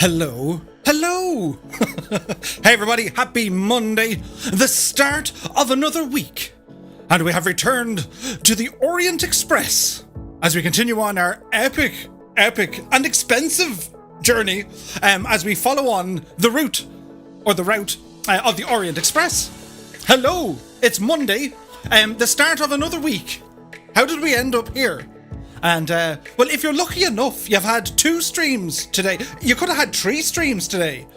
Hello. Hello. Hey everybody, happy Monday, the start of another week. And we have returned to the Orient Express as we continue on our epic and expensive journey as we follow on the route of the Orient Express. Hello, it's Monday, the start of another week. How did we end up here? And, well, if you're lucky enough, you've had 2 streams today. You could have had 3 streams today.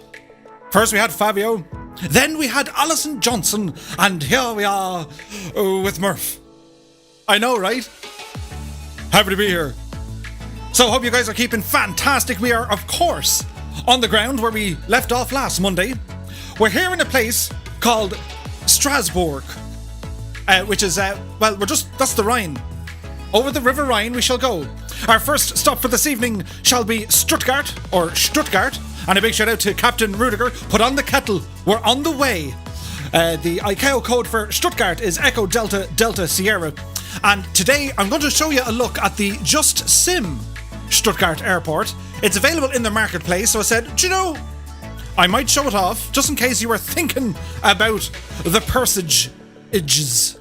First we had Fabio, then we had Alison Johnson, and here we are with Murph. I know, right? Happy to be here. So hope you guys are keeping fantastic. We are, of course, on the ground where we left off last Monday. We're here in a place called Strasbourg, which is, that's the Rhine. Over the River Rhine we shall go. Our first stop for this evening shall be Stuttgart. And a big shout out to Captain Rudiger. Put on the kettle, we're on the way. The ICAO code for Stuttgart is Echo Delta Delta Sierra. And today I'm going to show you a look at the Just Sim Stuttgart Airport. It's available in the marketplace, so I said, do you know, I might show it off, just in case you were thinking about the percentages.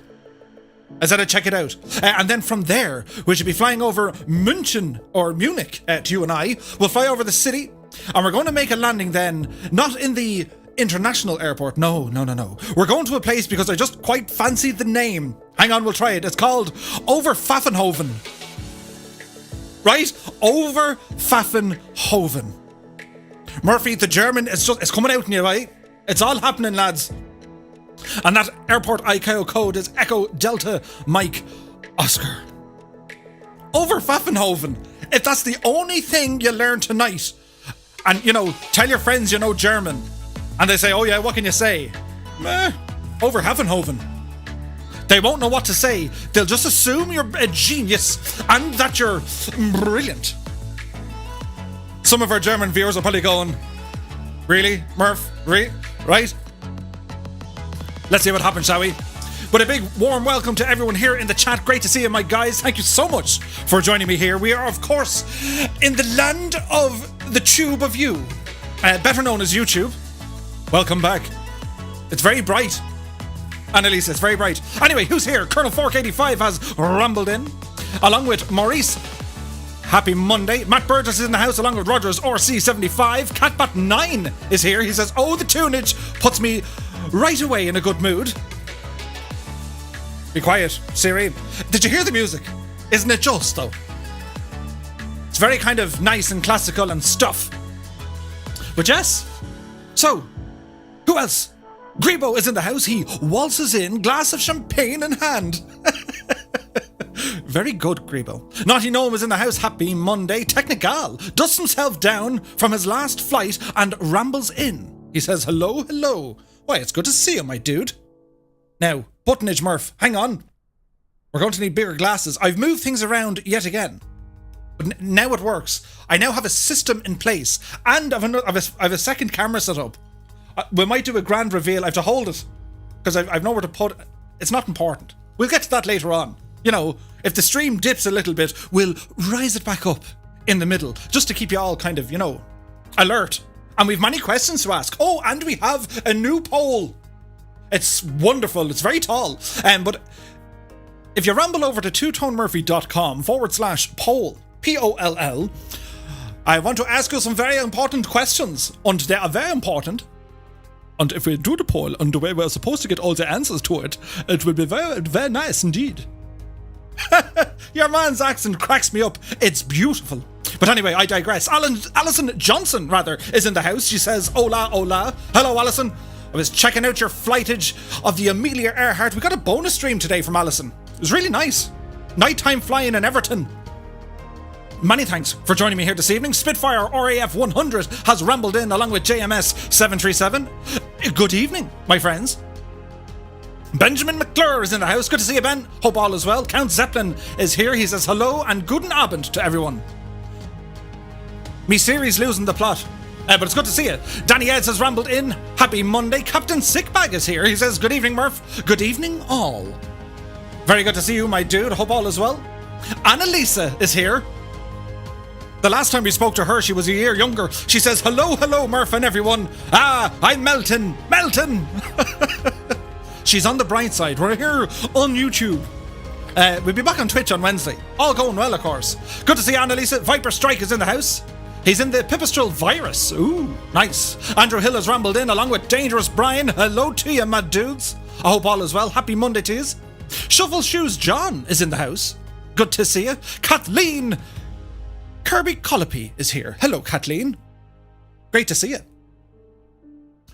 I said I'd check it out. And then from there, we should be flying over München, or Munich, to you and I. We'll fly over the city, and we're going to make a landing then, not in the international airport. No. We're going to a place because I just quite fancied the name. Hang on, we'll try it. It's called Overpfaffenhofen. Right? Overpfaffenhofen. Murphy, the German, it's coming out in you, right? It's all happening, lads. And that airport ICAO code is Echo Delta Mike Oscar. Overpfaffenhofen. If that's the only thing you learn tonight, and, you know, tell your friends you know German, and they say, oh yeah, what can you say? Overpfaffenhofen. They won't know what to say. They'll just assume you're a genius and that you're brilliant. Some of our German viewers are probably going, really, Murph? Right? Let's see what happens, shall we? But a big warm welcome to everyone here in the chat. Great to see you, my guys. Thank you so much for joining me here. We are, of course, in the land of the tube of you, better known as YouTube. Welcome back. It's very bright. Annalisa, it's very bright. Anyway, who's here? Colonel Fork85 has rumbled in, along with Maurice. Happy Monday. Matt Burgess is in the house along with Rogers RC75. Catbat9 is here. He says, oh, the tunage puts me right away in a good mood. Be quiet, Siri. Did you hear the music? Isn't it just, though? It's very kind of nice and classical and stuff. But yes. So, who else? Grebo is in the house. He waltzes in, glass of champagne in hand. Very good, Grebo. Naughty Gnome is in the house. Happy Monday. Technical dusts himself down from his last flight and rambles in. He says, hello. Why, it's good to see you, my dude. Now, Buttonage Murph, hang on. We're going to need bigger glasses. I've moved things around yet again. But now it works. I now have a system in place. And I have a second camera set up. We might do a grand reveal. I have to hold it. Because I've nowhere to put it. It's not important. We'll get to that later on. You know, if the stream dips a little bit, we'll rise it back up in the middle. Just to keep you all kind of, you know, alert. And we've many questions to ask. Oh, and we have a new poll. It's wonderful. It's very tall. But if you ramble over to twotonemurphy.com/poll, P-O-L-L, I want to ask you some very important questions. And they are very important. And if we do the poll and the way we're supposed to get all the answers to it, it will be very, very nice indeed. Your man's accent cracks me up. It's beautiful. But anyway, I digress. Alison Johnson, is in the house. She says, hola. Hello, Alison. I was checking out your flightage of the Amelia Earhart. We got a bonus stream today from Alison. It was really nice. Nighttime flying in Everton. Many thanks for joining me here this evening. Spitfire RAF 100 has rambled in along with JMS 737. Good evening, my friends. Benjamin McClure is in the house. Good to see you, Ben. Hope all is well. Count Zeppelin is here. He says hello and guten Abend to everyone. Me series losing the plot. But it's good to see you. Danny Eds has rambled in. Happy Monday. Captain Sickbag is here. He says, good evening, Murph. Good evening, all. Very good to see you, my dude. Hope all is well. Annalisa is here. The last time we spoke to her, she was a year younger. She says, hello, Murph and everyone. I'm Melton. She's on the bright side. We're here on YouTube. We'll be back on Twitch on Wednesday. All going well, of course. Good to see Annalisa. Viper Strike is in the house. He's in the Pipistrel virus. Ooh, nice. Andrew Hill has rambled in along with Dangerous Brian. Hello to you, mad dudes. I hope all is well. Happy Monday to you. Shuffle Shoes John is in the house. Good to see you. Kathleen Kirby Colopy is here. Hello, Kathleen. Great to see you.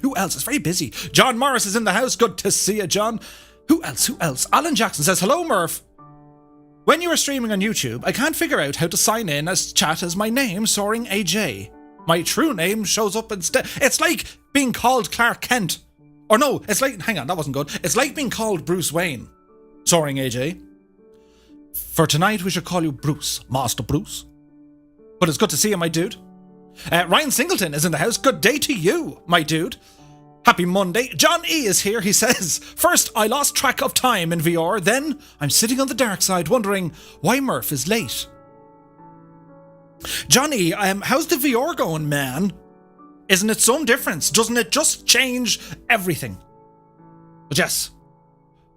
Who else? It's very busy. John Morris is in the house. Good to see you, John. Who else? Alan Jackson says, hello, Murph. When you are streaming on YouTube, I can't figure out how to sign in as chat as my name, Soaring AJ. My true name shows up instead. It's like being called Clark Kent. Or no, it's like, hang on, that wasn't good. It's like being called Bruce Wayne, Soaring AJ. For tonight, we should call you Bruce, Master Bruce. But it's good to see you, my dude. Ryan Singleton is in the house. Good day to you, my dude. Happy Monday. John E is here. He says, first, I lost track of time in VR. Then, I'm sitting on the dark side wondering why Murph is late. John E, how's the VR going, man? Isn't it some difference? Doesn't it just change everything? But yes.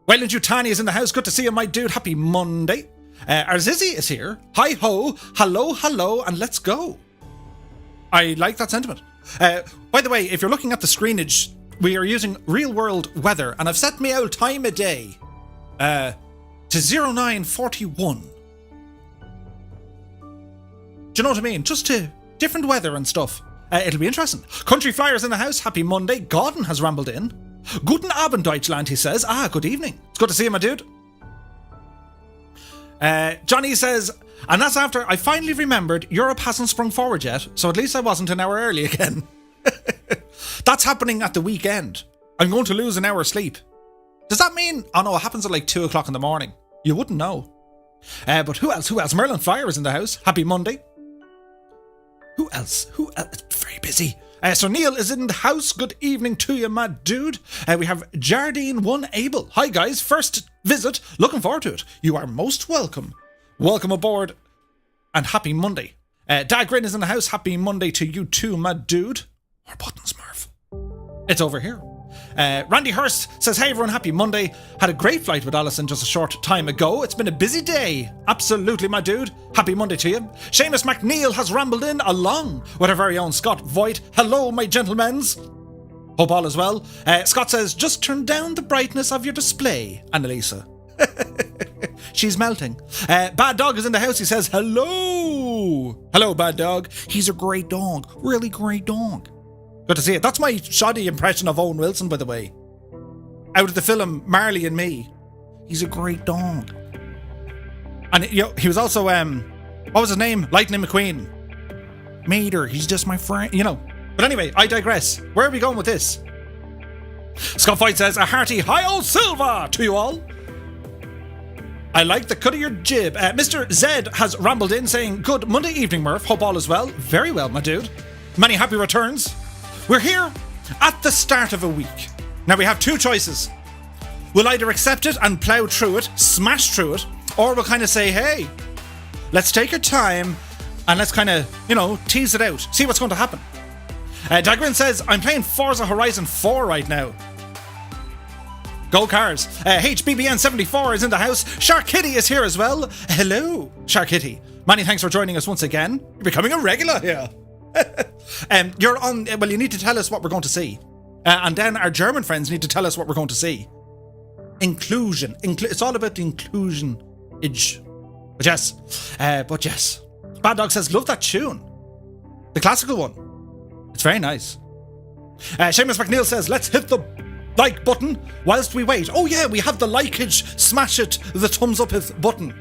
Wayland Yutani is in the house. Good to see you, my dude. Happy Monday. Arzizi is here. Hi ho, hello, and let's go. I like that sentiment. By the way, if you're looking at the screenage, we are using real world weather, and I've set me out time of day to 0941. Do you know what I mean? Just to different weather and stuff. It'll be interesting. Country Flyers in the house. Happy Monday. Gordon has rambled in. Guten Abend, Deutschland, he says. Good evening. It's good to see you, my dude. Johnny says, and that's after I finally remembered Europe hasn't sprung forward yet, so at least I wasn't an hour early again. That's happening at the weekend. I'm going to lose an hour's sleep. Does that mean... Oh no, it happens at like 2 o'clock in the morning. You wouldn't know. But who else? Merlin Fire is in the house. Happy Monday. Who else? It's very busy. So Neil is in the house. Good evening to you, my dude. We have Jardine One Able. Hi guys, first visit. Looking forward to it. You are most welcome. Welcome aboard and happy Monday. Dagrin is in the house. Happy Monday to you too, my dude. More buttons, Murph. It's over here. Randy Hurst says, hey everyone, happy Monday. Had a great flight with Alison just a short time ago. It's been a busy day. Absolutely, my dude. Happy Monday to you. Seamus McNeil has rambled in along with our very own Scott Voigt. Hello, my gentlemens. Hope all is well. Scott says, just turn down the brightness of your display, Annalisa. She's melting. Bad Dog is in the house. He says, hello. Hello, Bad Dog. He's a great dog. Really great dog. Good to see it. That's my shoddy impression of Owen Wilson, by the way. Out of the film Marley and Me. He's a great dog. And he was also, what was his name? Lightning McQueen. Mater, he's just my friend, But anyway, I digress. Where are we going with this? Scott Fight says, a hearty hi old Silva to you all. I like the cut of your jib. Mr. Zed has rambled in saying, good Monday evening, Murph. Hope all is well. Very well, my dude. Many happy returns. We're here at the start of a week. Now we have two choices. We'll either accept it and plough through it, smash through it, or we'll kind of say, hey, let's take our time and let's kind of, tease it out, see what's going to happen. Dagrin says, I'm playing Forza Horizon 4 right now. Go cars. HBBN74 is in the house. Shark Kitty is here as well. Hello, Shark Kitty. Many thanks for joining us once again. You're becoming a regular here. You're on. Well, you need to tell us what we're going to see, and then our German friends need to tell us what we're going to see. Inclusion. It's all about the inclusion. But yes. Bad Dog says, love that tune. The classical one. It's very nice. Seamus McNeil says, let's hit the like button whilst we wait. Oh yeah, we have the likeage, smash it, the thumbs up button.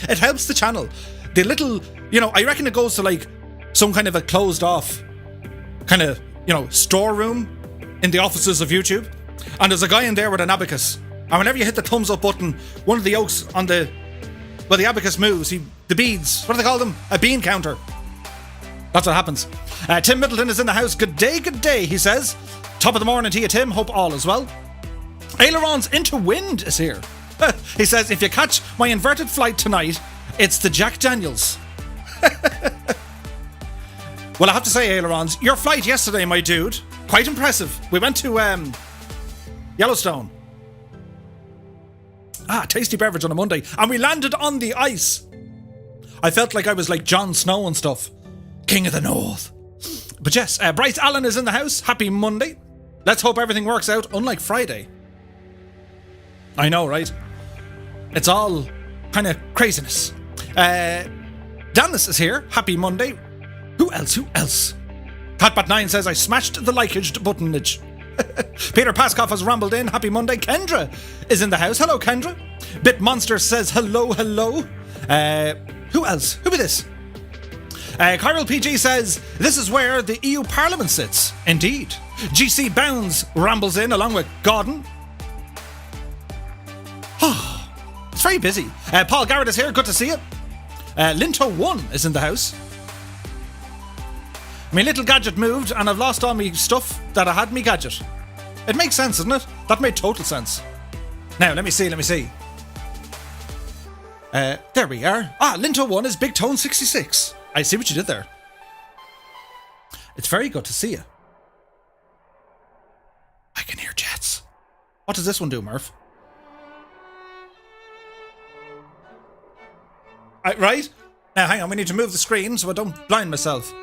It helps the channel. The little, I reckon it goes to like some kind of a closed off kind of, storeroom in the offices of YouTube. And there's a guy in there with an abacus. And whenever you hit the thumbs up button, one of the yolks on the abacus moves. The beads, what do they call them? A bean counter. That's what happens. Tim Middleton is in the house. Good day, he says. Top of the morning to you, Tim. Hope all is well. Ailerons into Wind is here. He says, if you catch my inverted flight tonight, it's the Jack Daniels. Well, I have to say, Ailerons, your flight yesterday, my dude, quite impressive. We went to Yellowstone. Tasty beverage on a Monday. And we landed on the ice. I felt like I was like Jon Snow and stuff. King of the North. But yes, Bryce Allen is in the house. Happy Monday. Let's hope everything works out, unlike Friday. I know, right? It's all kind of craziness. Dennis is here. Happy Monday. Who else? Hatbat9 says, I smashed the likeaged buttonage. Peter Paskoff has rumbled in. Happy Monday. Kendra is in the house. Hello, Kendra. Bitmonster says, hello. Who else? Who is this? Kyril PG says, this is where the EU Parliament sits. Indeed. GC Bounds rambles in along with Gordon. It's very busy. Paul Garrett is here. Good to see you. Linto1 is in the house. My little gadget moved and I've lost all my stuff that I had me gadget. It makes sense, doesn't it? That made total sense. Now, let me see. There we are. Linto1 is Big Tone 66. I see what you did there. It's very good to see you. I can hear jets. What does this one do, Murph? Right? Now, hang on. We need to move the screen so I don't blind myself.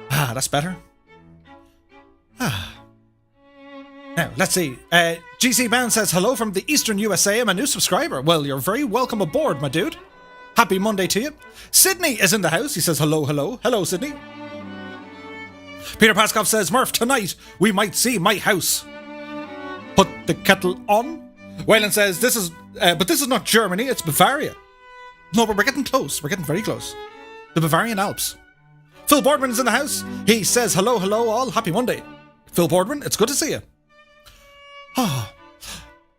That's better. Now, let's see. GC Bound says, hello from the Eastern USA. I'm a new subscriber. Well, you're very welcome aboard, my dude. Happy Monday to you. Sydney is in the house. He says, hello. Hello, Sydney. Peter Paskoff says, Murph, tonight we might see my house. Put the kettle on. Wayland says, this is not Germany, it's Bavaria. No, but we're getting close. We're getting very close. The Bavarian Alps. Phil Boardman is in the house. He says, hello all. Happy Monday. Phil Boardman, it's good to see you.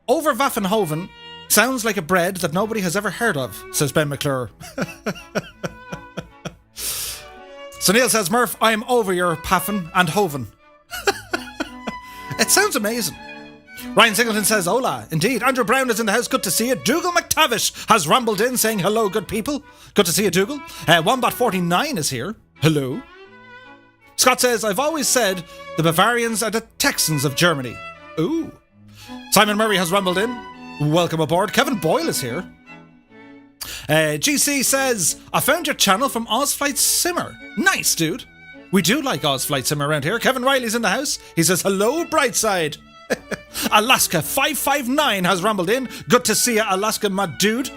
Over Waffenhoven sounds like a bread that nobody has ever heard of, says Ben McClure. So Neil says, Murph, I'm over your Paffen and Hoven. It sounds amazing. Ryan Singleton says, hola. Indeed. Andrew Brown is in the house. Good to see you. Dougal McTavish has rumbled in saying, hello, good people. Good to see you, Dougal. Wombat49 is here. Hello. Scott says, I've always said the Bavarians are the Texans of Germany. Ooh. Simon Murray has rumbled in. Welcome aboard. Kevin Boyle is here. GC says, I found your channel from Ozflight Simmer. Nice, dude. We do like Ozflight Simmer around here. Kevin Riley's in the house. He says, hello, Brightside. Alaska 559 has rumbled in. Good to see you, Alaska, my dude.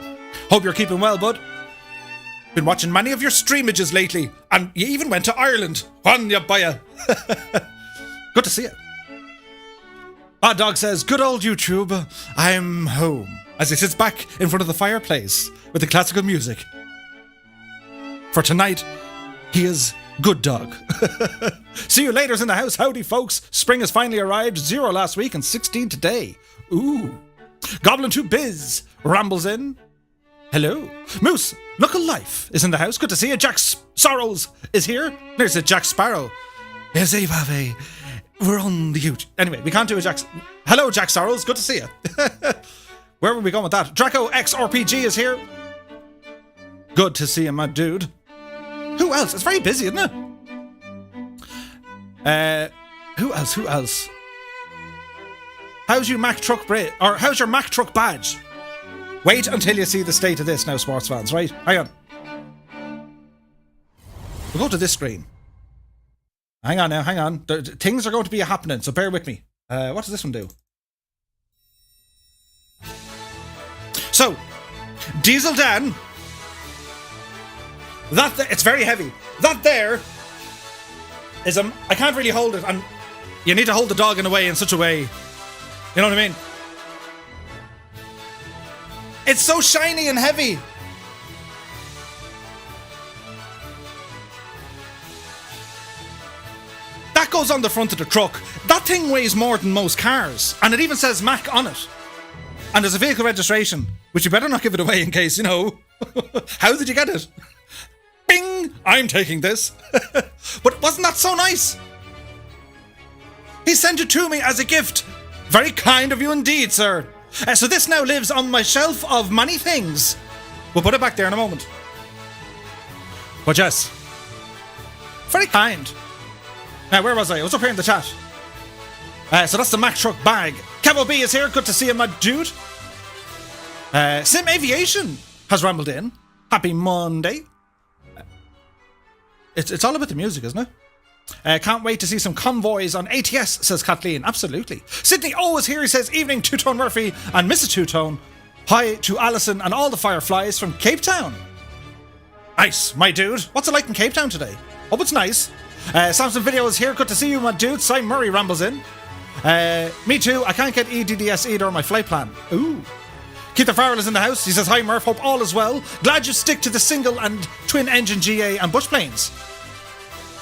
Hope you're keeping well, bud. Been watching many of your streamages lately, and you even went to Ireland. Juan ya baya. Good to see you. Bad Dog says, good old YouTube, I'm home. As he sits back in front of the fireplace with the classical music. For tonight, he is good dog. See you later in the house. Howdy, folks. Spring has finally arrived. 0 last week and 16 today. Ooh. Goblin 2 Biz rambles in. Hello. Moose, Look Alive is in the house. Good to see you. Jack Sorrows is here. There's a Jack Sparrow. Yes, Ave. We're on the YouTube. Anyway, we can't do a Jack. Hello, Jack Sorrows. Good to see you. Where were we going with that? Draco X RPG is here. Good to see you, my dude. Who else? It's very busy, isn't it? Who else? How's your Mack truck how's your Mack truck badge? Wait until you see the state of this now, sports fans, right? Hang on. We'll go to this screen. Hang on now, hang on. Things are going to be happening, so bear with me. What does this one do? So, Diesel Dan. It's very heavy. That there is I can't really hold it, and you need to hold the dog in such a way. You know what I mean? It's so shiny and heavy. That goes on the front of the truck. That thing weighs more than most cars, and it even says Mac on it. And there's a vehicle registration, which you better not give it away in case, How did you get it? Bing! I'm taking this. But wasn't that so nice? He sent it to me as a gift. Very kind of you indeed, sir. So this now lives on my shelf of many things. We'll put it back there in a moment. But yes, Very kind. Now, where was I? I was up here in the chat. So that's the Mack Truck bag. Cavo B is here. Good to see you, my dude. Sim Aviation has rambled in. Happy Monday. It's all about the music, isn't it? Can't wait to see some convoys on ATS, says Kathleen. Absolutely. Sydney O is here. He says, evening, Two-Tone Murphy and Mrs. Two-Tone. Hi to Alison and all the Fireflies from Cape Town. Nice, my dude. What's it like in Cape Town today? Hope it's nice. Samson Video is here. Good to see you, my dude. Cy Murray rambles in. Me too. I can't get EDDS either on my flight plan. Ooh. Keith Farrell is in the house. He says, hi Murph, hope all is well. Glad you stick to the single and twin engine GA and bush planes.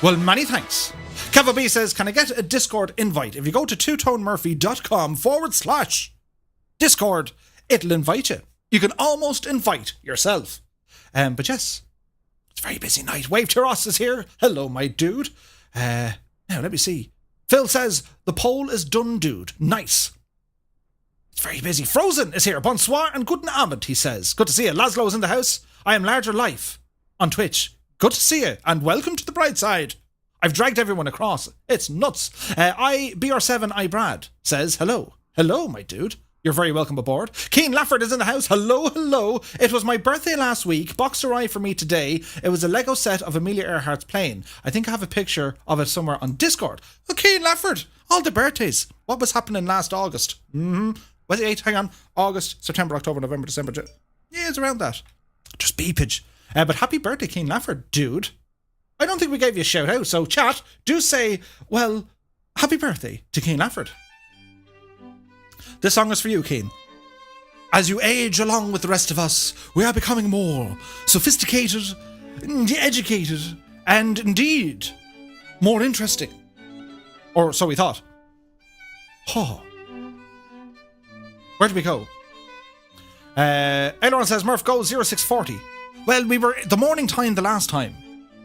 Well, many thanks. Cavo B says, can I get a Discord invite? If you go to twotonemurphy.com/Discord, it'll invite you. You can almost invite yourself. But yes, it's a very busy night. Wave to Ross is here. Hello, my dude. Now, let me see. Phil says, the poll is done, dude. Nice. It's very busy. Frozen is here. Bonsoir and guten Abend, he says. Good to see you. Laszlo is in the house. I am Larger Life on Twitch. Good to see you, and welcome to the bright side. I've dragged everyone across. It's nuts. BR7 Brad says, hello. Hello, my dude. You're very welcome aboard. Keen Lafford is in the house. Hello, hello. It was my birthday last week. Box arrived for me today. It was a Lego set of Amelia Earhart's plane. I think I have a picture of it somewhere on Discord. Oh, Keen Lafford. All the birthdays. What was happening last August? Was it 8? Hang on. August, September, October, November, December. Yeah, it's around that. Just beepage. But happy birthday, Keen Lafford, dude. I don't think we gave you a shout out, so chat, do say, well, happy birthday to Keen Lafford. This song is for you, Keen. As you age along with the rest of us, we are becoming more sophisticated, educated, and indeed more interesting. Or so we thought. Oh. Where did we go? Aileron says, Murph, go 0640. Well, we were the morning time the last time,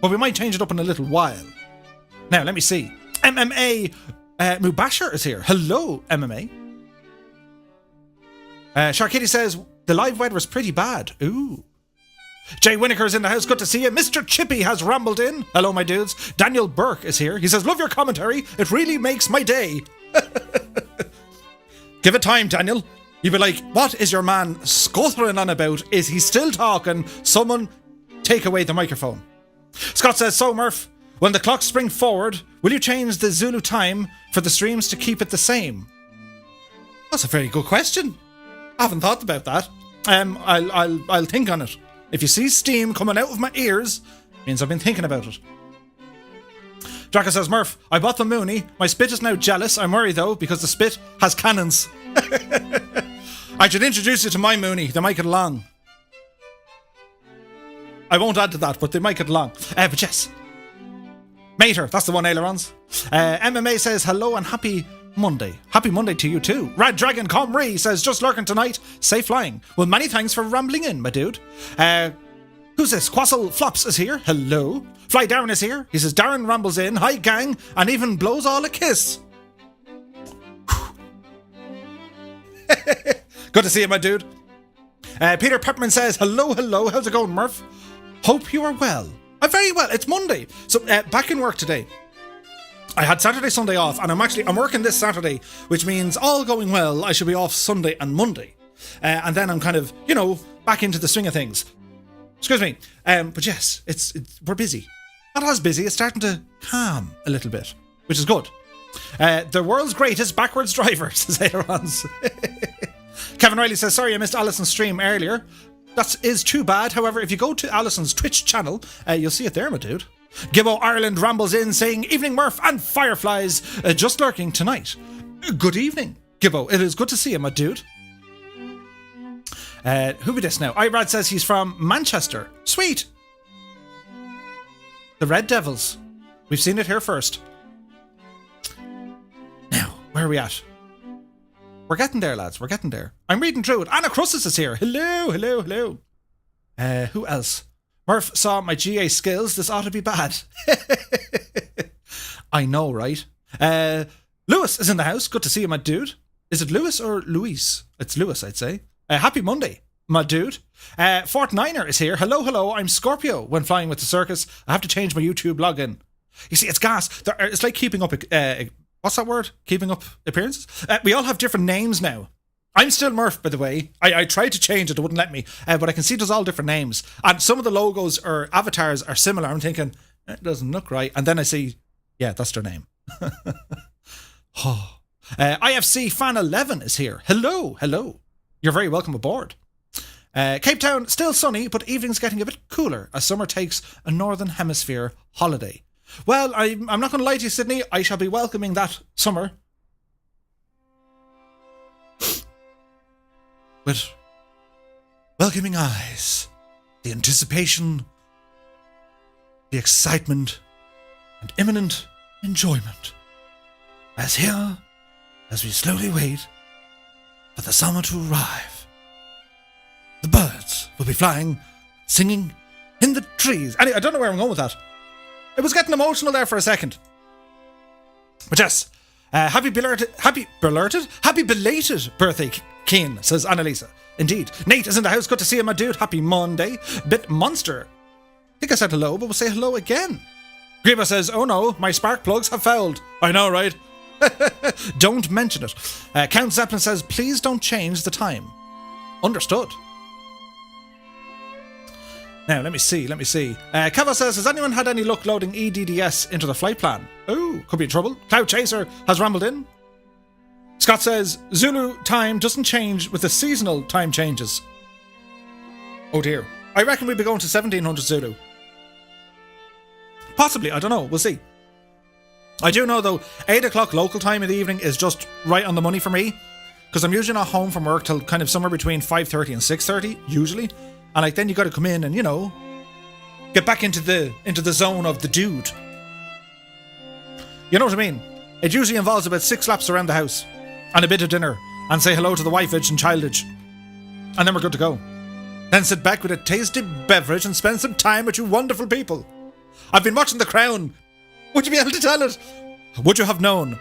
but we might change it up in a little while. Now, let me see. MMA Mubashir is here. Hello, MMA. Sharkitty says, the live weather is pretty bad. Ooh. Jay Winokur's in the house. Good to see you. Mr. Chippy has rambled in. Hello, my dudes. Daniel Burke is here. He says, love your commentary. It really makes my day. Give it time, Daniel. You'd be like, what is your man scuttering on about? Is he still talking? Someone take away the microphone. Scott says, so Murph, when the clocks spring forward, will you change the Zulu time for the streams to keep it the same? That's a very good question. I haven't thought about that. I'll think on it. If you see steam coming out of my ears, it means I've been thinking about it. Draco says, Murph, I bought the Mooney. My spit is now jealous. I'm worried though, because the spit has cannons. I should introduce you to my Mooney. They might get along. I won't add to that, but they might get along. But yes. Mater, that's the one, ailerons. MMA says, hello and happy Monday. Happy Monday to you too. Rad Dragon Comrie says, just lurking tonight. Safe flying. Well, many thanks for rambling in, my dude. Who's this? Quassel Flops is here. Hello. Fly Darren is here. He says, Darren rambles in. Hi, gang. And even blows all a kiss. Good to see you, my dude. Peter Pepperman says, hello, hello. How's it going, Murph? Hope you are well. I'm very well. It's Monday. So, back in work today. I had Saturday, Sunday off, and I'm working this Saturday, which means all going well, I should be off Sunday and Monday. And then I'm kind of, back into the swing of things. Excuse me. But yes, we're busy. Not as busy. It's starting to calm a little bit, which is good. The world's greatest backwards driver, says Ailerons. Kevin Riley says, sorry I missed Alison's stream earlier. That is too bad. However, if you go to Alison's Twitch channel, you'll see it there, my dude. Gibbo Ireland rambles in saying, evening Murph and Fireflies, just lurking tonight. Good evening, Gibbo. It is good to see you, my dude. Who be this now? Irad says he's from Manchester. Sweet. The Red Devils. We've seen it here first. Now, where are we at? We're getting there, lads. We're getting there. I'm reading through it. Anna Crussus is here. Hello, hello, hello. Who else? Murph saw my GA skills. This ought to be bad. I know, right? Lewis is in the house. Good to see you, my dude. Is it Lewis or Luis? It's Lewis, I'd say. Happy Monday, my dude. Fort Niner is here. Hello, hello. I'm Scorpio when flying with the circus. I have to change my YouTube login. You see, it's gas. It's like keeping up... what's that word? Keeping up appearances? We all have different names now. I'm still Murph, by the way. I tried to change it. It wouldn't let me. But I can see there's all different names. And some of the logos or avatars are similar. I'm thinking, it doesn't look right. And then I see, yeah, that's their name. IFC Fan 11 is here. Hello. You're very welcome aboard. Cape Town, still sunny, but evenings getting a bit cooler as summer takes a Northern Hemisphere holiday. Well, I'm not going to lie to you, Sydney. I shall be welcoming that summer with welcoming eyes, the anticipation, the excitement, and imminent enjoyment. As we slowly wait for the summer to arrive, the birds will be flying, singing in the trees. Anyway, I don't know where I'm going with that. It was getting emotional there for a second. But yes, happy belated birthday, Keen, says Annalisa. Indeed. Nate is in the house. Good to see you, my dude. Happy Monday. Bit Monster. I think I said hello, but we'll say hello again. Greba says, oh no, my spark plugs have fouled. I know, right? Don't mention it. Count Zeppelin says, please don't change the time. Understood. Now, let me see. Kava says, has anyone had any luck loading EDDS into the flight plan? Oh, could be in trouble. Cloud Chaser has rambled in. Scott says, Zulu time doesn't change with the seasonal time changes. Oh dear. I reckon we'd be going to 1700 Zulu. Possibly, I don't know. We'll see. I do know, though, 8 o'clock local time in the evening is just right on the money for me. Because I'm usually not home from work till kind of somewhere between 5:30 and 6:30, usually. And like then you got to come in and, you know, get back into the zone of the dude. You know what I mean? It usually involves about 6 laps around the house and a bit of dinner and say hello to the wifeage and childage. And then we're good to go. Then sit back with a tasty beverage and spend some time with you wonderful people. I've been watching The Crown. Would you be able to tell it? Would you have known?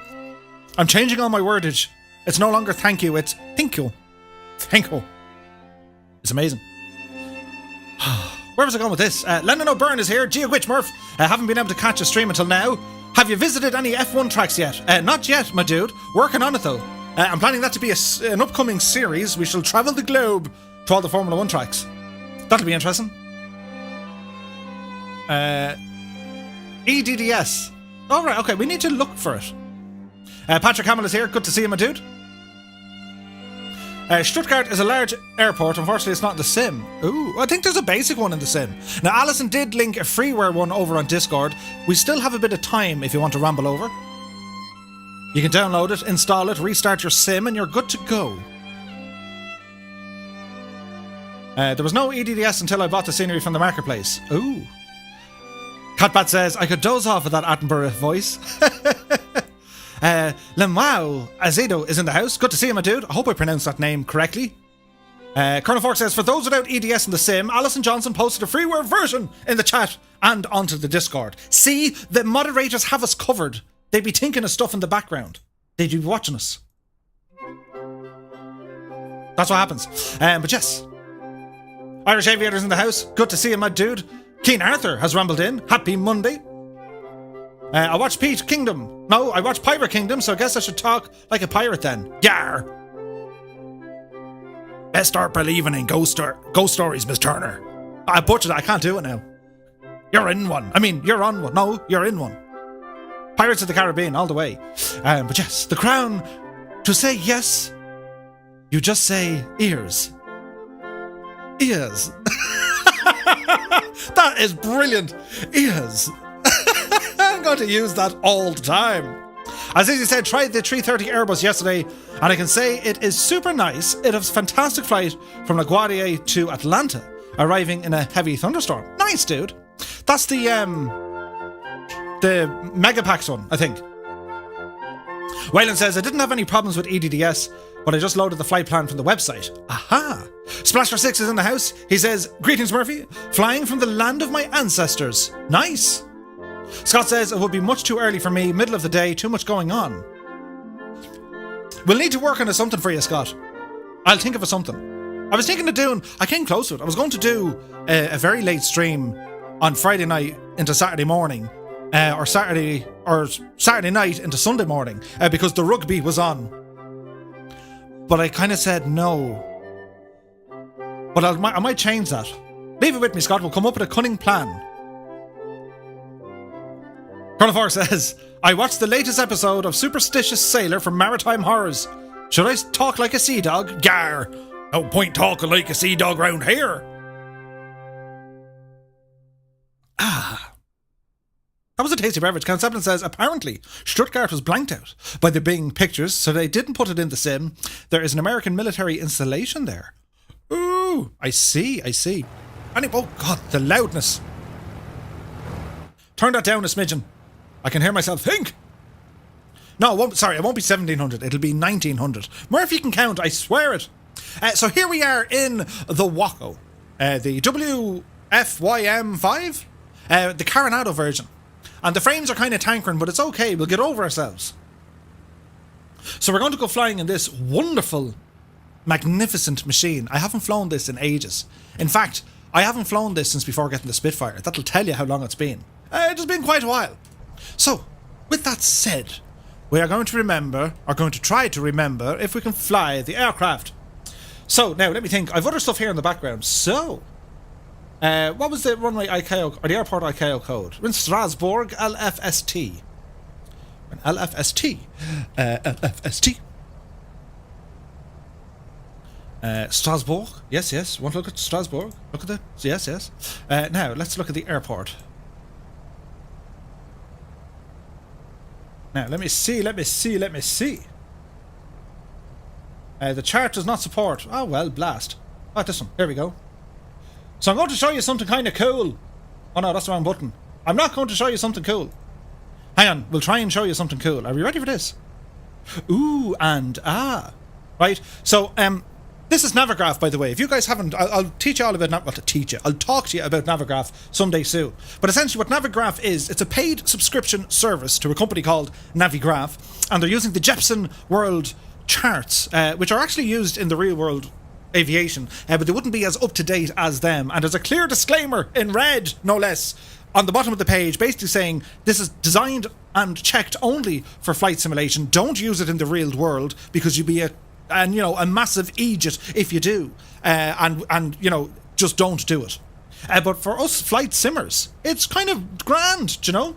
I'm changing all my wordage. It's no longer thank you, it's thank you. Thank you. It's amazing. Where was I going with this? Lennon O'Byrne is here. Gia Witchmurph. Haven't been able to catch a stream until now. Have you visited any F1 tracks yet? Not yet, my dude. Working on it though. I'm planning that to be an upcoming series. We shall travel the globe to all the Formula 1 tracks. That'll be interesting. EDDS. Alright, okay, we need to look for it. Patrick Hamill is here. Good to see you, my dude. Stuttgart is a large airport. Unfortunately, it's not in the sim. Ooh, I think there's a basic one in the sim. Now, Alison did link a freeware one over on Discord. We still have a bit of time if you want to ramble over. You can download it, install it, restart your sim, and you're good to go. There was no EDDS until I bought the scenery from the marketplace. Ooh. Catbat says, I could doze off of that Attenborough voice. Lemau Azedo is in the house. Good to see you, my dude. I hope I pronounced that name correctly. Colonel Fork says, for those without EDS in the sim, Alison Johnson posted a freeware version in the chat and onto the Discord. See, the moderators have us covered. They'd be thinking of stuff in the background. They'd be watching us. That's what happens. But yes. Irish Aviators in the house. Good to see you, my dude. Keen Arthur has rambled in. Happy Monday. I watched Pete Kingdom. No, I watched Pirate Kingdom, so I guess I should talk like a pirate then. Yar! Best start believing in ghost stories, Miss Turner. I butchered it. I can't do it now. You're in one. I mean, you're on one. No, you're in one. Pirates of the Caribbean, all the way. But yes, The Crown. To say yes, you just say ears. Ears. That is brilliant. Ears. I'm going to use that all the time. As Izzy said, tried the 330 Airbus yesterday, and I can say it is super nice. It has a fantastic flight from LaGuardia to Atlanta, arriving in a heavy thunderstorm. Nice, dude. That's the Megapax one, I think. Wayland says, I didn't have any problems with EDDS, but I just loaded the flight plan from the website. Aha! Splasher6 is in the house. He says, greetings, Murphy. Flying from the land of my ancestors. Nice. Scott says, it would be much too early for me, middle of the day, too much going on. We'll need to work on something for you, Scott. I'll think of something. I was thinking of doing, I came close to it. I was going to do a very late stream on Friday night into Saturday morning or Saturday night into Sunday morning because the rugby was on. But I kind of said no. But I might change that. Leave it with me, Scott. We'll come up with a cunning plan. Colonel Four says, I watched the latest episode of Superstitious Sailor from Maritime Horrors. Should I talk like a sea dog? Gar. No point talking like a sea dog round here. That was a tasty beverage. Count Zeppelin says, apparently, Stuttgart was blanked out by there being pictures, so they didn't put it in the sim. There is an American military installation there. Ooh, I see. Oh, God, the loudness. Turn that down a smidgen. I can hear myself think. No, it won't be 1700. It'll be 1900. Murphy can count, I swear it. So here we are in the Waco. The WFYM5. The Coronado version. And the frames are kind of tankering, but it's okay. We'll get over ourselves. So we're going to go flying in this wonderful, magnificent machine. I haven't flown this in ages. In fact, I haven't flown this since before getting the Spitfire. That'll tell you how long it's been. It's been quite a while. So, with that said, we are going to try to remember if we can fly the aircraft. So, now, let me think. I've other stuff here in the background. So, what was the runway ICAO, or the airport ICAO code? We're in Strasbourg, LFST. LFST. Strasbourg. Yes. Want to look at Strasbourg? Look at that. Yes. Now, let's look at the airport. Now, let me see. The chart does not support. Oh, well, blast. Oh, this one. Here we go. So I'm going to show you something kind of cool. Oh, no, that's the wrong button. I'm not going to show you something cool. Hang on. We'll try and show you something cool. Are we ready for this? Ooh, and ah. Right. So, this is Navigraph, by the way. If you guys haven't, I'll teach you all about I'll talk to you about Navigraph someday soon. But essentially what Navigraph is, it's a paid subscription service to a company called Navigraph, and they're using the Jeppesen World charts, which are actually used in the real world aviation, but they wouldn't be as up to date as them. And there's a clear disclaimer in red, no less, on the bottom of the page, basically saying this is designed and checked only for flight simulation. Don't use it in the real world because you'd be a massive idiot if you do, and just don't do it. But for us flight simmers, it's kind of grand, you know.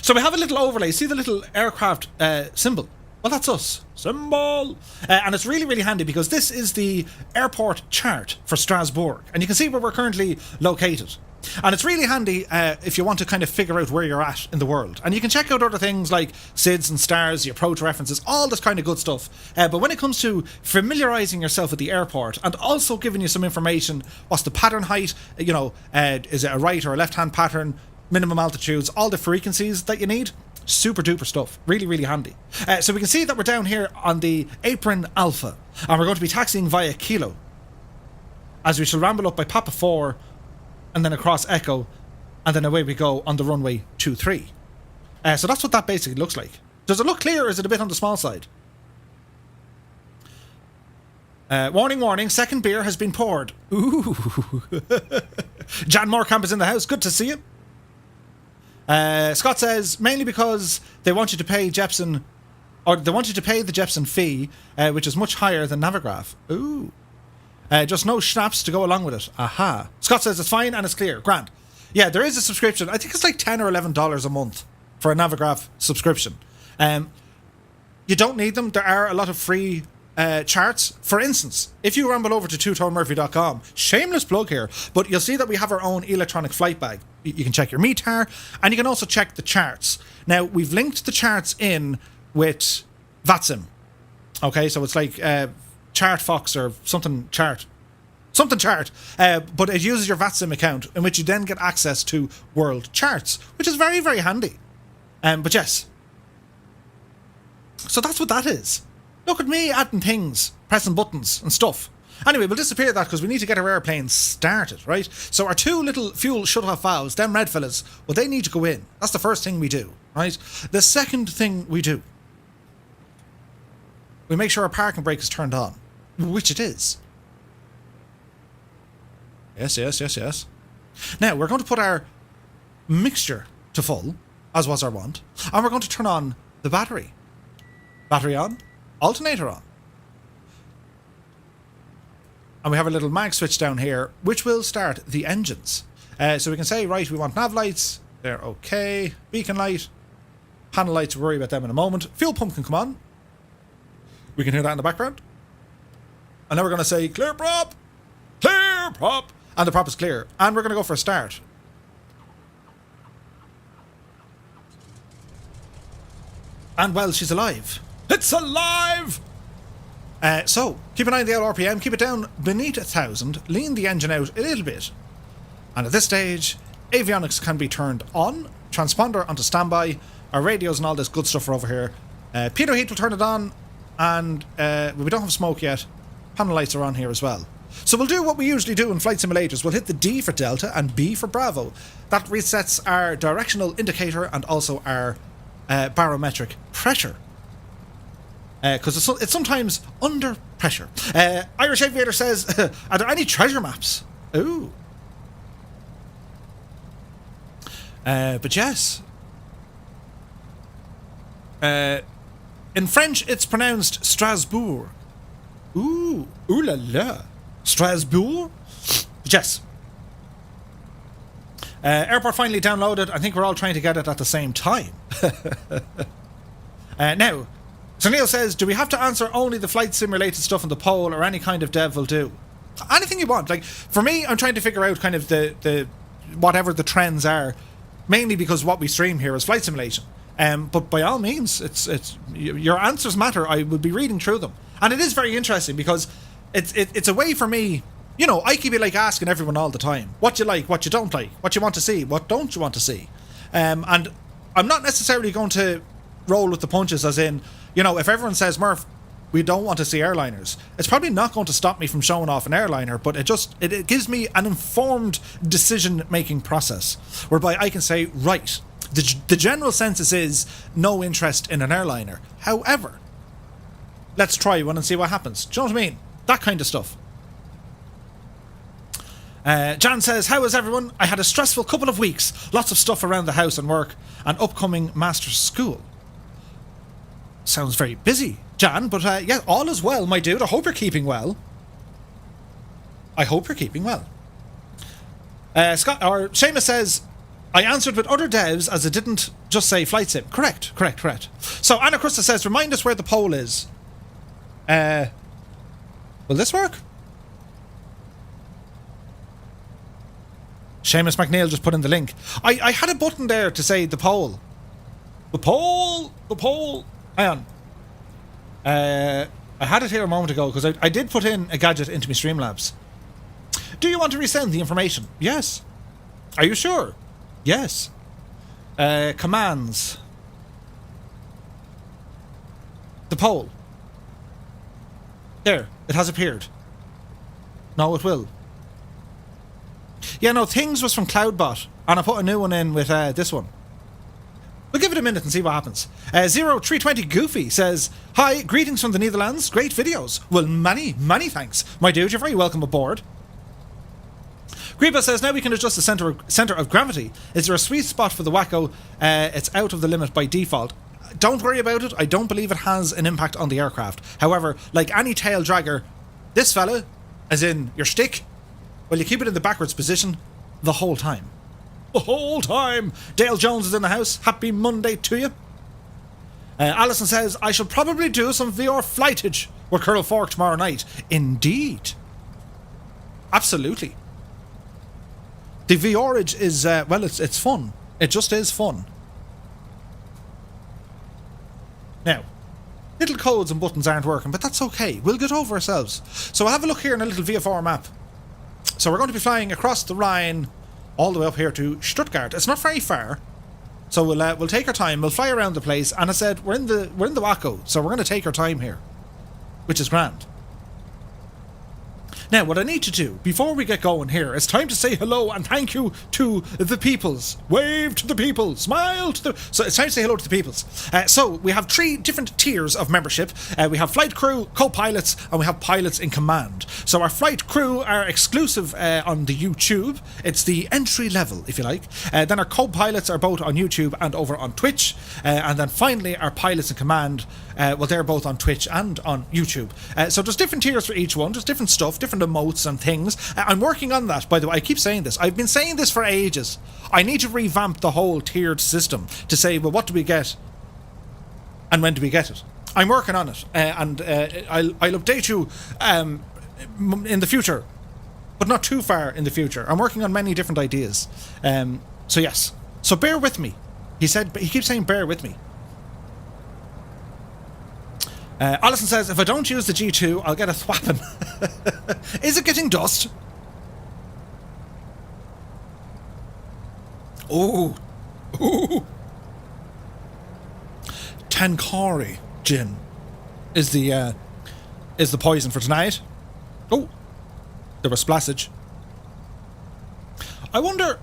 So we have a little overlay. See the little aircraft symbol? Well, that's us. Symbol. And it's really, really handy because this is the airport chart for Strasbourg. And you can see where we're currently located. And it's really handy if you want to kind of figure out where you're at in the world. And you can check out other things like SIDS and stars, the approach references, all this kind of good stuff. But when it comes to familiarising yourself with the airport and also giving you some information, what's the pattern height, is it a right or a left-hand pattern, minimum altitudes, all the frequencies that you need, super duper stuff. Really, really handy. So we can see that we're down here on the Apron Alpha, and we're going to be taxiing via Kilo, as we shall ramble up by Papa 4, and then across Echo, and then away we go on the runway 23. So that's what that basically looks like. Does it look clear, or is it a bit on the small side? Warning, second beer has been poured. Ooh. Jan Moorkamp is in the house. Good to see you. Scott says, mainly because they want you to pay Jeppesen, or they want you to pay the Jeppesen fee, which is much higher than Navigraph. Ooh. Just no schnapps to go along with it. Aha. Scott says it's fine and it's clear. Grand. Yeah, there is a subscription. I think it's like $10 or $11 a month for a Navigraph subscription. You don't need them. There are a lot of free charts. For instance, if you ramble over to twotonemurphy.com, shameless plug here, but you'll see that we have our own electronic flight bag. You can check your METAR, and you can also check the charts. Now, we've linked the charts in with VATSIM. Okay, so it's like ChartFox or something chart, but it uses your VATSIM account, in which you then get access to world charts, which is very, very handy. But yes, so that's what that is. Look at me adding things, pressing buttons and stuff. Anyway, we'll disappear that because we need to get our airplane started, right? So our two little fuel shut-off valves, them red fellas, well, they need to go in. That's the first thing we do, right? The second thing we do, we make sure our parking brake is turned on, which it is. Yes. Now, we're going to put our mixture to full, as was our wont, and we're going to turn on the battery. Battery on, alternator on. And we have a little mag switch down here, which will start the engines. So we can say, right, we want nav lights. They're okay. Beacon light. Panel lights, we'll worry about them in a moment. Fuel pump can come on. We can hear that in the background. And then we're going to say, clear prop. Clear prop. And the prop is clear. And we're going to go for a start. And well, she's alive. It's alive! So, keep an eye on the LRPM, keep it down beneath 1,000, lean the engine out a little bit. And at this stage, avionics can be turned on, transponder onto standby, our radios and all this good stuff are over here. Pitot heat will turn it on, and we don't have smoke yet. Panel lights are on here as well. So we'll do what we usually do in flight simulators. We'll hit the D for Delta and B for Bravo. That resets our directional indicator and also our barometric pressure. Because it's sometimes under pressure. Irish Aviator says, are there any treasure maps? Ooh. But yes. In French, it's pronounced Strasbourg. Ooh. Ooh la la. Strasbourg? Yes. Airport finally downloaded. I think we're all trying to get it at the same time. Now, so Neil says, do we have to answer only the flight sim-related stuff on the poll, or any kind of dev will do? Anything you want. Like, for me, I'm trying to figure out kind of the whatever the trends are, mainly because what we stream here is flight simulation. But by all means, it's your answers matter. I will be reading through them. And it is very interesting because it's a way for me, you know, I keep it like asking everyone all the time, what you like, what you don't like, what you want to see, what don't you want to see. And I'm not necessarily going to roll with the punches, as in, you know, if everyone says, Murph, we don't want to see airliners, it's probably not going to stop me from showing off an airliner, but it gives me an informed decision-making process, whereby I can say, right, the general census is no interest in an airliner. However, let's try one and see what happens. Do you know what I mean? That kind of stuff. Jan says, how is everyone? I had a stressful couple of weeks. Lots of stuff around the house and work, and upcoming master's school. Sounds very busy, Jan, but yeah, all is well, my dude. I hope you're keeping well. I hope you're keeping well. Seamus says, I answered with other devs as it didn't just say flight sim. Correct. So Anna Krista says, remind us where the poll is. Will this work? Seamus McNeil just put in the link. I had a button there to say the poll. The poll. Hang on. I had it here a moment ago because I did put in a gadget into my Streamlabs. Do you want to resend the information? Yes. Are you sure? Yes. Commands. The poll. There. It has appeared. No, it will. Yeah, no, Things was from Cloudbot, and I put a new one in with this one. We'll give it a minute and see what happens. 0320 Goofy says, hi, greetings from the Netherlands. Great videos. Well, many thanks. My dude, you're very welcome aboard. Greba says, now we can adjust the center of gravity. Is there a sweet spot for the Wacko? It's out of the limit by default. Don't worry about it. I don't believe it has an impact on the aircraft. However, like any tail dragger, this fella, as in your stick, well, you keep it in the backwards position the whole time. The whole time. Dale Jones is in the house. Happy Monday to you. Alison says, I shall probably do some VR flightage with Colonel Fork tomorrow night. Indeed. Absolutely. The VRage is, well, it's fun. It just is fun. Now, little codes and buttons aren't working, but that's okay. We'll get over ourselves. So we'll have a look here in a little VFR map. So we're going to be flying across the Rhine all the way up here to Stuttgart. It's not very far, so we'll take our time. We'll fly around the place, and I said we're in the Wacko, so we're going to take our time here, which is grand. Now, what I need to do before we get going here, it's time to say hello and thank you to the peoples. Wave to the people, smile to the... So it's time to say hello to the peoples. So we have 3 different tiers of membership. We have flight crew, co-pilots, and we have pilots in command. So our flight crew are exclusive on the YouTube. It's the entry level, if you like. Then our co-pilots are both on YouTube and over on Twitch. And then finally, our pilots in command, well, they're both on Twitch and on YouTube. So there's different tiers for each one. There's different stuff, different emotes and things. I'm working on that, by the way. I keep saying this. I've been saying this for ages. I need to revamp the whole tiered system to say, well, what do we get and when do we get it? I'm working on it, and I'll update you in the future, but not too far in the future. I'm working on many different ideas. So yes. So bear with me. He keeps saying bear with me. Alison says, if I don't use the G2, I'll get a thwapping. Is it getting dust? Oh. Ooh. Tankari gin is the poison for tonight. Oh, there was splashage. I wonder...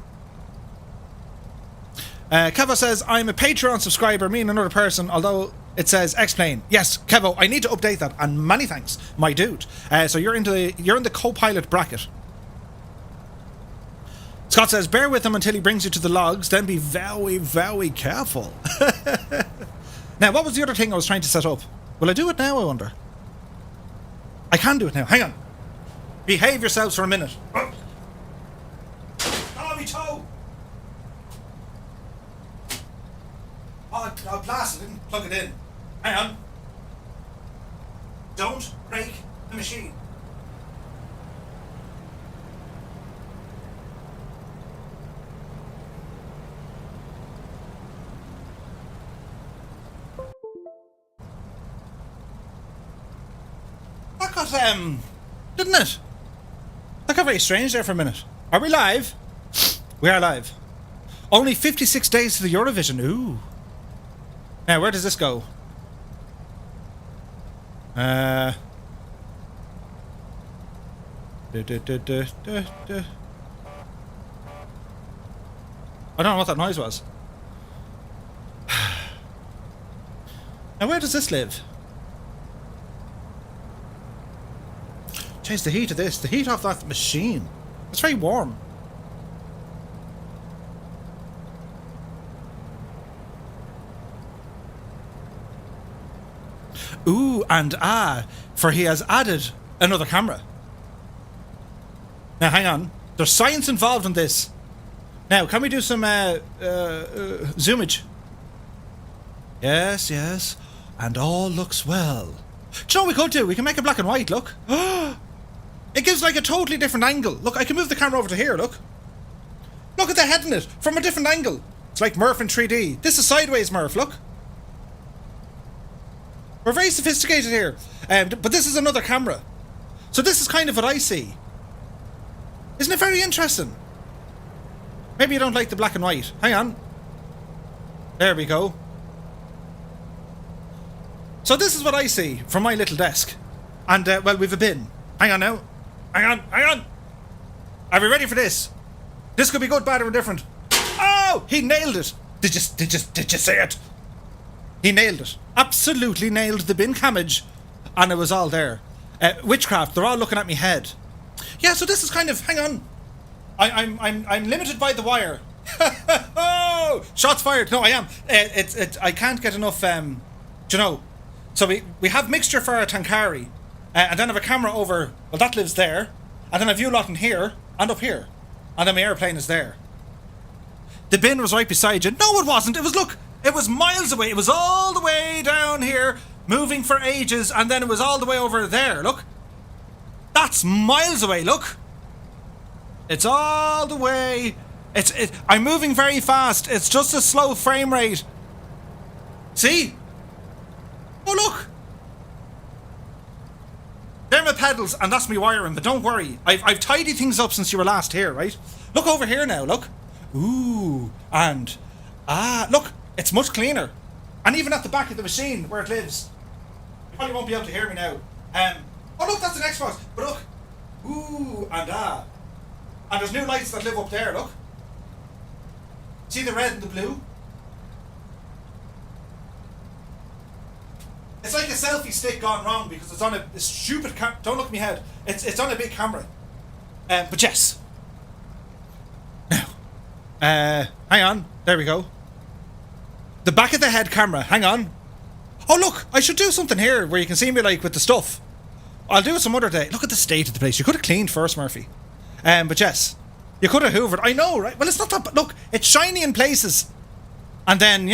Kevo says, I'm a Patreon subscriber, me and another person, although it says explain. Yes, Kevo, I need to update that, and many thanks, my dude. So you're in the co-pilot bracket. Scott says, bear with him until he brings you to the logs, then be very, very careful. Now, what was the other thing I was trying to set up? Will I do it now, I wonder? I can do it now. Hang on. Behave yourselves for a minute. Oh, me toe! I'll blast it, didn't plug it in. Hang on. Don't break the machine. That got, didn't it? That got very strange there for a minute. Are we live? We are live. Only 56 days to the Eurovision. Ooh. Now, where does this go? I don't know what that noise was. Now, where does this live? Change the heat of this. The heat off that machine. It's very warm. Ooh, and for he has added another camera. Now, hang on. There's science involved in this. Now, can we do some zoomage? Yes, yes. And all looks well. Do you know what we could do? We can make it black and white, look. It gives like a totally different angle. Look, I can move the camera over to here, look. Look at the head in it, from a different angle. It's like Murph in 3D. This is sideways Murph, look. We're very sophisticated here. But this is another camera. So this is kind of what I see. Isn't it very interesting? Maybe you don't like the black and white. Hang on. There we go. So this is what I see from my little desk. And, well, we've a bin. Hang on now. Hang on, hang on. Are we ready for this? This could be good, bad, or indifferent. Oh! He nailed it. Did you say it? He nailed it. Absolutely nailed the bin camage. And it was all there. Witchcraft, they're all looking at me head. Yeah, so this is kind of, hang on. I'm limited by the wire. Oh! Shots fired. No, I am. I can't get enough, do you know? So we have mixture for our Tankari. And then I have a camera over, well, that lives there. And then I have you lot in here and up here. And then my airplane is there. The bin was right beside you. No, it wasn't. It was, look, it was miles away. It was all the way down here, moving for ages, and then it was all the way over there. Look. That's miles away, look. It's all the way. I'm moving very fast. It's just a slow frame rate. See? Oh, look. They're my pedals, and that's me wiring, but don't worry. I've tidied things up since you were last here, right? Look over here now, look. Ooh, and... look, it's much cleaner. And even at the back of the machine, where it lives. You probably won't be able to hear me now. Oh, look, that's an Xbox. But look, Ooh, and and there's new lights that live up there, look. See the red and the blue? It's like a selfie stick gone wrong because it's on a stupid don't look at me head. It's on a big camera. But yes. Now, hang on. There we go. The back of the head camera. Hang on. Oh look, I should do something here where you can see me like with the stuff. I'll do it some other day. Look at the state of the place. You could have cleaned first, Murphy. But yes, you could have hoovered. I know, right? Well, it's not that. But look, it's shiny in places, and then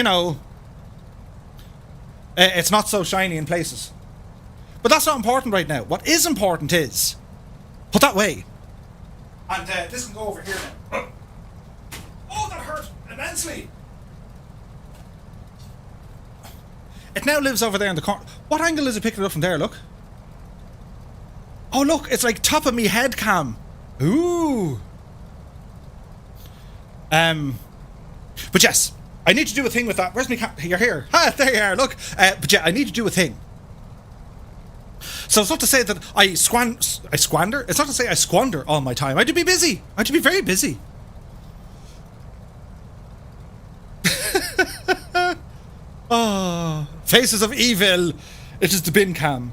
it's not so shiny in places. But that's not important right now. What is important is put that way. And this can go over here now. Oh, that hurt immensely. It now lives over there in the corner. What angle is it picking it up from there? Look. Oh, look, it's like top of me head cam. Ooh. But yes, I need to do a thing with that. Where's me cam? You're here. Ah, there you are, look. But yeah, I need to do a thing. So it's not to say that I squander. It's not to say I squander all my time. I do be busy. I do be very busy. Oh, faces of evil. It is the bin cam.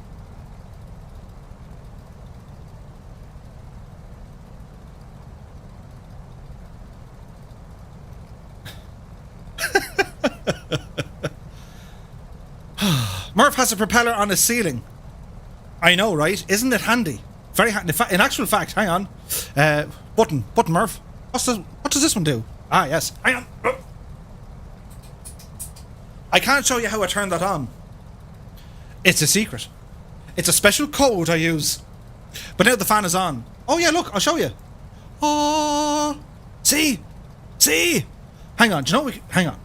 Murph has a propeller on his ceiling. I know, right? Isn't it handy? Very handy. In actual fact, hang on. Button, Murph. What does this one do? Ah, yes. Hang on. I can't show you how I turn that on. It's a secret. It's a special code I use. But now the fan is on. Oh yeah, look, I'll show you. Oh, see? Hang on, do you know hang on.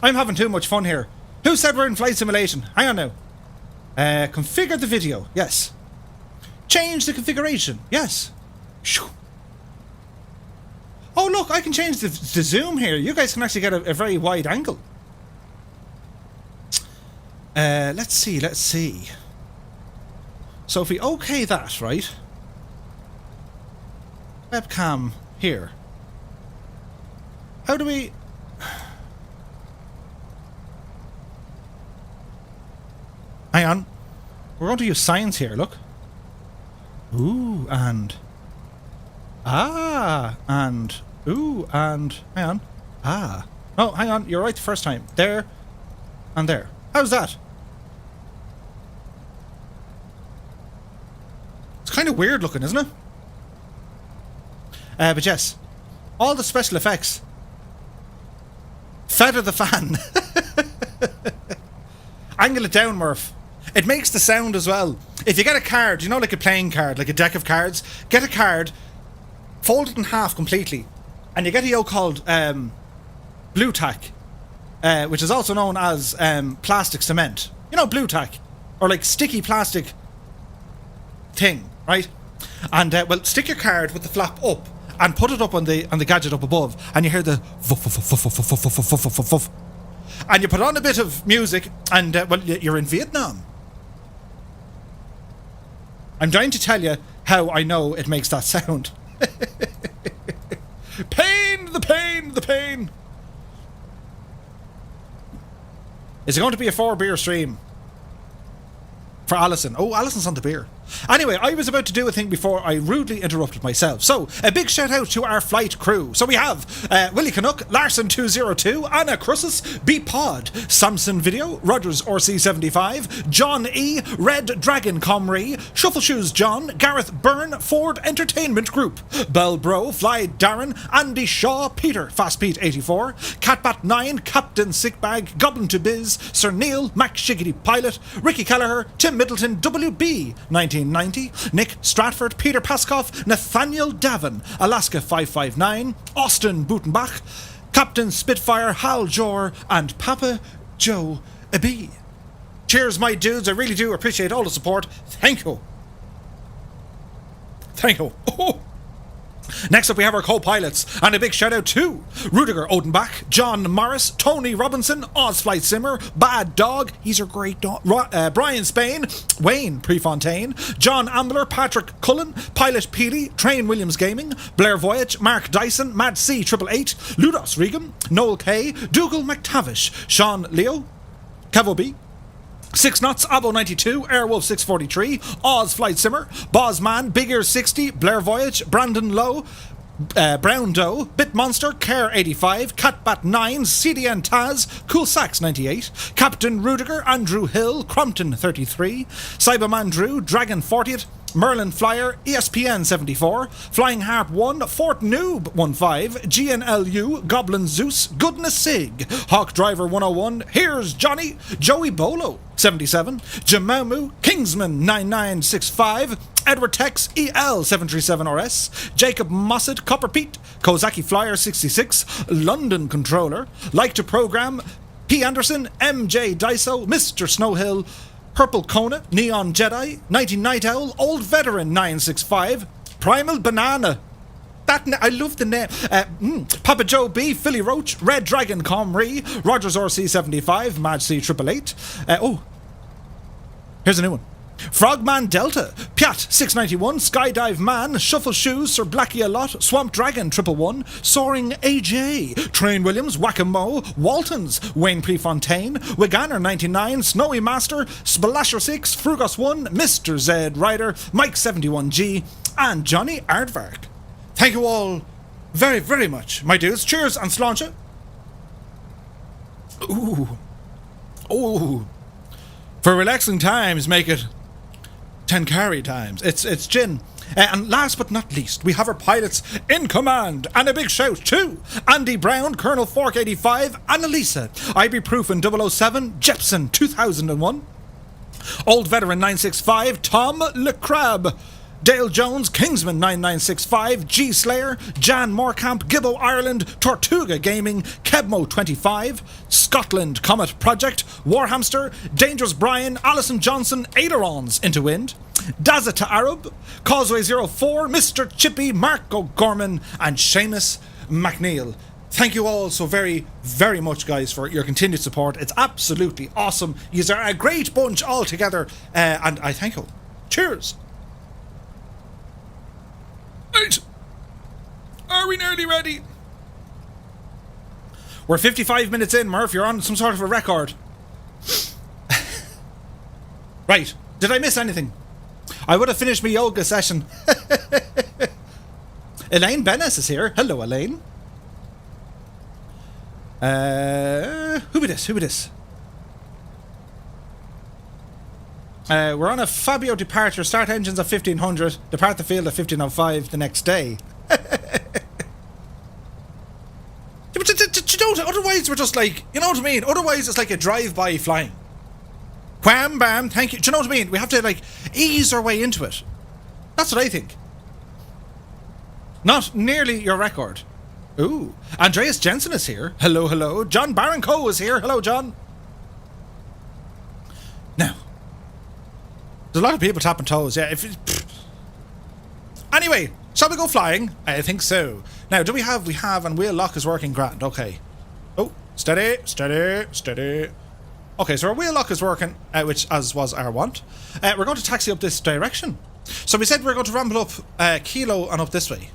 I'm having too much fun here. Who said we're in flight simulation? Hang on now. Configure the video. Yes. Change the configuration. Yes. Oh look, I can change the zoom here. You guys can actually get a very wide angle. Let's see. So if we OK that, right? Webcam here. How do we... Hang on. We're going to use science here, look. Ooh, and... Ah, and... Ooh, and... Hang on. Ah. No, hang on. You're right the first time. There. And there. How's that? It's kind of weird looking, isn't it? But yes. All the special effects. Feather the fan. Angle it down, Murph. It makes the sound as well. If you get a card, you know, like a playing card, like a deck of cards, get a card, fold it in half completely, and you get a yo called blue tack, which is also known as plastic cement. You know, blue tack, or like sticky plastic thing, right? And well, stick your card with the flap up and put it up on the gadget up above, and you hear the vuff, vuff, vuff, vuff, vuff, vuff, vuff, vuff, vuff, vuff. And you put on a bit of music, and well, you're in Vietnam. I'm trying to tell you how I know it makes that sound. Pain, the pain, the pain. Is it going to be a 4-beer stream? For Alison. Oh, Alison's on the beer. Anyway, I was about to do a thing before I rudely interrupted myself. So, a big shout out to our flight crew. So we have Willie Canuck, Larson202, Anna Crussus, B Pod, Samson Video, Rogers RC75, John E, Red Dragon Comrie, Shuffle Shoes John, Gareth Byrne, Ford Entertainment Group, Bell Bro, Fly Darren, Andy Shaw, Peter, Fast Pete 84, Catbat 9, Captain Sickbag, Goblin to Biz, Sir Neil, Mac Shiggity Pilot, Ricky Kelleher, Tim Middleton, WB 1990, Nick Stratford, Peter Paskoff, Nathaniel Davin, Alaska 559, Austin Butenbach, Captain Spitfire, Hal Jor, and Papa Joe B. Cheers, my dudes. I really do appreciate all the support. Thank you. Thank you. Oh. Next up, we have our co-pilots, and a big shout out to Rudiger Odenbach, John Morris, Tony Robinson, Ozflight Simmer, Bad Dog, he's a great dog, Brian Spain, Wayne Prefontaine, John Ambler, Patrick Cullen, Pilot Peely, Train Williams Gaming, Blair Voyage, Mark Dyson, Mad C 888, Ludos Regan, Noel K, Dougal McTavish, Sean Leo, Cavo B, 6 Knots, Abo 92, Airwolf 643, Oz Flight Simmer, Bozman, Big Ear 60, Blair Voyage, Brandon Lowe, Brown Doe, Bit Monster, Care 85, Catbat 9, CDN Taz, Cool Sax 98, Captain Rudiger, Andrew Hill, Crompton 33, Cyberman Drew, Dragon 40th, Merlin Flyer, ESPN 74, Flying Harp 1, Fort Noob 15, GNLU, Goblin Zeus, Goodness Sig, Hawk Driver 101, Here's Johnny, Joey Bolo 77, Jamamu, Kingsman 9965, Edward Tex, EL 737RS, Jacob Mossett, Copper Pete, Kozaki Flyer 66, London Controller, Like to Program, P. Anderson, MJ Daiso, Mr. Snowhill, Purple Kona, Neon Jedi, 90 Night Owl, Old Veteran 965, Primal Banana. I love the name. Papa Joe B, Philly Roach, Red Dragon Comrie, Rogers RC 75, Mad C 888. Here's a new one. Frogman Delta, Piat 691, Skydive Man, Shuffle Shoes, Sir Blackie a Lot, Swamp Dragon 111, Soaring AJ, Train Williams, Whack-A-Mo, Waltons, Wayne Prefontaine, Wiganner 99, Snowy Master, Splasher 6, Frugos 1, Mr. Z Rider, Mike 71G, and Johnny Aardvark. Thank you all very, very much, my dudes. Cheers and sláinte. Ooh. For relaxing times, make it 10 carry times. It's gin. And last but not least, we have our pilots in command. And a big shout to Andy Brown, Colonel Fork 85, Annalisa, Ibuprofen 007, Jepson 2001, Old Veteran 965, Tom LeCrab, Dale Jones, Kingsman 9965, G Slayer, Jan Moorcamp, Gibbo Ireland, Tortuga Gaming, Kebmo 25, Scotland Comet Project, Warhamster, Dangerous Brian, Alison Johnson, Ailerons Into Wind, Dazza Arab, Causeway 04, Mr. Chippy, Marco Gorman, and Seamus McNeil. Thank you all so very, very much, guys, for your continued support. It's absolutely awesome. You are a great bunch all together, and I thank you. Cheers. Right. Are we nearly ready? We're 55 minutes in, Murph. You're on some sort of a record. Right. Did I miss anything? I would have finished my yoga session. Elaine Bennis is here. Hello, Elaine. Who be this? We're on a Fabio departure. Start engines at 1500. Depart the field at 1505 the next day. Otherwise we're just like, you know what I mean? Otherwise it's like a drive-by flying. Wham, bam, thank you. Do you know what I mean? We have to like ease our way into it. That's what I think. Not nearly your record. Ooh. Andreas Jensen is here. Hello. John Baranco is here. Hello, John. Now, there's a lot of people tapping toes, yeah. Anyway, shall we go flying? I think so. Now, we have, and wheel lock is working grand, okay. Oh, steady. Okay, so our wheel lock is working, which as was our want. We're going to taxi up this direction. So we said we're going to ramble up Kilo and up this way.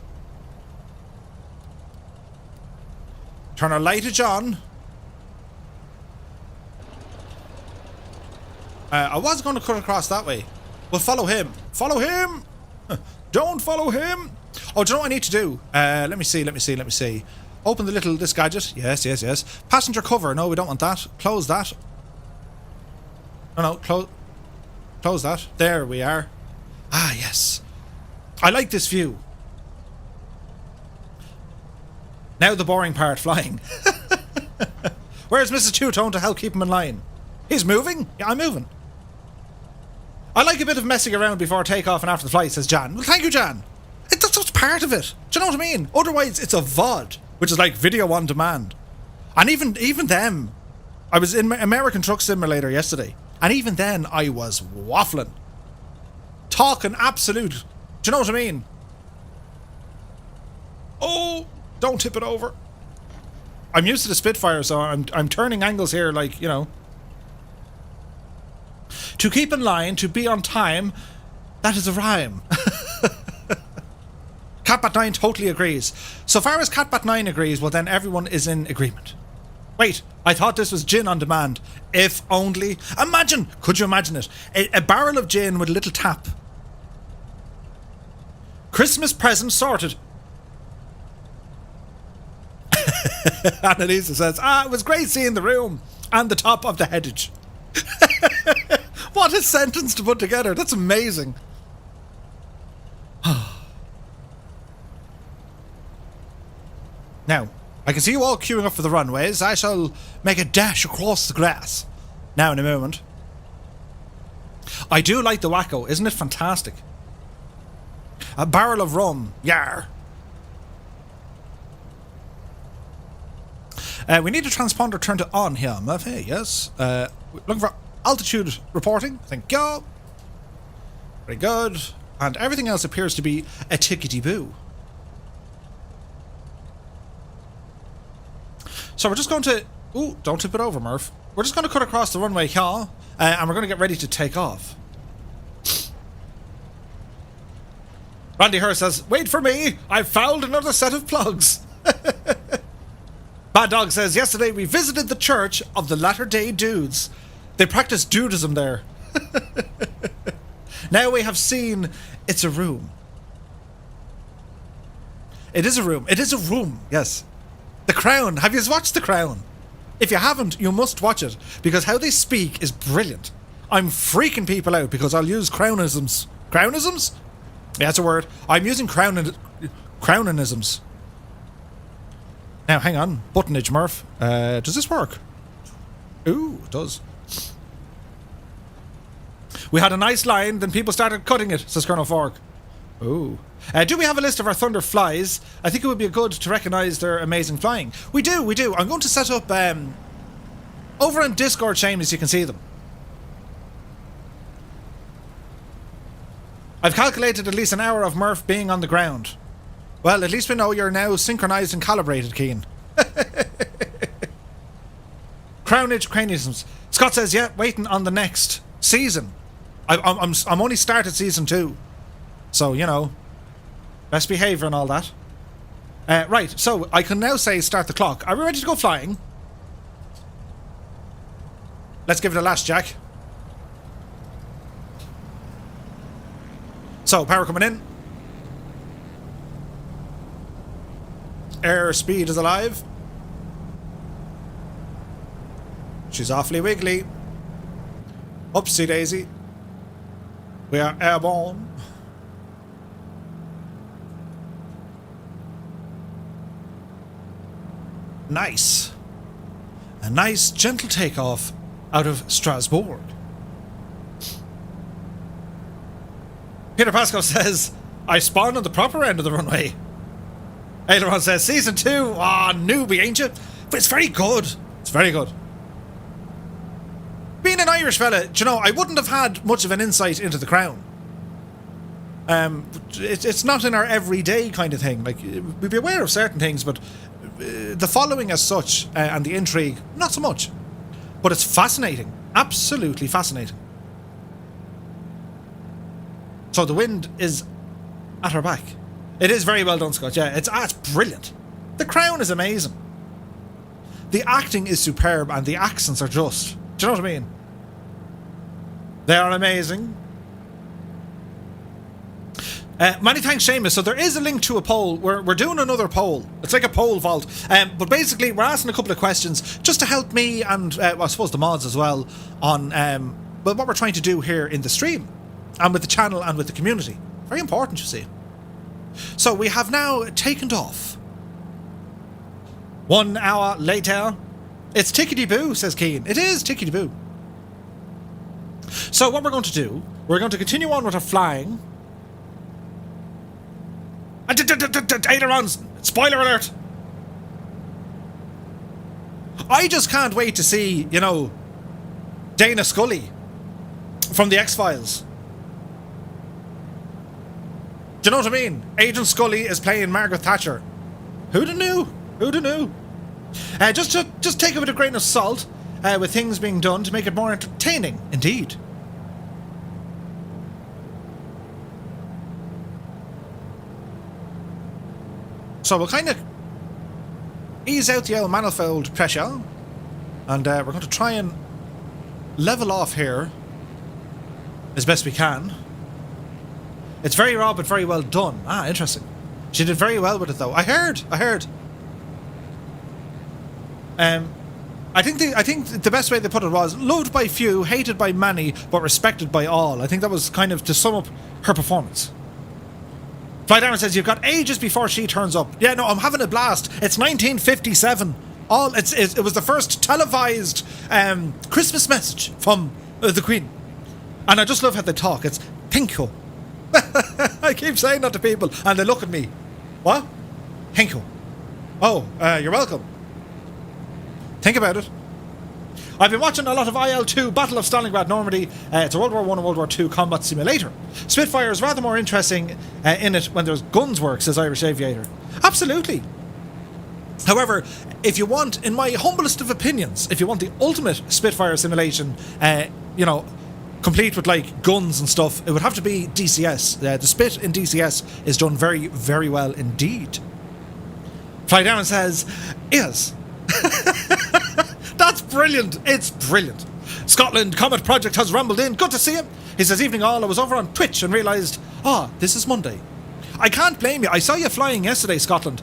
Turn our lightage on. I was going to cut across that way. Well, follow him. Follow him! Don't follow him! Oh, do you know what I need to do? Let me see. Open this gadget. Yes. Passenger cover. No, we don't want that. Close that. No, close that. There we are. Ah, yes. I like this view. Now the boring part, flying. Where's Mrs. Two-Tone to help keep him in line? He's moving? Yeah, I'm moving. I like a bit of messing around before takeoff and after the flight, says Jan. Well, thank you, Jan. That's just part of it. Do you know what I mean? Otherwise, it's a VOD, which is like video on demand. And even them, I was in American Truck Simulator yesterday, and even then, I was waffling. Talking absolute. Do you know what I mean? Don't tip it over. I'm used to the Spitfire, so I'm turning angles here like, you know. To keep in line, to be on time, that is a rhyme. Catbat9 totally agrees. So far as Catbat9 agrees, well then everyone is in agreement. Wait, I thought this was gin on demand. If only. Imagine, could you imagine it? A barrel of gin with a little tap. Christmas present sorted. Annalisa says, it was great seeing the room and the top of the headage. What a sentence to put together. That's amazing. Now, I can see you all queuing up for the runways. I shall make a dash across the grass. Now in a moment. I do like the wacko. Isn't it fantastic? A barrel of rum. Yar. We need a transponder turned on here, Murphy. Yes. Looking for altitude reporting. Thank you. Very good. And everything else appears to be a tickety-boo. So we're just going to... Ooh, don't tip it over, Murph. We're just going to cut across the runway here, and we're going to get ready to take off. Randy Hurst says, wait for me, I've found another set of plugs. Bad Dog says, yesterday we visited the Church of the Latter-day Dudes. They practice dudism there. Now we have seen it's a room. It is a room. It is a room, yes. The Crown. Have you watched The Crown? If you haven't, you must watch it, because how they speak is brilliant. I'm freaking people out because I'll use crownisms. Crownisms? Yeah, that's a word. I'm using crownisms. Now, hang on. Buttonage, Murph. Does this work? Ooh, it does. We had a nice line, then people started cutting it, says Colonel Fork. Ooh. Do we have a list of our Thunder flies? I think it would be good to recognise their amazing flying. We do, we do. I'm going to set up over on Discord, Seamus, you can see them. I've calculated at least an hour of Murph being on the ground. Well, at least we know you're now synchronised and calibrated, Keen. Crownage craniisms. Scott says, yeah, waiting on the next season. I'm only started season 2. So, you know, best behaviour and all that. Right, so I can now say start the clock. Are we ready to go flying? Let's give it a last, Jack. So, power coming in. Airspeed is alive. She's awfully wiggly. Upsy daisy. We are airborne. Nice. A nice gentle takeoff out of Strasbourg. Peter Pascal says, I spawned on the proper end of the runway. Aileron says, season 2, newbie, ain't you? But it's very good. It's very good. Being an Irish fella, do you know, I wouldn't have had much of an insight into the Crown. It's not in our everyday kind of thing. Like, we'd be aware of certain things, but the following as such, and the intrigue, not so much. But it's fascinating. Absolutely fascinating. So the wind is at her back. It is very well done, Scott. Yeah, it's brilliant. The Crown is amazing. The acting is superb, and the accents are just... Do you know what I mean? They are amazing. Many thanks, Seamus. So there is a link to a poll. We're doing another poll. It's like a poll vault. But basically, we're asking a couple of questions just to help me and, I suppose, the mods as well on what we're trying to do here in the stream and with the channel and with the community. Very important, you see. So we have now taken off. 1 hour later. It's tickety-boo, says Keen. It is tickety-boo. So what we're going to do, we're going to continue on with our flying. Ailerons! Spoiler alert! I just can't wait to see, you know, Dana Scully from the X-Files. Do you know what I mean? Agent Scully is playing Margaret Thatcher. Who'da knew? Who'da knew? Just take it with a grain of salt, with things being done to make it more entertaining, indeed. So we'll kind of ease out the old manifold pressure, and we're going to try and level off here as best we can. It's very raw, but very well done. Ah, interesting. She did very well with it, though. I heard. I think the best way they put it was loved by few, hated by many, but respected by all. I think that was kind of to sum up her performance. Flight Aaron says, you've got ages before she turns up. Yeah, no, I'm having a blast. It's 1957. It was the first televised Christmas message from the Queen. And I just love how they talk. It's thank you. I keep saying that to people, and they look at me. What? Thank you. Oh, you're welcome. Think about it. I've been watching a lot of IL-2, Battle of Stalingrad, Normandy. It's a World War I and World War II combat simulator. Spitfire is rather more interesting in it when there's guns work, says Irish Aviator. Absolutely. However, if you want, in my humblest of opinions, if you want the ultimate Spitfire simulation, complete with like guns and stuff, it would have to be DCS. The Spit in DCS is done very, very well indeed. Fly Down says, yes. That's brilliant. It's brilliant. Scotland Comet Project has rumbled in. Good to see him. He says, evening all. I was over on Twitch and realised, this is Monday. I can't blame you. I saw you flying yesterday, Scotland.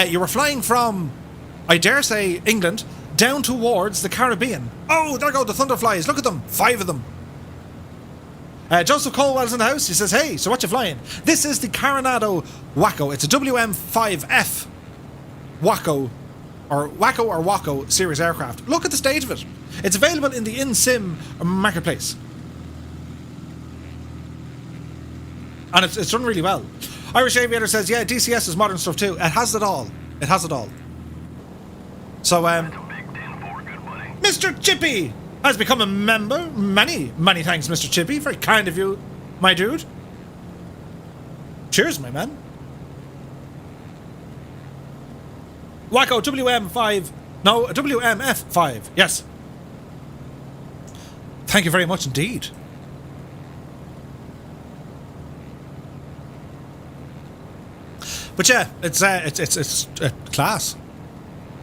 You were flying from, I dare say, England, down towards the Caribbean. Oh, there go the Thunderflies. Look at them. 5 of them. Joseph Colwell's in the house. He says, hey, so what you flying? This is the Coronado Waco. It's a WM5F Waco or Waco series aircraft. Look at the state of it. It's available in the in-sim marketplace. And it's done really well. Irish Aviator says, yeah, DCS is modern stuff too. It has it all. It has it all. So, Mr. Chippy has become a member. Many thanks, Mr. Chippy. Very kind of you, my dude. Cheers, my man. Waco WMF5. Yes. Thank you very much indeed. But yeah, it's class.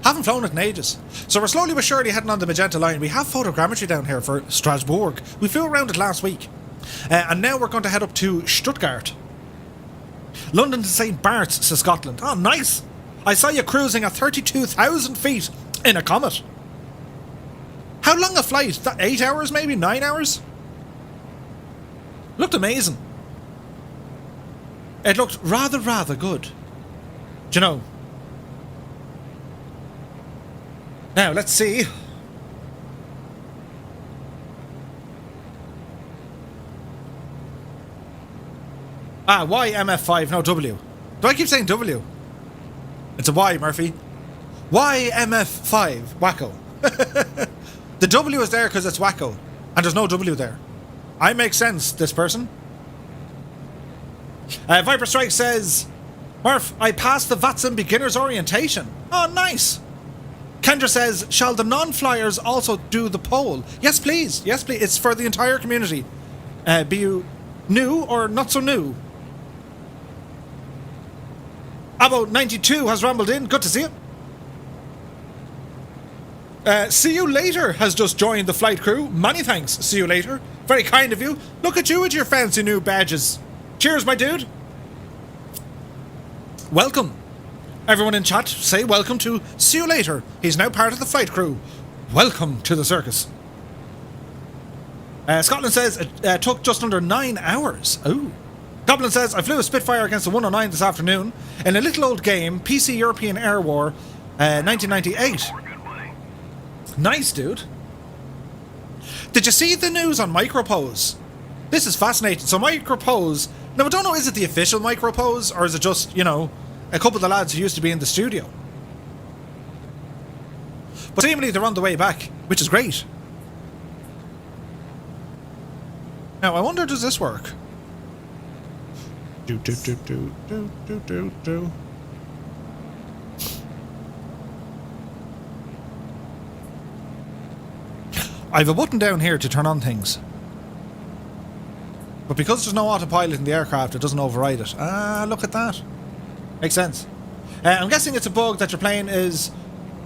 Haven't flown it in ages. So we're slowly but surely heading on the Magenta line. We have photogrammetry down here for Strasbourg. We flew around it last week. And now we're going to head up to Stuttgart. London to St. Bart's, says Scotland. Oh, nice. I saw you cruising at 32,000 feet in a Comet. How long a flight? 8 hours maybe? 9 hours? Looked amazing. It looked rather good. Do you know? Now, let's see. YMF5, no W. Do I keep saying W? It's a Y, Murphy. YMF5, Waco. The W is there because it's Waco, and there's no W there. I make sense, this person. Viper Strike says, Murph, I passed the VATSIM beginner's orientation. Oh, nice. Kendra says, shall the non-flyers also do the poll? Yes, please. Yes, please. It's for the entire community. Be you new or not so new. Abo92 has rambled in. Good to see you. See you later has just joined the flight crew. Many thanks. See you later. Very kind of you. Look at you with your fancy new badges. Cheers, my dude. Welcome. Everyone in chat, say welcome to See You Later. He's now part of the flight crew. Welcome to the circus. Scotland says it took just under 9 hours. Ooh. Goblin says, I flew a Spitfire against the 109 this afternoon in a little old game, PC European Air War, 1998. Nice, dude. Did you see the news on Micropose? This is fascinating. So Micropose, now I don't know, is it the official Micropose, or is it just, you know, a couple of the lads who used to be in the studio? But seemingly they're on the way back, which is great. Now, I wonder, does this work? I have a button down here to turn on things. But because there's no autopilot in the aircraft, it doesn't override it. Ah, look at that. Makes sense. I'm guessing it's a bug that your plane is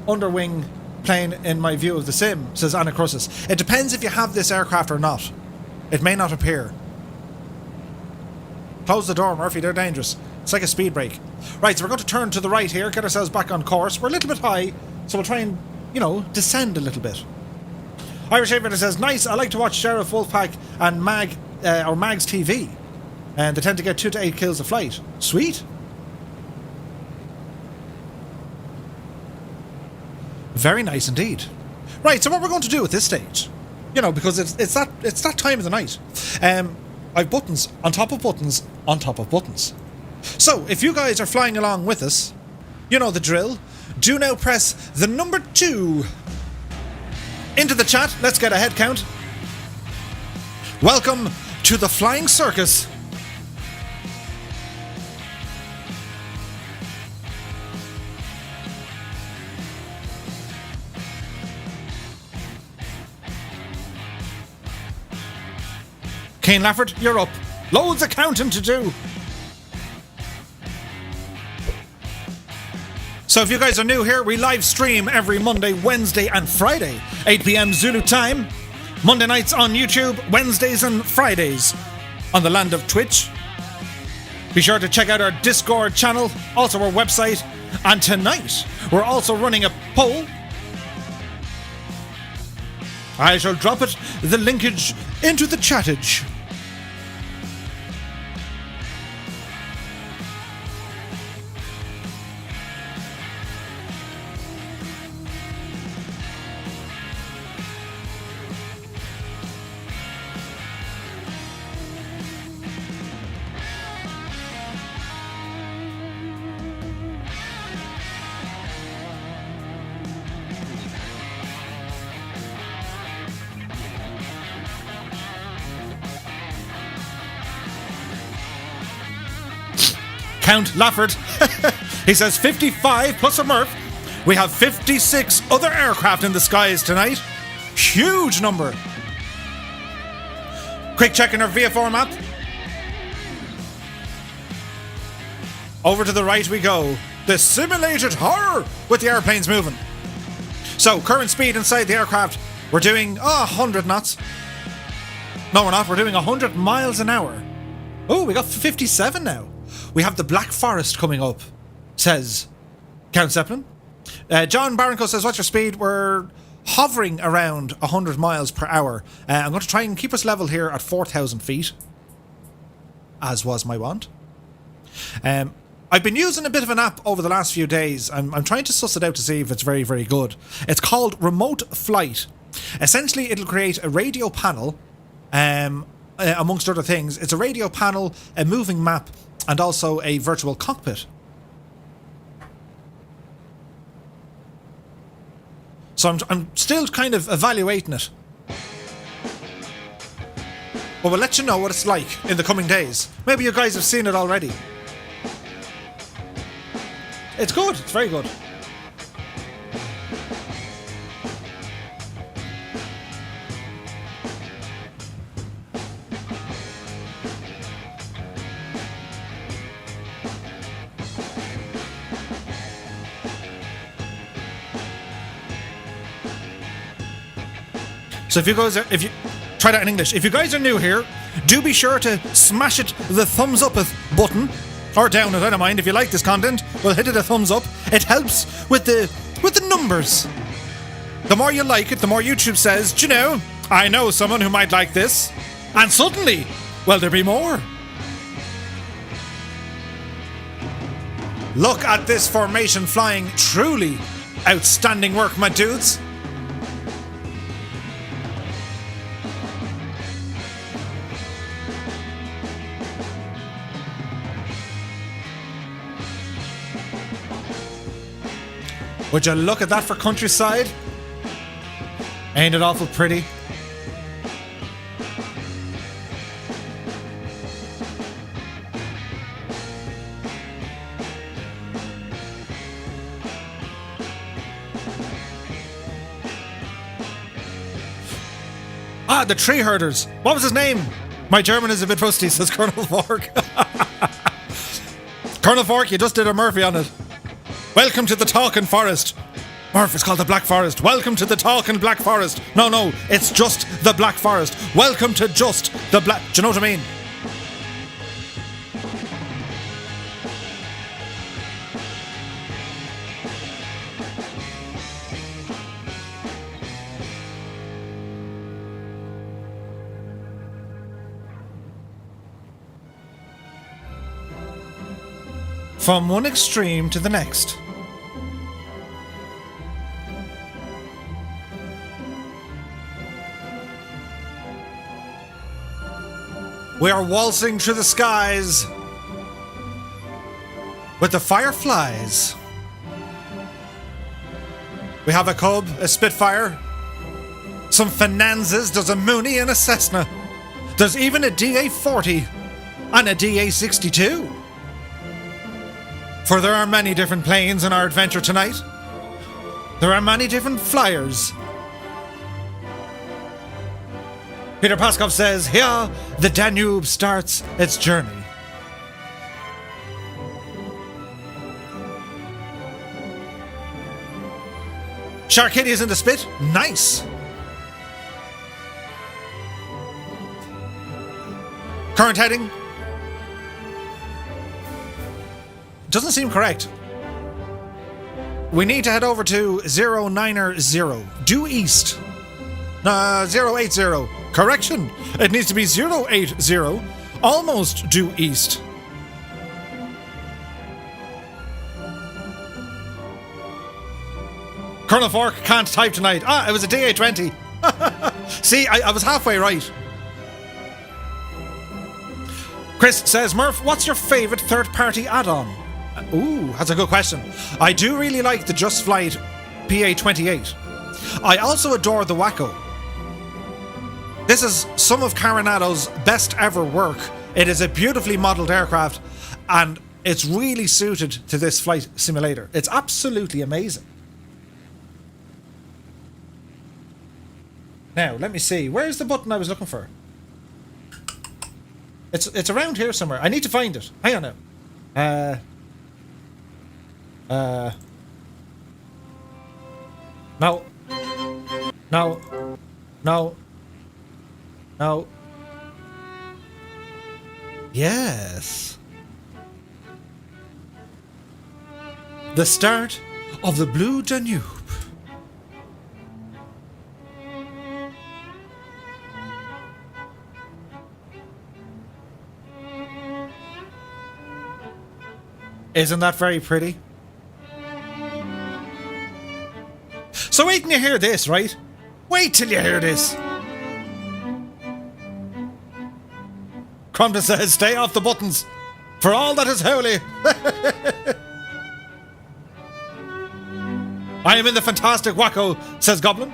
underwing plane in my view of the sim, says Anna Crusses. It depends if you have this aircraft or not. It may not appear. Close the door, Murphy, they're dangerous. It's like a speed brake. Right, so we're going to turn to the right here, get ourselves back on course. We're a little bit high, so we'll try and, descend a little bit. Irish Aviator says, nice, I like to watch Sheriff Wolfpack and Mag's TV. And they tend to get 2 to 8 kills a flight. Sweet. Very nice indeed. Right, so what we're going to do at this stage, because it's that time of the night. I've buttons on top of buttons on top of buttons. So if you guys are flying along with us, you know the drill. Do now press the number 2 into the chat. Let's get a head count. Welcome to the flying circus. Kane Lafford, you're up. Loads of counting to do. So if you guys are new here, we live stream every Monday, Wednesday and Friday, 8 p.m. Zulu time. Monday nights on YouTube, Wednesdays and Fridays on the land of Twitch. Be sure to check out our Discord channel, also our website. And tonight, we're also running a poll. I shall drop the linkage into the chattage. Count Lafford. He says 55 plus a Murph. We have 56 other aircraft in the skies tonight. Huge number. Quick check in our VFR map. Over to the right we go. The simulated horror with the airplanes moving. So current speed inside the aircraft, we're doing 100 knots. No, we're not. We're doing 100 miles an hour. Oh, we got 57 now. We have the Black Forest coming up, says Count Zeppelin. John Barranco says, what's your speed? We're hovering around 100 miles per hour. I'm going to try and keep us level here at 4,000 feet, as was my want. I've been using a bit of an app over the last few days. I'm trying to suss it out to see if it's very, very good. It's called Remote Flight. Essentially, it'll create a radio panel, amongst other things. It's a radio panel, a moving map, and also a virtual cockpit. So I'm still kind of evaluating it. But we'll let you know what it's like in the coming days. Maybe you guys have seen it already. It's good. It's very good. So if you try that in English, if you guys are new here, do be sure to smash it the thumbs up button, or down it, I don't mind. If you like this content, well, hit it a thumbs up. It helps with the numbers. The more you like it, the more YouTube says, do you know, I know someone who might like this. And suddenly, well, there'll be more. Look at this formation flying. Truly outstanding work, my dudes. Would you look at that for countryside? Ain't it awful pretty? Ah, the tree herders. What was his name? My German is a bit rusty, says Colonel Fork. Colonel Fork, you just did a Murphy on it. Welcome to the Talking Forest. Murph, it's called the Black Forest. Welcome to the Talking Black Forest. No, it's just the Black Forest. Welcome to just the Black... Do you know what I mean? From one extreme to the next. We are waltzing through the skies with the fireflies. We have a Cub, a Spitfire, some Finanzas, there's a Mooney and a Cessna. There's even a DA-40 and a DA-62. For there are many different planes in our adventure tonight. There are many different flyers. Peter Paskov says, here the Danube starts its journey. Sharkadia's in the spit. Nice. Current heading. Doesn't seem correct. We need to head over to 090. Due east. 080. Correction. It needs to be 080. Almost due east. Colonel Fork can't type tonight. Ah, it was a DA-20. See, I was halfway right. Chris says, Murph, what's your favourite third-party add-on? Ooh, that's a good question. I do really like the Just Flight PA-28. I also adore the Waco. This is some of Coronado's best ever work. It is a beautifully modelled aircraft and it's really suited to this flight simulator. It's absolutely amazing. Now, let me see. Where's the button I was looking for? It's around here somewhere. I need to find it. Hang on now. No. No. No. No. Yes. The start of the Blue Danube. Isn't that very pretty? So wait till you hear this, right? Wait till you hear this. Cromda says, stay off the buttons, for all that is holy. I am in the fantastic Waco, says Goblin.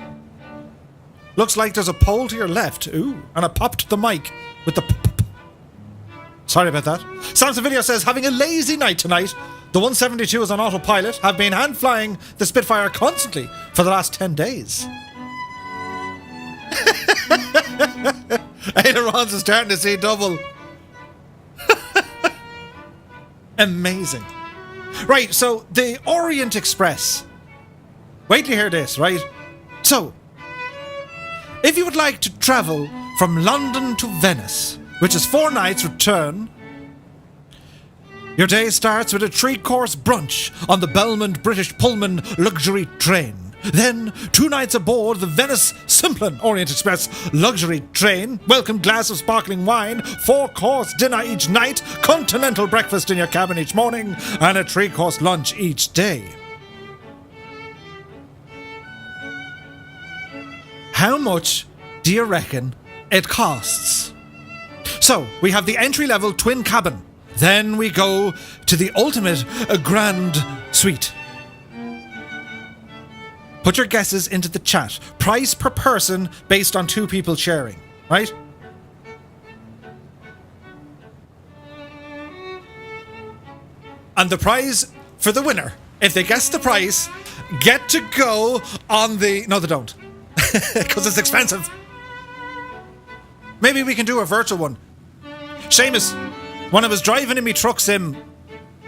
Looks like there's a pole to your left. Ooh, and I popped the mic with the Sorry about that. Samson Video says, having a lazy night tonight. The 172 is on autopilot. Have been hand flying the Spitfire constantly for the last 10 days. Ailerons is starting to see double. Amazing. Right, so the Orient Express. Wait till you hear this, right? So, if you would like to travel from London to Venice, which is 4 nights return, your day starts with a 3-course brunch on the Belmont British Pullman luxury train. Then 2 nights aboard the Venice Simplon Orient Express luxury train, welcome glass of sparkling wine, 4-course dinner each night, continental breakfast in your cabin each morning, and a 3-course lunch each day. How much do you reckon it costs? So, we have the entry-level twin cabin. Then we go to the ultimate grand suite. Put your guesses into the chat. Price per person based on 2 people sharing, right? And the prize for the winner, if they guess the price, get to go on the... No, they don't. Because it's expensive. Maybe we can do a virtual one. Seamus, when I was driving in my truck sim,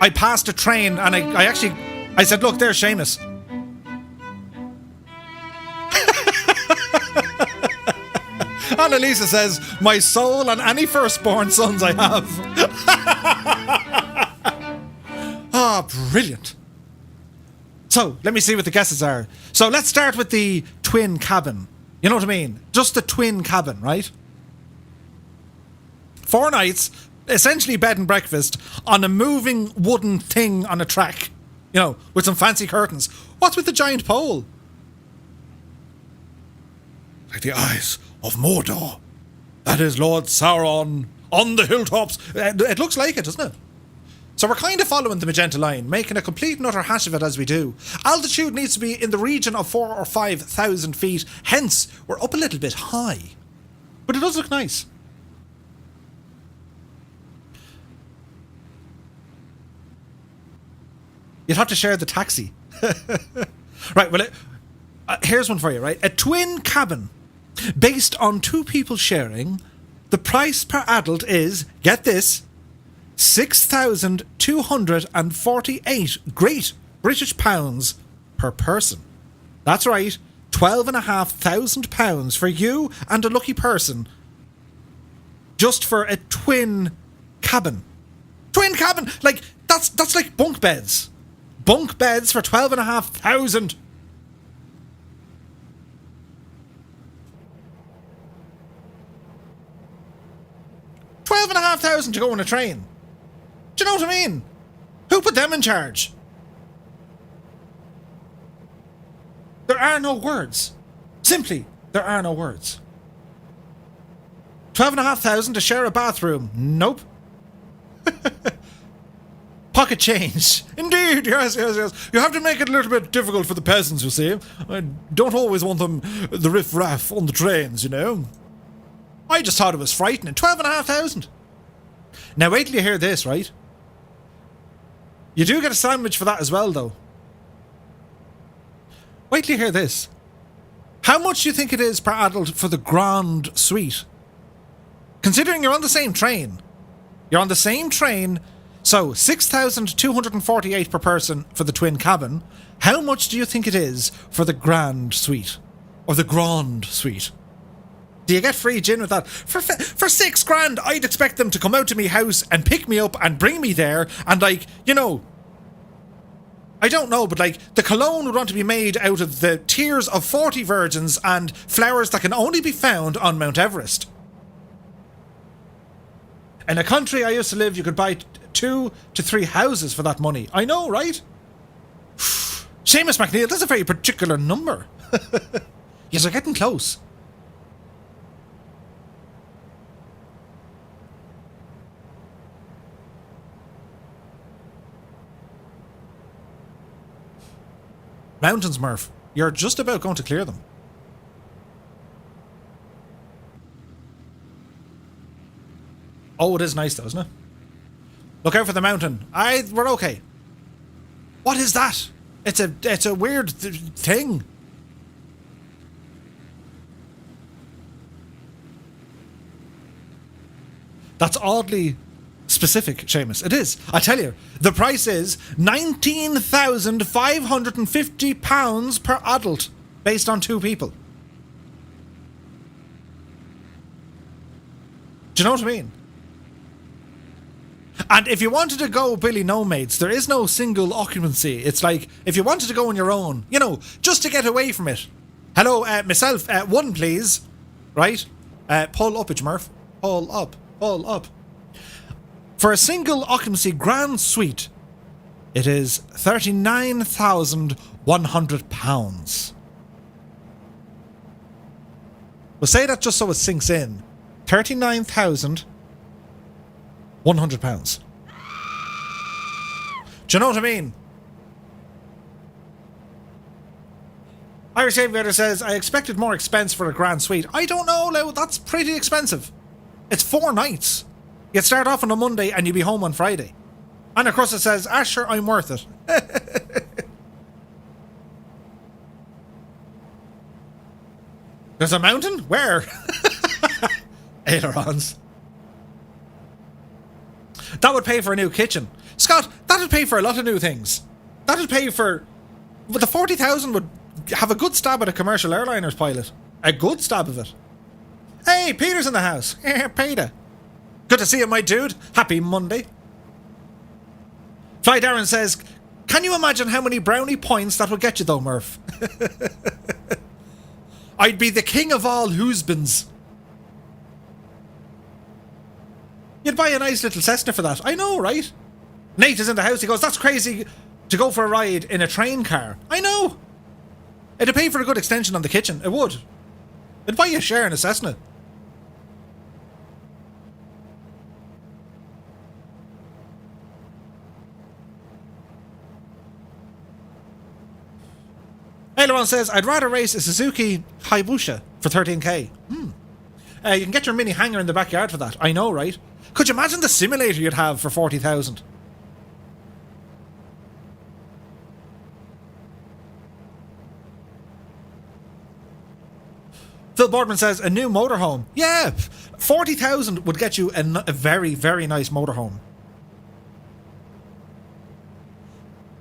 I passed a train and I said, look, there's Seamus. Annalisa says, my soul and any firstborn sons I have. Ah, brilliant. So, let me see what the guesses are. So, let's start with the twin cabin. You know what I mean? Just the twin cabin, right? 4 nights, essentially bed and breakfast, on a moving wooden thing on a track. You know, with some fancy curtains. What's with the giant pole? Like the eyes of Mordor. That is Lord Sauron on the hilltops. It looks like it, doesn't it? So we're kind of following the magenta line, making a complete and utter hash of it as we do. Altitude needs to be in the region of 4,000 or 5,000 feet. Hence, we're up a little bit high. But it does look nice. You'd have to share the taxi. Right, well, here's one for you, right? A twin cabin based on 2 people sharing. The price per adult is, get this, 6,248 Great British pounds per person. That's right, £12,500 for you and a lucky person, just for a twin cabin. Twin cabin, like that's like bunk beds. Bunk beds for 12,500. $12,500 to go on a train. Do you know what I mean? Who put them in charge? There are no words. Simply, there are no words. 12,500 to share a bathroom. Nope. Pocket change. Indeed, yes. You have to make it a little bit difficult for the peasants, you see. I don't always want them, the riff-raff on the trains, you know. I just thought it was frightening. 12,500. Now wait till you hear this, right? You do get a sandwich for that as well, though. Wait till you hear this. How much do you think it is per adult for the Grand Suite? Considering you're on the same train. You're on the same train, so 6,248 per person for the twin cabin. How much do you think it is for the Grand Suite? Or the Grand Suite? Do you get free gin with that? For $6,000, I'd expect them to come out to me house and pick me up and bring me there and, like, you know, I don't know, but like the cologne would want to be made out of the tears of 40 virgins and flowers that can only be found on Mount Everest. In a country I used to live, you could buy 2 to 3 houses for that money. I know, right? Seamus McNeil, that's a very particular number. Yes, we're getting close. Mountains, Murph. You're just about going to clear them. Oh, it is nice though, isn't it? Look out for the mountain. We're okay. What is that? It's a weird thing. That's oddly specific, Seamus. It is. I tell you, the price is £19,550 per adult, based on 2 people. Do you know what I mean? And if you wanted to go Billy No Mates, there is no single occupancy. It's like, if you wanted to go on your own, you know, just to get away from it. Hello, myself, 1 please. Right? Pull up, Murph. Pull up. For a single occupancy Grand Suite, it is £39,100. We'll say that just so it sinks in. £39,100. Do you know what I mean? Irish Aviator says, I expected more expense for a Grand Suite. I don't know, Lou, that's pretty expensive. It's 4 nights. You'd start off on a Monday and you'd be home on Friday. And of course it says, sure, I'm worth it. There's a mountain? Where? ailerons. That would pay for a new kitchen. Scott, that would pay for a lot of new things. That would pay for... But the 40,000 would have a good stab at a commercial airliners pilot. A good stab of it. Hey, Peter's in the house. Peter. Good to see you, my dude. Happy Monday. Fly Darren says, can you imagine how many brownie points that would get you though, Murph? I'd be the king of all husbands. You'd buy a nice little Cessna for that. I know, right? Nate is in the house. He goes, that's crazy to go for a ride in a train car. I know. It'd pay for a good extension on the kitchen. It would. It'd buy you a share in a Cessna. Aileron says, I'd rather race a Suzuki Hayabusa for 13k. You can get your mini hangar in the backyard for that. I know, right? Could you imagine the simulator you'd have for 40,000? Phil Boardman says, a new motorhome. Yeah, 40,000 would get you a very, very nice motorhome.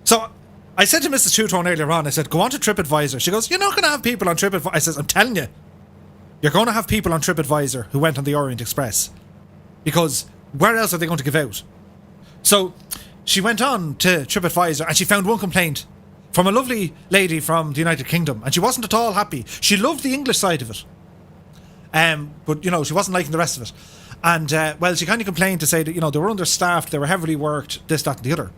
So I said to Mrs. Two-Tone earlier on, I said, go on to TripAdvisor. She goes, you're not going to have people on TripAdvisor. I says, I'm telling you, you're going to have people on TripAdvisor who went on the Orient Express. Because where else are they going to give out? So she went on to TripAdvisor and she found one complaint from a lovely lady from the United Kingdom. And she wasn't at all happy. She loved the English side of it. But, you know, she wasn't liking the rest of it. And, well, she kind of complained to say that, you know, they were understaffed, they were heavily worked, this, that, and the other.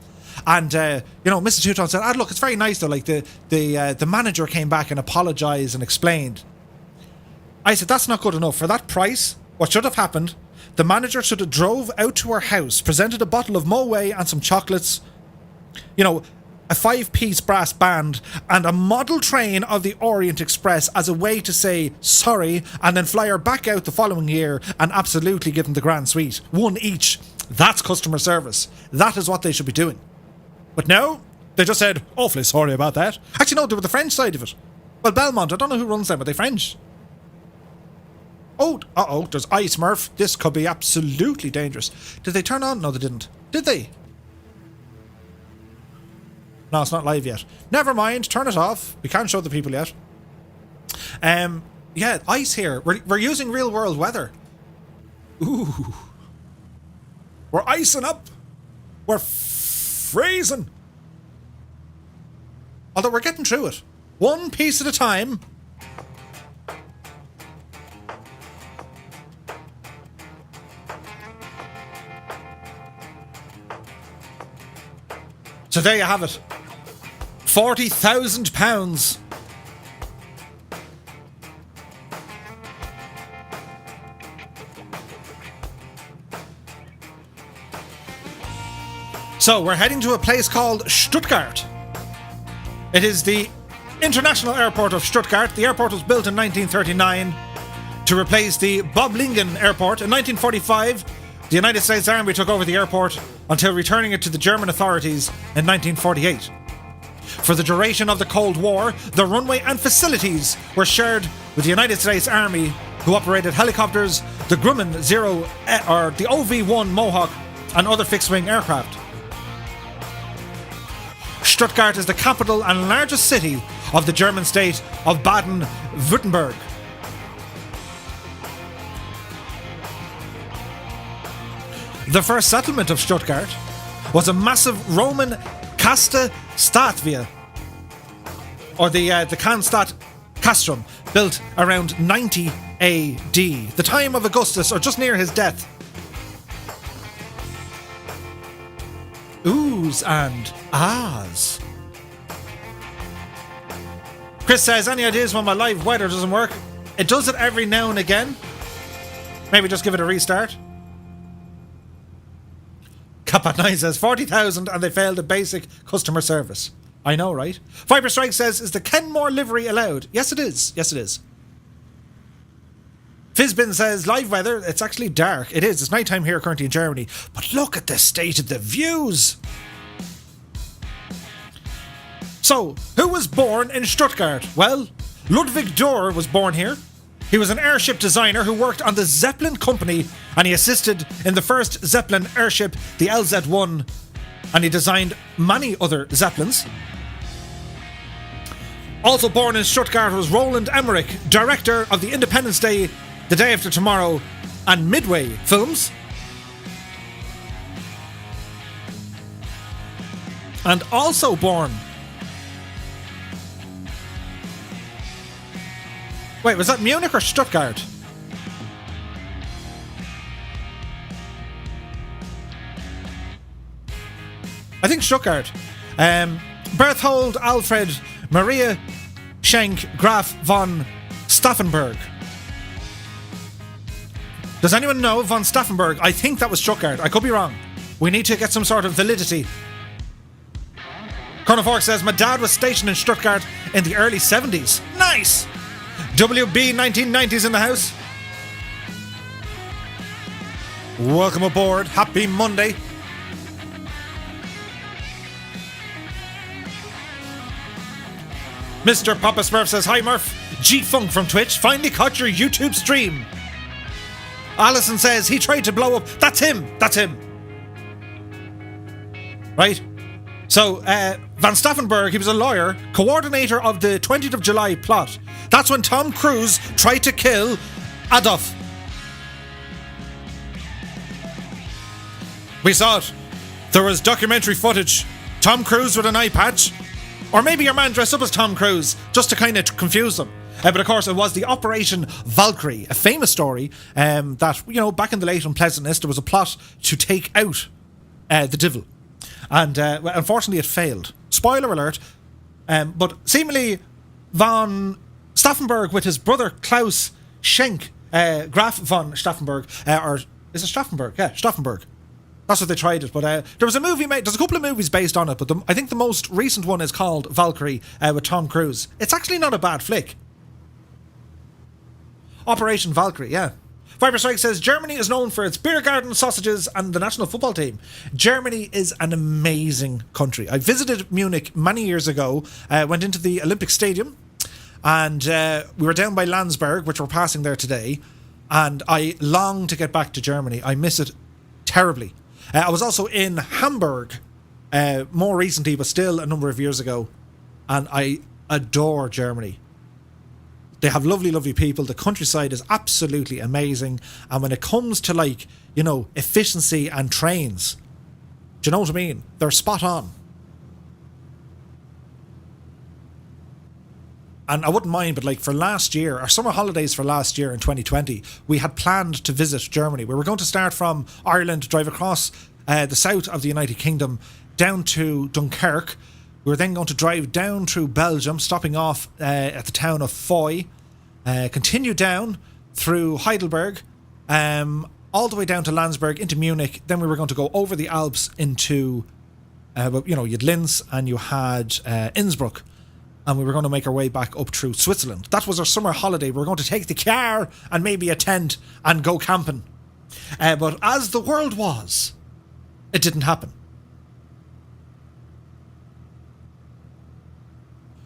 And, you know, Mr. Two-Tone said, look, it's very nice, though. Like, the manager came back and apologised and explained. I said, that's not good enough. For that price, what should have happened, the manager should have drove out to her house, presented a bottle of Moe and some chocolates, you know, a 5-piece brass band, and a model train of the Orient Express as a way to say sorry, and then fly her back out the following year and absolutely give them the grand suite. One each. That's customer service. That is what they should be doing. But no, they just said, awfully sorry about that. Actually, no, they were the French side of it. Well, Belmont, I don't know who runs them, but they're French. Oh, there's ice, Murph. This could be absolutely dangerous. Did they turn on? No, they didn't. Did they? No, it's not live yet. Never mind, turn it off. We can't show the people yet. Yeah, ice here. We're using real world weather. Ooh. We're icing up. We're freezing. Although we're getting through it. One piece at a time. So there you have it. £40,000. So we're heading to a place called Stuttgart. It is the International Airport of Stuttgart. The airport was built in 1939 to replace the Böblingen Airport. In 1945, the United States Army took over the airport until returning it to the German authorities in 1948. For the duration of the Cold War, the runway and facilities were shared with the United States Army, who operated helicopters, the Grumman Zero or the OV-1 Mohawk, and other fixed-wing aircraft. Stuttgart is the capital and largest city of the German state of Baden-Württemberg. The first settlement of Stuttgart was a massive Roman Casta Statvia, or the Cannstatt Castrum, built around 90 AD, the time of Augustus, or just near his death. Oohs and ahs. Chris says, any ideas when my live weather doesn't work? It does it every now and again. Maybe just give it a restart. Capat9 says 40,000 and they failed at basic customer service. I know, right? Viper Strike says, is the Kenmore livery allowed? Yes, it is. Yes, it is. Fizbin says, live weather, it's actually dark. It is. It's nighttime here currently in Germany. But look at the state of the views. So, who was born in Stuttgart? Well, Ludwig Dürer was born here. He was an airship designer who worked on the Zeppelin company, and he assisted in the first Zeppelin airship, the LZ-1, and he designed many other Zeppelins. Also born in Stuttgart was Roland Emmerich, director of the Independence Day, The Day After Tomorrow, and Midway films. And also born... Wait, was that Munich or Stuttgart? I think Stuttgart. Berthold Alfred Maria Schenk Graf von Stauffenberg. Does anyone know von Stauffenberg? I think that was Stuttgart. I could be wrong. We need to get some sort of validity. Colonel Fork says, my dad was stationed in Stuttgart in the early 70s. Nice! WB 1990s in the house. Welcome aboard. Happy Monday. Mr. Papa Smurf says, hi Murph. G-Funk from Twitch. Finally caught your YouTube stream. Allison says, he tried to blow up. That's him. That's him. Right? So, Van Stauffenberg, he was a lawyer, coordinator of the 20th of July plot. That's when Tom Cruise tried to kill Adolf. We saw it. There was documentary footage. Tom Cruise with an eye patch. Or maybe your man dressed up as Tom Cruise, just to kind of confuse them. But of course, it was the Operation Valkyrie, a famous story that, you know, back in the late unpleasantness, there was a plot to take out the devil. And unfortunately, it failed. Spoiler alert. But seemingly, von Stauffenberg with his brother Klaus Schenk, Graf von Stauffenberg, or is it Stauffenberg? Yeah, Stauffenberg. That's what they tried it. But there was a movie made. There's a couple of movies based on it, but I think the most recent one is called Valkyrie with Tom Cruise. It's actually not a bad flick. Operation Valkyrie, yeah. Fiber Strike says, Germany is known for its beer garden, sausages, and the national football team. Germany is an amazing country. I visited Munich many years ago, went into the Olympic Stadium, and we were down by Landsberg, which we're passing there today, and I long to get back to Germany. I miss it terribly. I was also in Hamburg more recently, but still a number of years ago, and I adore Germany. They have lovely, lovely people. The countryside is absolutely amazing. And when it comes to, like, you know, efficiency and trains, do you know what I mean? They're spot on. And I wouldn't mind, but like for last year, our summer holidays for last year in 2020, we had planned to visit Germany. We were going to start from Ireland, drive across the south of the United Kingdom, down to Dunkirk. We were then going to drive down through Belgium, stopping off at the town of Foy, continue down through Heidelberg, all the way down to Landsberg, into Munich. Then we were going to go over the Alps into, you had Linz and you had Innsbruck. And we were going to make our way back up through Switzerland. That was our summer holiday. We were going to take the car and maybe a tent and go camping. But as the world was, it didn't happen.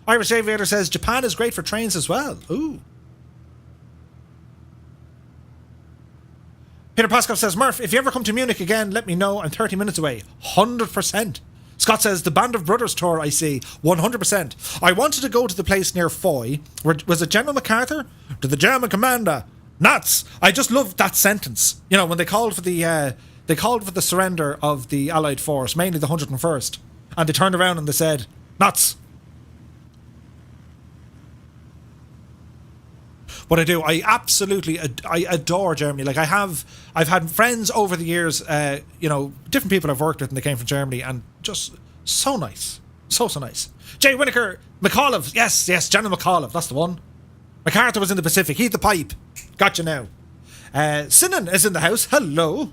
Irish Aviator says, Japan is great for trains as well. Ooh. Peter Pascal says, Murph, if you ever come to Munich again, let me know. I'm 30 minutes away. 100%. Scott says, the Band of Brothers tour, I see. 100%. I wanted to go to the place near Foy. Was it General MacArthur? To the German commander. Nuts! I just love that sentence. You know, when they called for the surrender of the Allied force, mainly the 101st. And they turned around and they said, nuts! What I do, I absolutely, I adore Germany. Like I've had friends over the years, different people I've worked with and they came from Germany and just so nice. So nice. Jay Winokur, McAuliffe, yes, General McAuliffe, that's the one. MacArthur was in the Pacific, he's the pipe. Gotcha now. Sinan is in the house, hello.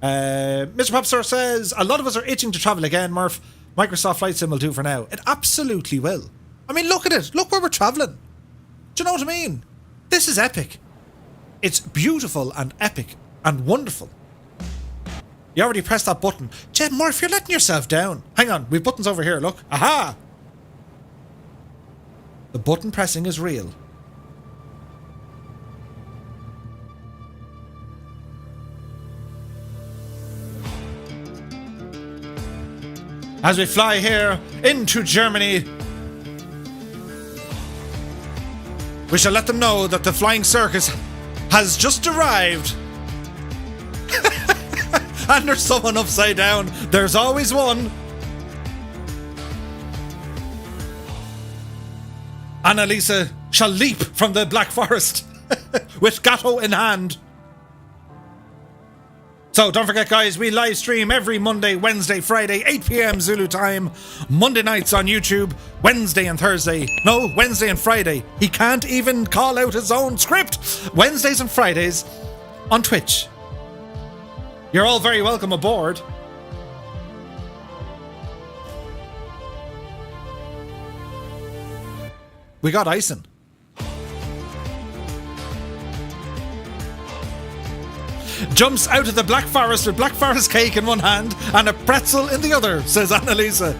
Mr. Popstar says, a lot of us are itching to travel again, Murph. Microsoft Flight Sim will do for now. It absolutely will. I mean, look at it. Look where we're travelling. Do you know what I mean? This is epic. It's beautiful and epic and wonderful. You already pressed that button. Jed Murph, you're letting yourself down. Hang on, we've buttons over here, look. Aha! The button pressing is real. As we fly here into Germany, we shall let them know that the flying circus has just arrived. And there's someone upside down. There's always one. Annalisa shall leap from the Black Forest with gatto in hand. So don't forget, guys, we live stream every Monday, Wednesday, Friday, 8 p.m. Zulu time. Monday nights on YouTube, Wednesday and Thursday. No, Wednesday and Friday. He can't even call out his own script. Wednesdays and Fridays on Twitch. You're all very welcome aboard. We got icing. Jumps out of the Black Forest with Black Forest cake in one hand and a pretzel in the other, says Annalisa.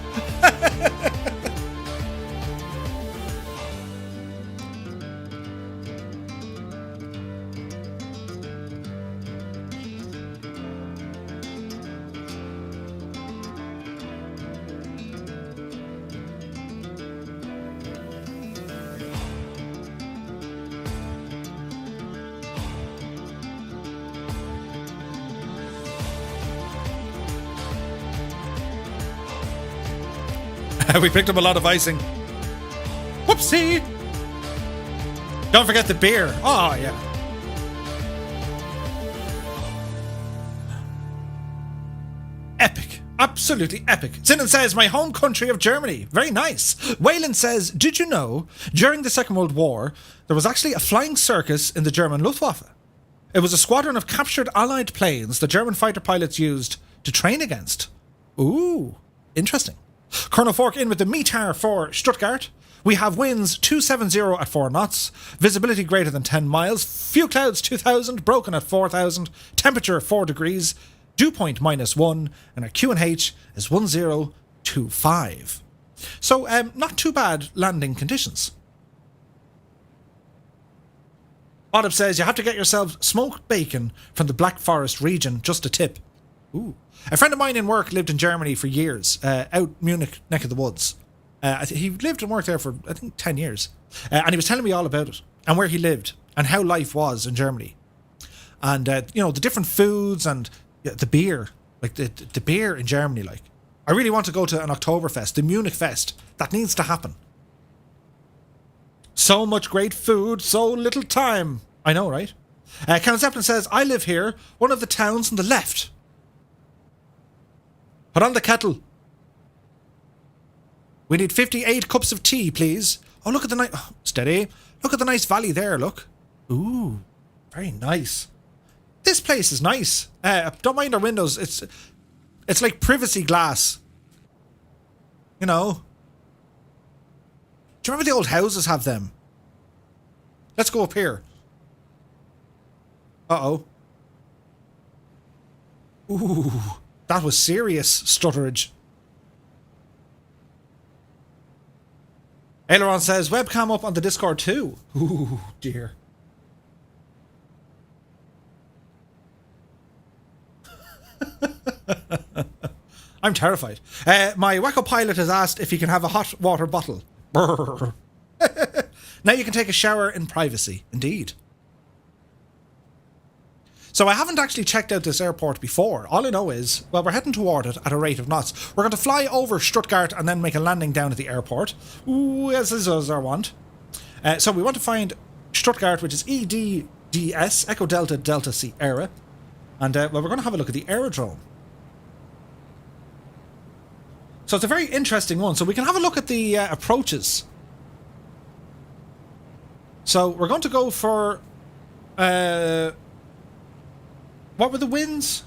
We picked up a lot of icing. Whoopsie! Don't forget the beer. Oh, yeah. Epic. Absolutely epic. Sinan says, my home country of Germany. Very nice. Waylon says, did you know, during the Second World War, there was actually a flying circus in the German Luftwaffe? It was a squadron of captured Allied planes the German fighter pilots used to train against. Ooh, interesting. Colonel Fork in with the METAR for Stuttgart. We have winds 270 at 4 knots, visibility greater than 10 miles, few clouds 2,000, broken at 4,000, temperature 4 degrees, dew point -1, and our QNH is 1025. So, not too bad landing conditions. Oddab says, you have to get yourself smoked bacon from the Black Forest region, just a tip. Ooh. A friend of mine in work lived in Germany for years, out Munich neck of the woods. He lived and worked there for, I think, 10 years. And he was telling me all about it, and where he lived, and how life was in Germany. And, you know, the different foods and the beer. Like, the beer in Germany, like. I really want to go to an Oktoberfest, the Munich Fest. That needs to happen. So much great food, so little time. I know, right? Count Zeppelin says, I live here, one of the towns on the left. Put on the kettle. We need 58 cups of tea, please. Oh, look at the nice... Oh, steady. Look at the nice valley there, look. Ooh, very nice. This place is nice. Don't mind our windows. It's like privacy glass. You know. Do you remember the old houses have them? Let's go up here. Uh-oh. Ooh. That was serious stutterage. Aileron says, webcam up on the Discord too. Ooh, dear. I'm terrified. My Wacko pilot has asked if he can have a hot water bottle. Brr. Now you can take a shower in privacy. Indeed. So I haven't actually checked out this airport before. All I know is, well, we're heading toward it at a rate of knots. We're going to fly over Stuttgart and then make a landing down at the airport. Ooh, yes, this is our want. So we want to find Stuttgart, which is EDDS, Echo Delta Delta Sierra. And, well, we're going to have a look at the aerodrome. So it's a very interesting one. So we can have a look at the approaches. So we're going to go for... what were the winds?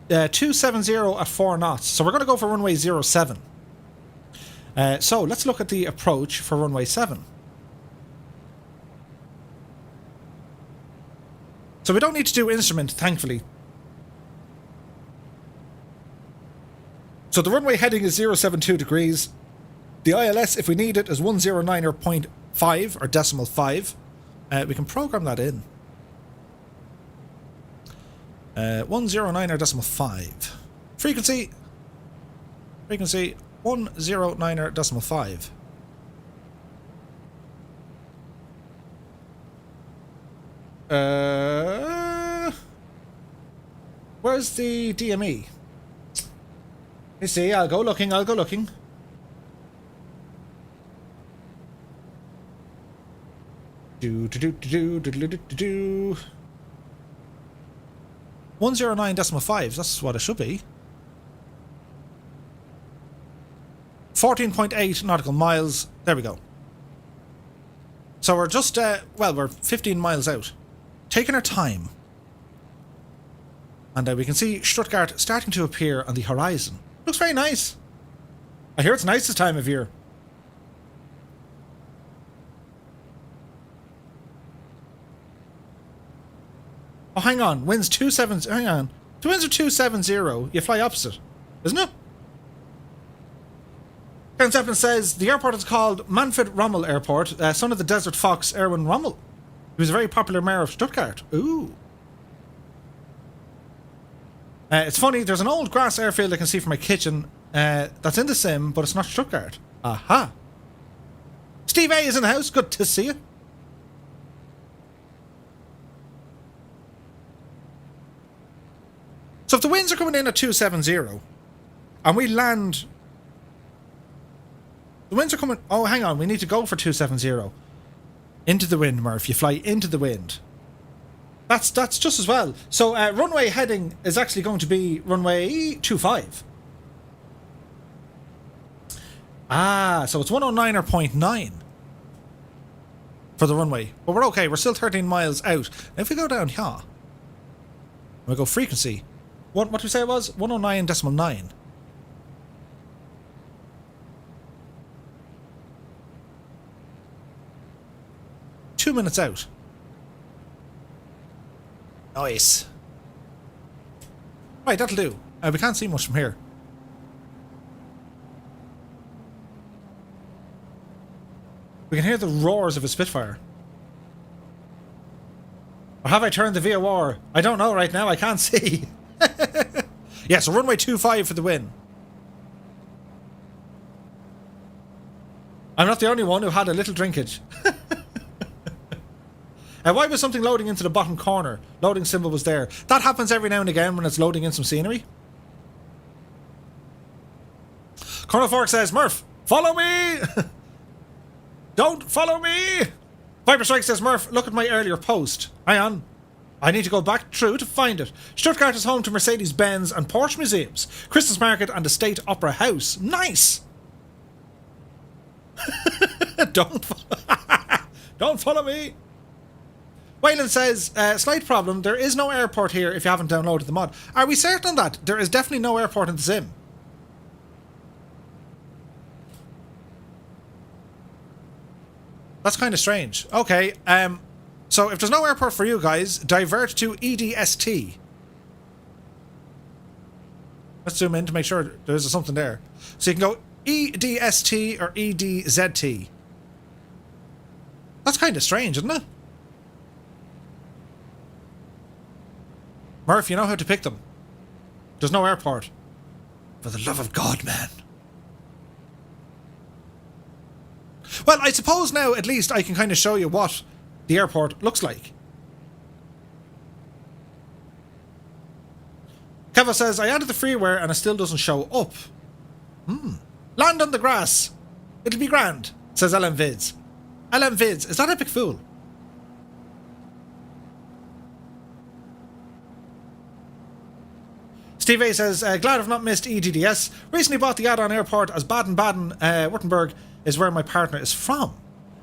270 at 4 knots. So we're going to go for runway 07. So let's look at the approach for runway 7. So we don't need to do instrument, thankfully. So the runway heading is 072 degrees. The ILS, if we need it, is 109.5 or decimal 5. We can program that in. 109 or decimal 5. Frequency 109 or decimal 5. Where's the DME? You see, I'll go looking. 109.5, that's what it should be. 14.8 nautical miles. There we go. So we're just, we're 15 miles out. Taking our time. And we can see Stuttgart starting to appear on the horizon. Looks very nice. I hear it's nice this time of year. Oh, hang on. Winds 270. Hang on. The winds are 270. You fly opposite, isn't it? Ken Zeppelin says the airport is called Manfred Rommel Airport, son of the Desert Fox Erwin Rommel. He was a very popular mayor of Stuttgart. Ooh. It's funny, there's an old grass airfield I can see from my kitchen that's in the sim, but it's not Stuttgart. Aha. Steve A is in the house. Good to see you. So if the winds are coming in at 270 and we land... The winds are coming... Oh, hang on. We need to go for 270. Into the wind, Murph. You fly into the wind. That's just as well. So runway heading is actually going to be runway 25. Ah, so it's 109 or 0.9 for the runway. But we're okay. We're still 13 miles out. Now if we go down here, we go frequency. What did we say it was? 109.9. 2 minutes out. Nice. Right, that'll do. We can't see much from here. We can hear the roars of a Spitfire. Or have I turned the VOR? I don't know right now. I can't see. Yeah, so runway 25 for the win. I'm not the only one who had a little drinkage. Why was something loading into the bottom corner? Loading symbol was there. That happens every now and again when it's loading in some scenery. Colonel Fork says, Murph, follow me! Don't follow me! Viper Strike says, Murph, look at my earlier post. Hang on. I need to go back through to find it. Stuttgart is home to Mercedes-Benz and Porsche museums, Christmas market and the State Opera House. Nice! Don't follow me! Wayland says, slight problem, there is no airport here if you haven't downloaded the mod. Are we certain on that? There is definitely no airport in the sim. That's kind of strange. Okay, so if there's no airport for you guys, divert to EDST. Let's zoom in to make sure there's something there. So you can go EDST or EDZT. That's kind of strange, isn't it? Murph, you know how to pick them. There's no airport. For the love of God, man. Well, I suppose now at least I can kind of show you what the airport looks like. Keva says, I added the freeware and it still doesn't show up. Land on the grass. It'll be grand, says LM Vids. LM Vids, is that Epic Fool? Steve A says, glad I've not missed EDDS. Recently bought the add-on airport as Baden-Baden, Württemberg is where my partner is from.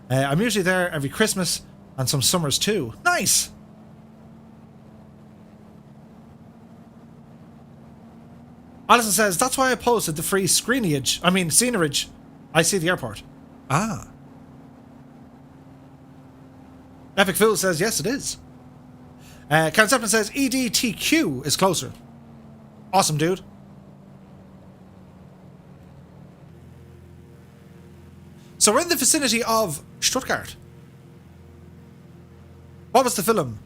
I'm usually there every Christmas and some summers too. Nice! Alison says, that's why I posted the free scenerage. I see the airport. Ah. Epic Fool says, yes, it is. Count Zeppelin says, EDTQ is closer. Awesome, dude. So we're in the vicinity of Stuttgart. What was the film?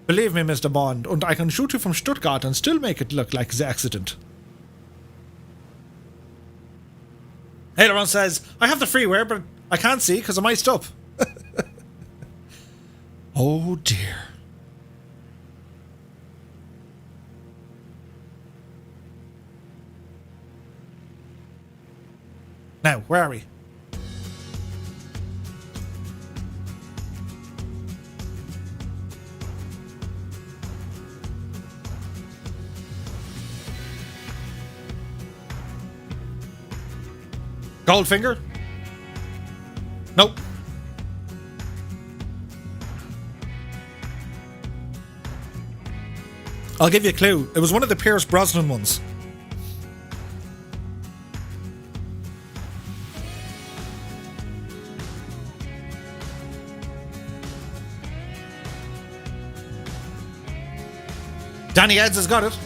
Believe me, Mr. Bond, and I can shoot you from Stuttgart and still make it look like the accident. Aileron says, I have the freeware, but I can't see because I'm iced up. Oh dear. Now, where are we? Goldfinger? Nope. I'll give you a clue. It was one of the Pierce Brosnan ones. Danny Eds has got it.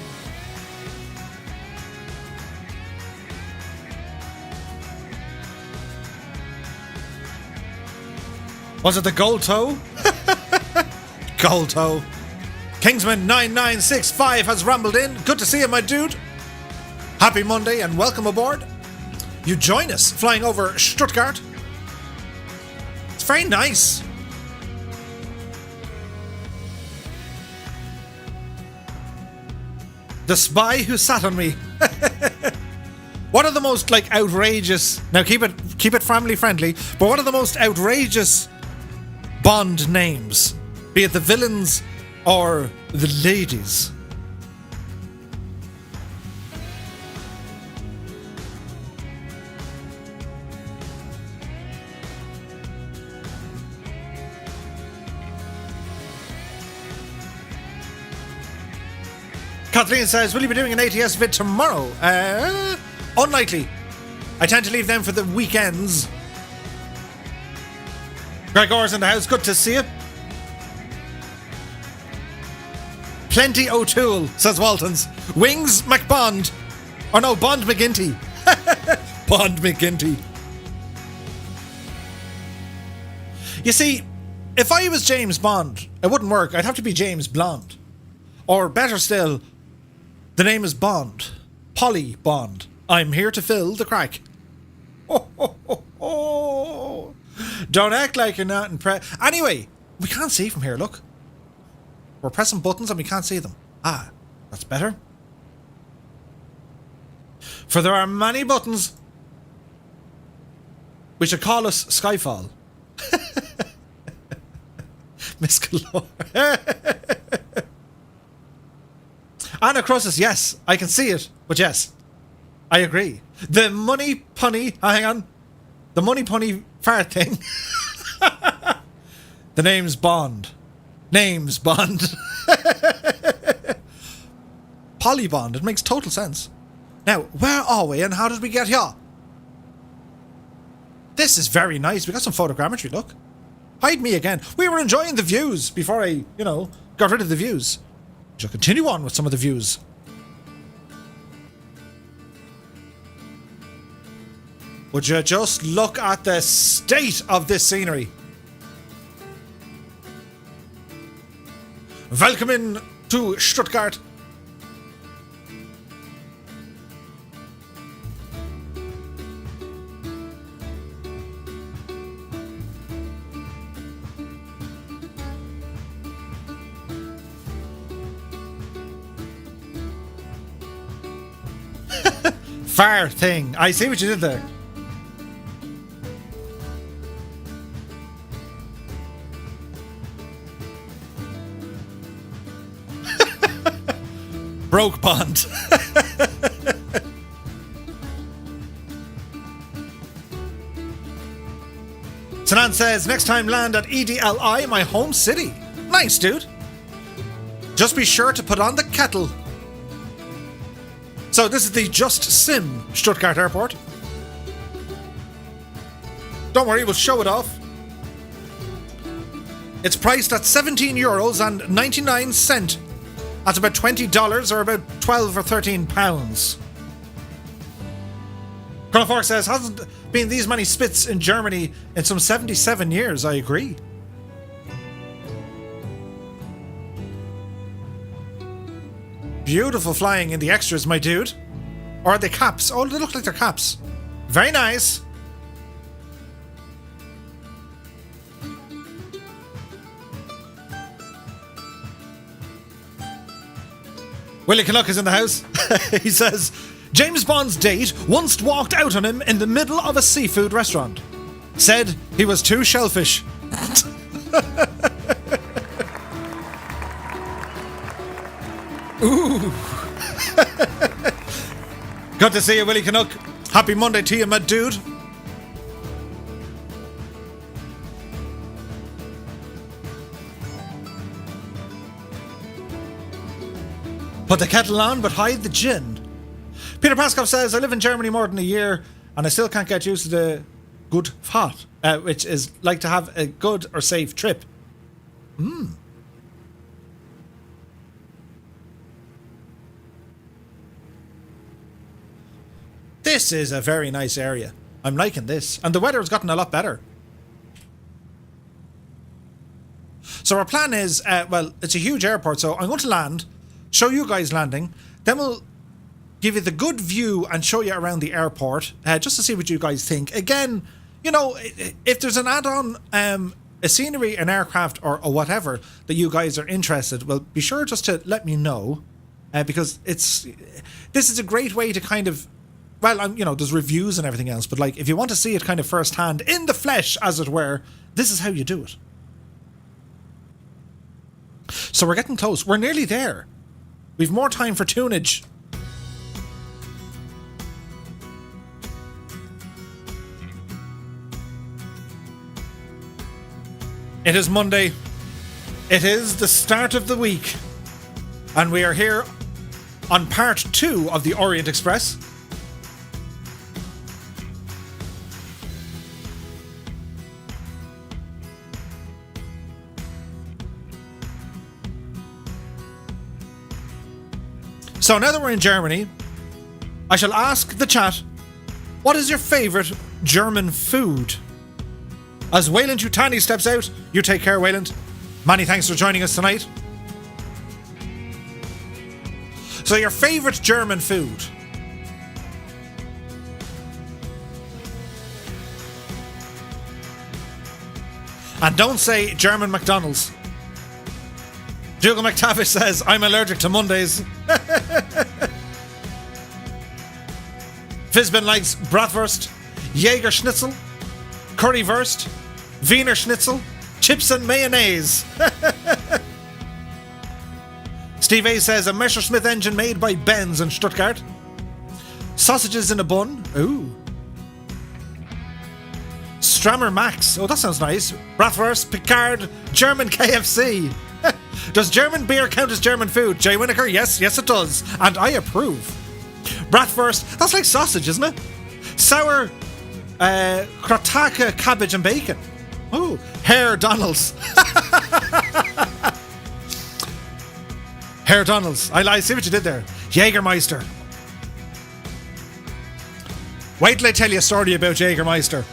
Was it the Gold Toe? Gold Toe. Kingsman 9965 has rumbled in. Good to see you, my dude. Happy Monday and welcome aboard. You join us flying over Stuttgart. It's very nice. The spy who sat on me. What are the most outrageous? Now keep it family friendly. But what are the most outrageous Bond names? Be it the villains or the ladies. Kathleen says, will you be doing an ATS vid tomorrow? Unlikely. I tend to leave them for the weekends. Gregor's in the house. Good to see you. Plenty O'Toole, says Waltons. Wings McBond. Or no, Bond McGinty. Bond McGinty. You see, if I was James Bond, it wouldn't work. I'd have to be James Blonde. Or better still, the name is Bond. Polly Bond. I'm here to fill the crack. Oh. Don't act like you're not impressed. Anyway, we can't see from here, look. We're pressing buttons and we can't see them. Ah, that's better. For there are many buttons. We should call us Skyfall. Miss Galore. Anna Crosses, yes, I can see it. But yes, I agree. The money punny, hang on. The money punny fart thing. The name's Bond. Name's Bond. Polly Bond, it makes total sense. Now, where are we and how did we get here? This is very nice. We got some photogrammetry, look. Hide me again. We were enjoying the views before I, got rid of the views. Shall continue on with some of the views. Would you just look at the state of this scenery? Welcome in to Stuttgart. Far thing. I see what you did there. Broke Bond. Sanan says, next time land at EDLI, my home city. Nice, dude. Just be sure to put on the kettle. So this is the Just Sim Stuttgart Airport. Don't worry, we'll show it off. It's priced at €17.99. That's about $20 or about 12 or 13 pounds. Colonel Fork says, hasn't been these many spits in Germany in some 77 years. I agree. Beautiful flying in the extras, my dude. Or are they caps? Oh, they look like they're caps. Very nice. Willie Canuck is in the house. He says, James Bond's date once walked out on him in the middle of a seafood restaurant. Said he was too shellfish. Ooh. Good to see you, Willie Canuck. Happy Monday to you, my dude. Put the kettle on, but hide the gin. Peter Paskov says, I live in Germany more than a year, and I still can't get used to the good Fahrt, which is like to have a good or safe trip. This is a very nice area. I'm liking this. And the weather has gotten a lot better. So our plan is, well, it's a huge airport, so I'm going to land, show you guys landing, then we'll give you the good view and show you around the airport, just to see what you guys think. Again, you know, if there's an add-on, a scenery, an aircraft, or whatever that you guys are interested, well, be sure just to let me know, because this is a great way to kind of, well, you know, there's reviews and everything else, but like, if you want to see it kind of firsthand, in the flesh, as it were, this is how you do it. So we're getting close. We're nearly there. We've more time for tunage. It is Monday. It is the start of the week. And we are here on part 2 of the Orient Express. So now that we're in Germany, I shall ask the chat, what is your favourite German food? As Wayland Yutani steps out, you take care, Wayland. Many thanks for joining us tonight. So your favourite German food? And don't say German McDonald's. Dougal McTavish says, I'm allergic to Mondays. Fizbin likes bratwurst, Jaeger Schnitzel, currywurst, Wiener Schnitzel, chips and mayonnaise. Steve A says, a Messerschmitt engine made by Benz in Stuttgart. Sausages in a bun. Ooh. Strammer Max. Oh, that sounds nice. Bratwurst, Picard, German KFC. Does German beer count as German food? Jay Winokur, yes, it does. And I approve. Bratwurst, that's like sausage, isn't it? Sour Krataka cabbage and bacon. Ooh, Herr Donald's. Herr Donald's. I see what you did there. Jagermeister. Wait till I tell you a story about Jagermeister.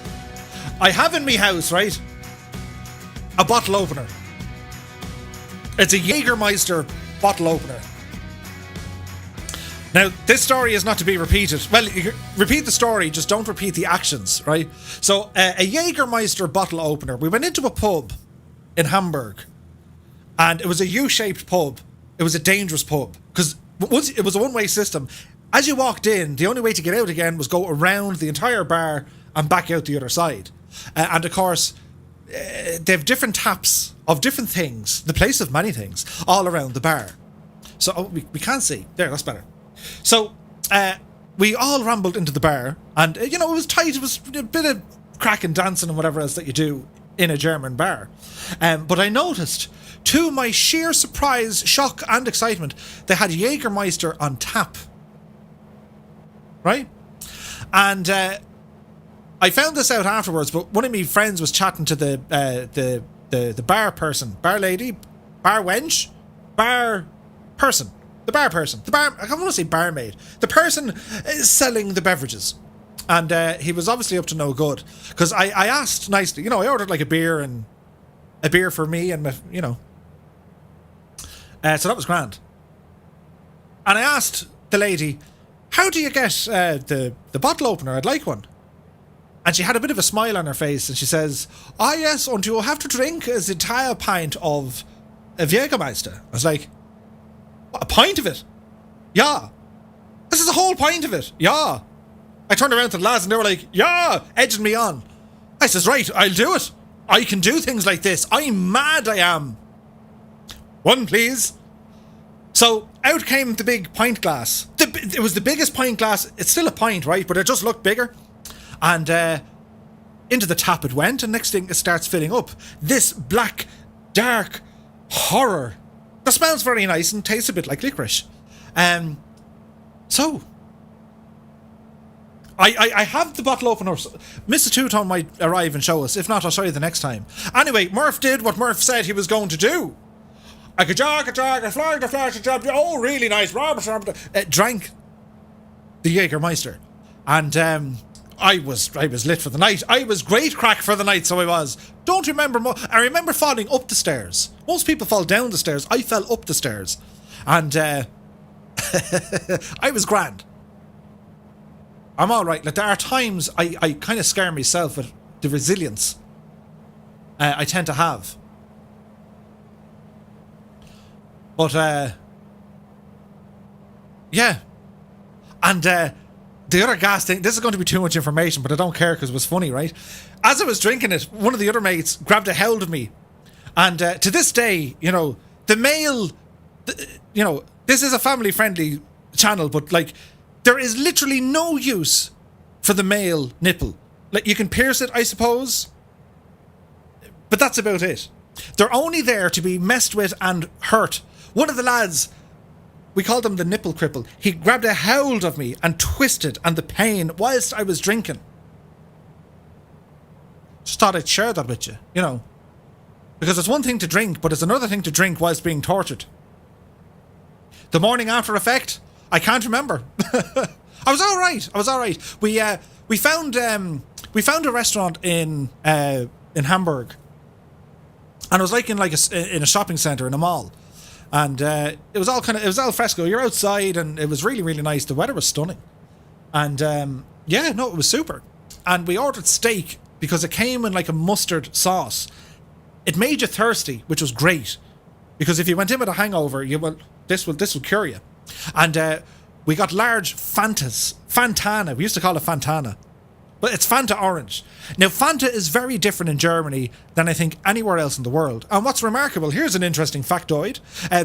I have in me house, right, a bottle opener. It's a Jagermeister bottle opener. Now, this story is not to be repeated. Well, you repeat the story, just don't repeat the actions, right? So, a Jagermeister bottle opener. We went into a pub in Hamburg, and it was a U-shaped pub. It was a dangerous pub, because it was a one-way system. As you walked in, the only way to get out again was go around the entire bar and back out the other side. And of course, they have different taps of different things, the place of many things, all around the bar. So we can't see. There, that's better. So we all rambled into the bar, and you know, it was tight. It was a bit of cracking, dancing, and whatever else that you do in a German bar. But I noticed, to my sheer surprise, shock, and excitement, they had Jagermeister on tap. Right? And I found this out afterwards, but one of my friends was chatting to the bar person, bar lady, bar wench, bar person, the bar person, I don't want to say barmaid, the person selling the beverages. And he was obviously up to no good. Because I asked nicely, you know, I ordered like a beer for me and, you know. So that was grand. And I asked the lady, how do you get the bottle opener? I'd like one. And she had a bit of a smile on her face and she says, yes, and you have to drink the entire pint of Jagermeister. I was like, what, a pint of it? Yeah. This is a whole pint of it. Yeah. I turned around to the lads and they were like, yeah, edging me on. I says, right, I'll do it. I can do things like this. I'm mad, I am. One, please. So out came the big pint glass. It was the biggest pint glass. It's still a pint, right? But it just looked bigger. And into the tap it went. And next thing, it starts filling up. This black, dark horror. That smells very nice and tastes a bit like licorice. So I have the bottle opener. Mr. Two-Tone might arrive and show us. If not, I'll show you the next time. Anyway, Murph did what Murph said he was going to do. I could jog, oh, really nice. Drank the Jagermeister. And I was lit for the night. I was great crack for the night, so I was. Don't remember more. I remember falling up the stairs. Most people fall down the stairs. I fell up the stairs. And I was grand. I'm all right. Like, there are times I kind of scare myself with the resilience I tend to have. But, yeah. And the other gas thing, this is going to be too much information, but I don't care because it was funny, right? As I was drinking it, one of the other mates grabbed a hold of me. And to this day, you know, the male, you know, this is a family-friendly channel, but, like, there is literally no use for the male nipple. Like, you can pierce it, I suppose, but that's about it. They're only there to be messed with and hurt. One of the lads, we called him the nipple cripple, he grabbed a hold of me and twisted, and the pain whilst I was drinking. Just thought I'd share that with you, you know. Because it's one thing to drink, but it's another thing to drink whilst being tortured. The morning after effect, I can't remember. I was all right. We found a restaurant in Hamburg, and it was like in a shopping center in a mall, and it was all al fresco. You're outside, and it was really, really nice. The weather was stunning, and it was super. And we ordered steak because it came in like a mustard sauce. It made you thirsty, which was great, because if you went in with a hangover, this will cure you. And we got large Fantana. We used to call it Fantana, but it's Fanta Orange. Now, Fanta is very different in Germany than I think anywhere else in the world. And what's remarkable, here's an interesting factoid.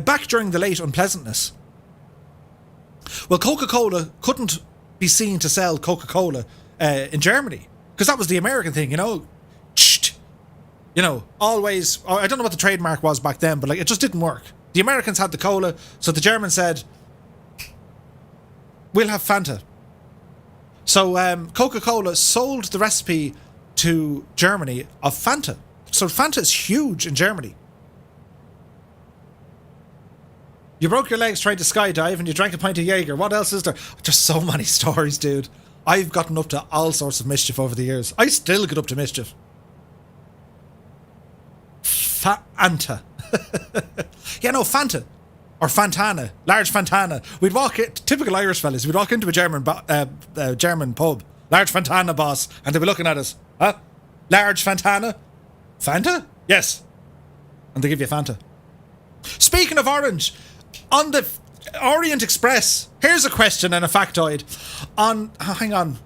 Back during the late unpleasantness, well, Coca-Cola couldn't be seen to sell Coca-Cola in Germany, because that was the American thing, you know. You know, always, I don't know what the trademark was back then, but like, it just didn't work. The Americans had the cola, so the Germans said, we'll have Fanta. So Coca-Cola sold the recipe to Germany of Fanta. So Fanta is huge in Germany. You broke your legs trying to skydive and you drank a pint of Jaeger. What else is there? There's so many stories, dude. I've gotten up to all sorts of mischief over the years. I still get up to mischief. Fanta. Yeah, no, Fanta. Or Fantana. Large Fantana. We'd walk in, typical Irish fellas, we'd walk into a German pub. Large Fantana, boss. And they'd be looking at us. Huh? Large Fantana? Fanta? Yes. And they give you Fanta. Speaking of orange, on the Orient Express, here's a question and a factoid. Hang on.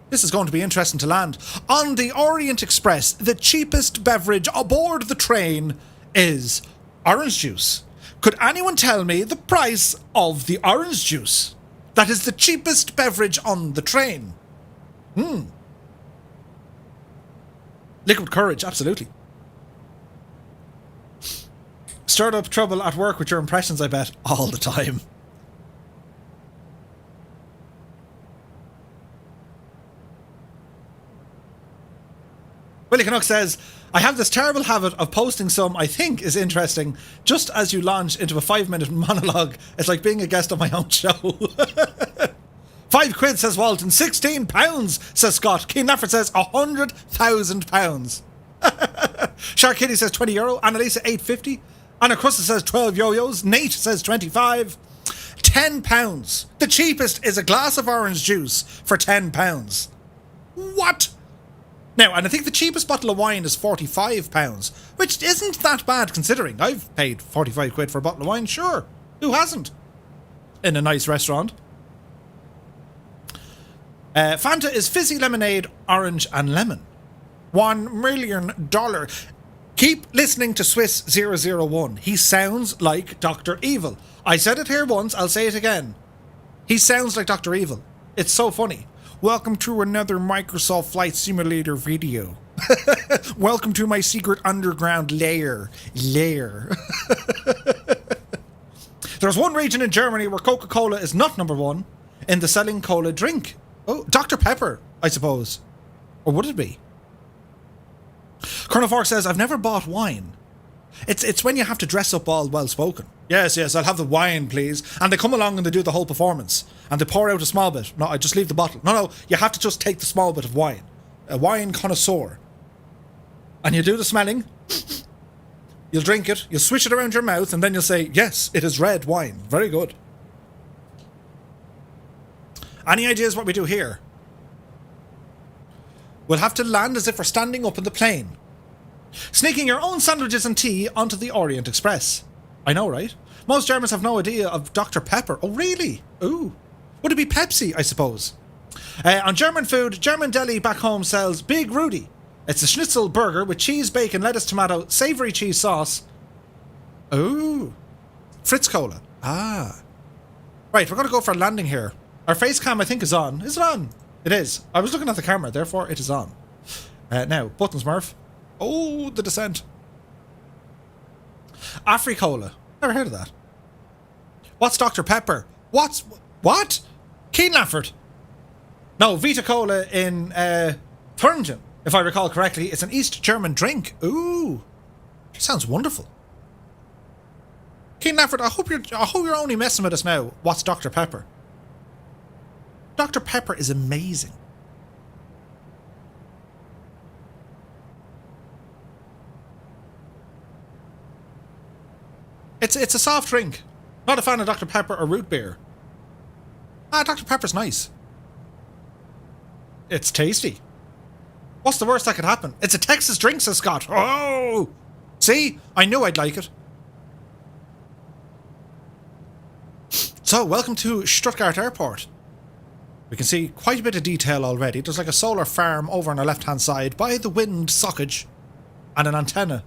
This is going to be interesting to land. On the Orient Express, the cheapest beverage aboard the train is orange juice. Could anyone tell me the price of the orange juice? That is the cheapest beverage on the train. Liquid courage, absolutely. Stirred up trouble at work with your impressions, I bet, all the time. Willie Canuck says, I have this terrible habit of posting some I think is interesting just as you launch into a 5-minute monologue. It's like being a guest on my own show. £5, says Walton. £16, says Scott. Keen Lafford says £100,000. Shark Kitty says €20. Annalisa, £8.50. Anna Crusta says 12 yo-yos. Nate says 25. £10. The cheapest is a glass of orange juice for £10. What? Now, and I think the cheapest bottle of wine is £45, which isn't that bad considering. I've paid £45 for a bottle of wine, sure. Who hasn't? In a nice restaurant. Fanta is fizzy lemonade, orange and lemon. $1 million. Keep listening to Swiss 001. He sounds like Dr. Evil. I said it here once, I'll say it again. He sounds like Dr. Evil. It's so funny. Welcome to another Microsoft Flight Simulator video. Welcome to my secret underground lair. There's one region in Germany where Coca-Cola is not number one in the selling cola drink. Oh, Dr. Pepper, I suppose. Or would it be? Colonel Fork says, I've never bought wine. It's when you have to dress up all well spoken. Yes, I'll have the wine, please. And they come along and they do the whole performance. And they pour out a small bit. No, I just leave the bottle. No, you have to just take the small bit of wine. A wine connoisseur. And you do the smelling. You'll drink it. You'll swish it around your mouth. And then you'll say, yes, it is red wine. Very good. Any ideas what we do here? We'll have to land as if we're standing up in the plane. Sneaking your own sandwiches and tea onto the Orient Express. I know, right? Most Germans have no idea of Dr. Pepper. Oh, really? Ooh. Would it be Pepsi, I suppose? On German food, German deli back home sells Big Rudy. It's a schnitzel burger with cheese, bacon, lettuce, tomato, savoury cheese sauce. Ooh. Fritz Cola. Ah. Right, we're going to go for a landing here. Our face cam, I think, is on. Is it on? It is. I was looking at the camera, therefore it is on. Now, buttons, Murph. Oh, the descent. Africola. Never heard of that. What's Dr. Pepper? What? Keen Lafford. No, Vita Cola in Thornton, if I recall correctly. It's an East German drink. Ooh. Sounds wonderful. Keen Lafford, I hope you're only messing with us now. What's Dr. Pepper? Dr. Pepper is amazing. It's a soft drink. Not a fan of Dr. Pepper or root beer. Dr. Pepper's nice. It's tasty. What's the worst that could happen? It's a Texas drink, says Scott. Oh! See? I knew I'd like it. So, welcome to Stuttgart Airport. We can see quite a bit of detail already. There's like a solar farm over on the left-hand side by the wind sockage and an antenna.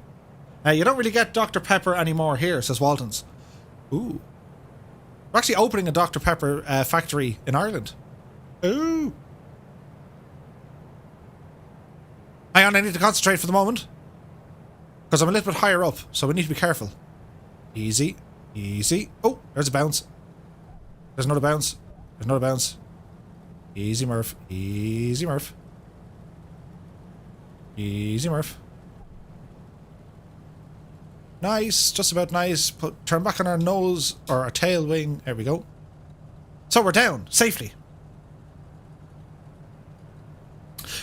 You don't really get Dr. Pepper anymore here, says Waltons. Ooh. We're actually opening a Dr. Pepper factory in Ireland. Ooh. Hang on, I need to concentrate for the moment. Because I'm a little bit higher up, so we need to be careful. Easy. Easy. Oh, there's a bounce. There's another bounce. There's another bounce. Easy, Murph. Easy, Murph. Easy, Murph. Nice. Just about nice. Turn back on our nose or our tail wing. There we go. So we're down. Safely.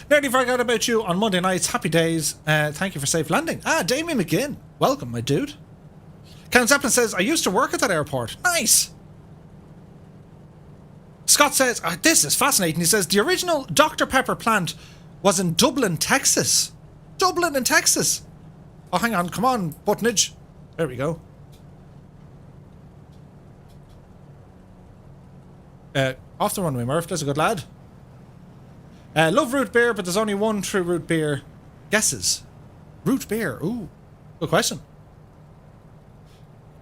Nearly forgot about you on Monday nights. Happy days. Thank you for safe landing. Damien McGinn. Welcome, my dude. Ken Zeppelin says, I used to work at that airport. Nice. Scott says, this is fascinating. He says, the original Dr. Pepper plant was in Dublin, Texas. Dublin in Texas. Oh, hang on. Come on, Buttonage. There we go. Off the runway, Murph. That's a good lad. Love root beer, but there's only one true root beer. Guesses. Root beer. Ooh. Good question.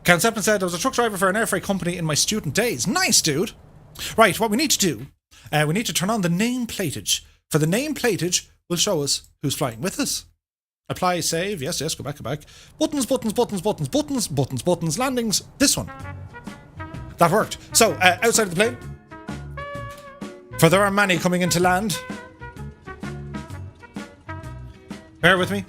Ken Zeppelin said, I was a truck driver for an air freight company in my student days. Nice, dude. Right, what we need to do, we need to turn on the name platage. For the name platage, will show us who's flying with us. Apply, save, yes, go back. Buttons, landings, this one. That worked. So, outside of the plane, for there are many coming into land. Bear with me.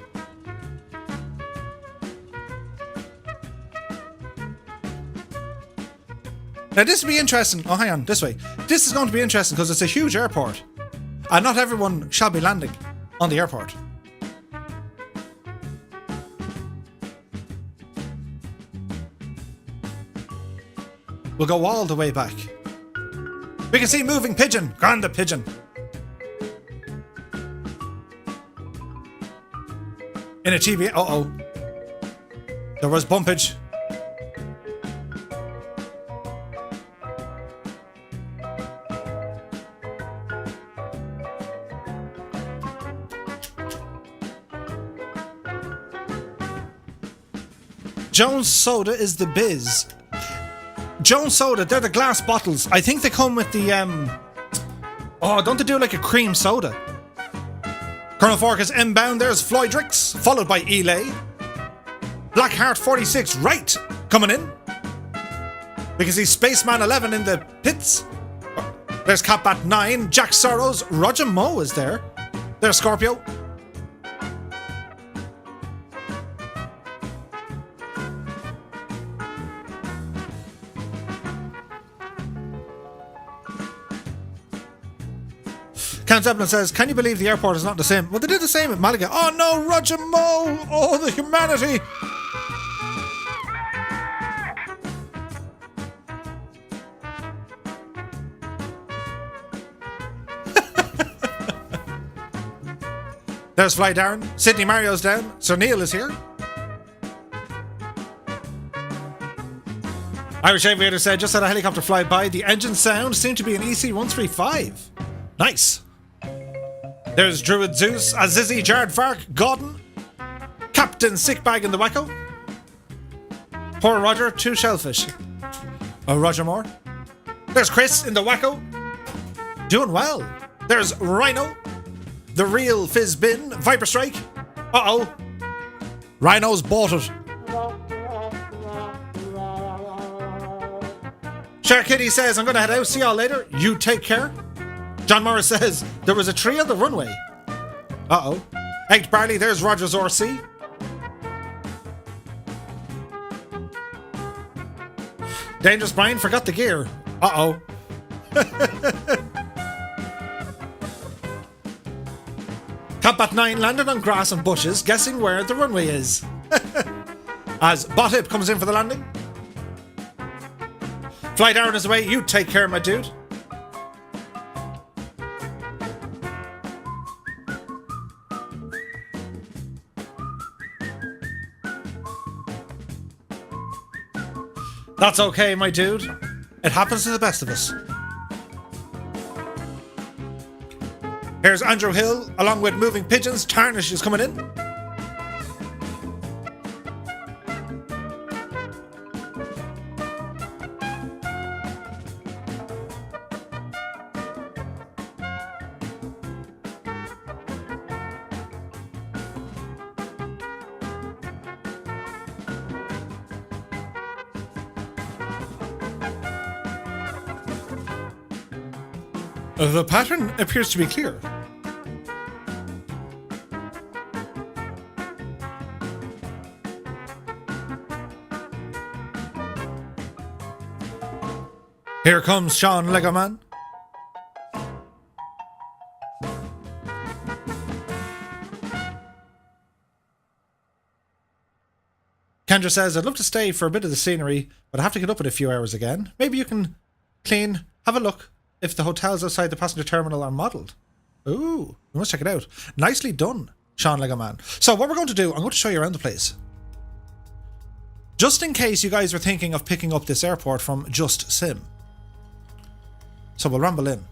Now this will be interesting. Oh, hang on, this way. This is going to be interesting because it's a huge airport. And not everyone shall be landing on the airport. We'll go all the way back. We can see moving pigeon. Grand the pigeon. In a TV. Uh-oh. There was bumpage. Jones Soda is the biz. Jones Soda, they're the glass bottles. I think they come with the, oh, don't they do like a cream soda? Colonel Fork is inbound. There's Floydrix, followed by Elay. Blackheart 46, right, coming in. We can see Spaceman 11 in the pits. There's Catbat 9, Jack Sorrows, Roger Moe is there. There's Scorpio. Count Zeppelin says, can you believe the airport is not the same? Well, they did the same at Malaga. Oh no, Roger Moe! Oh, the humanity! There's Fly Darren. Sydney Mario's down. Sir Neil is here. Irish Aviator said, just had a helicopter fly by. The engine sound seemed to be an EC-135. Nice. There's Druid Zeus, Azizi, Jared Vark, Gordon, Captain Sickbag in the Wacko. Poor Roger, 2 shellfish. Oh, Roger Moore. There's Chris in the Wacko. Doing well. There's Rhino, the real Fizz Bin, Viper Strike. Uh-oh. Rhino's bought it. Shark Kitty says, I'm going to head out. See y'all later. You take care. John Morris says, there was a tree on the runway. Uh-oh. Egged Barley, there's Rogers RC. Dangerous Brian forgot the gear. Uh-oh. Catbat 9 landed on grass and bushes, guessing where the runway is. As Botip comes in for the landing. Fly Darren is away. You take care, my dude. That's okay, my dude. It happens to the best of us. Here's Andrew Hill, along with Moving Pigeons. Tarnish is coming in. The pattern appears to be clear. Here comes Sean Legoman. Kendra says, I'd love to stay for a bit of the scenery, but I have to get up in a few hours again. Maybe you can clean, have a look if the hotels outside the passenger terminal are modelled. Ooh, we must check it out. Nicely done, Sean Legoman. So what we're going to do, I'm going to show you around the place. Just in case you guys are thinking of picking up this airport from Just Sim. So we'll ramble in.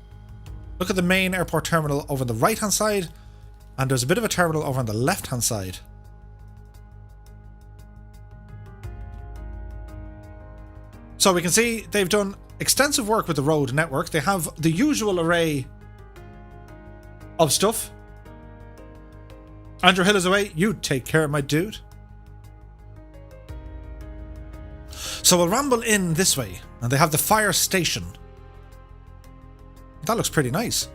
Look at the main airport terminal over on the right hand side, and there's a bit of a terminal over on the left hand side. So we can see they've done extensive work with the road network. They have the usual array of stuff. Andrew Hill is away. You take care, my dude. So we'll ramble in this way, and they have the fire station. That looks pretty nice.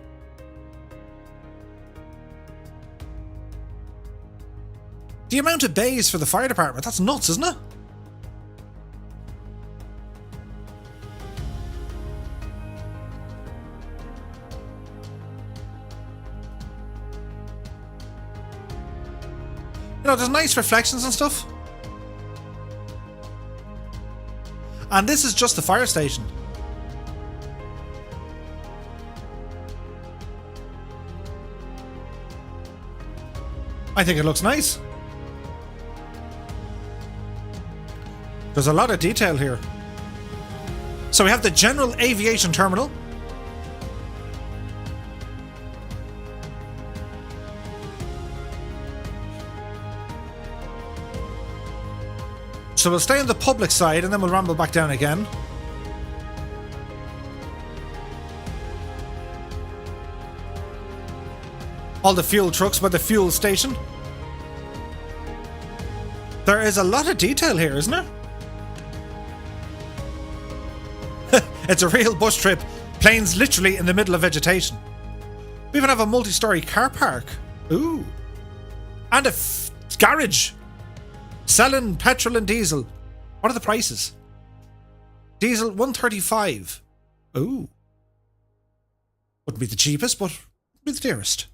The amount of bays for the fire department, that's nuts, isn't it? You know, there's nice reflections and stuff. And this is just the fire station. I think it looks nice. There's a lot of detail here. So we have the General Aviation Terminal. So we'll stay on the public side and then we'll ramble back down again. All the fuel trucks by the fuel station. There is a lot of detail here, isn't there? It's a real bush trip. Planes literally in the middle of vegetation. We even have a multi-story car park. Ooh. And a garage. Selling petrol and diesel. What are the prices? Diesel $1.35. Ooh. Wouldn't be the cheapest, but be the dearest.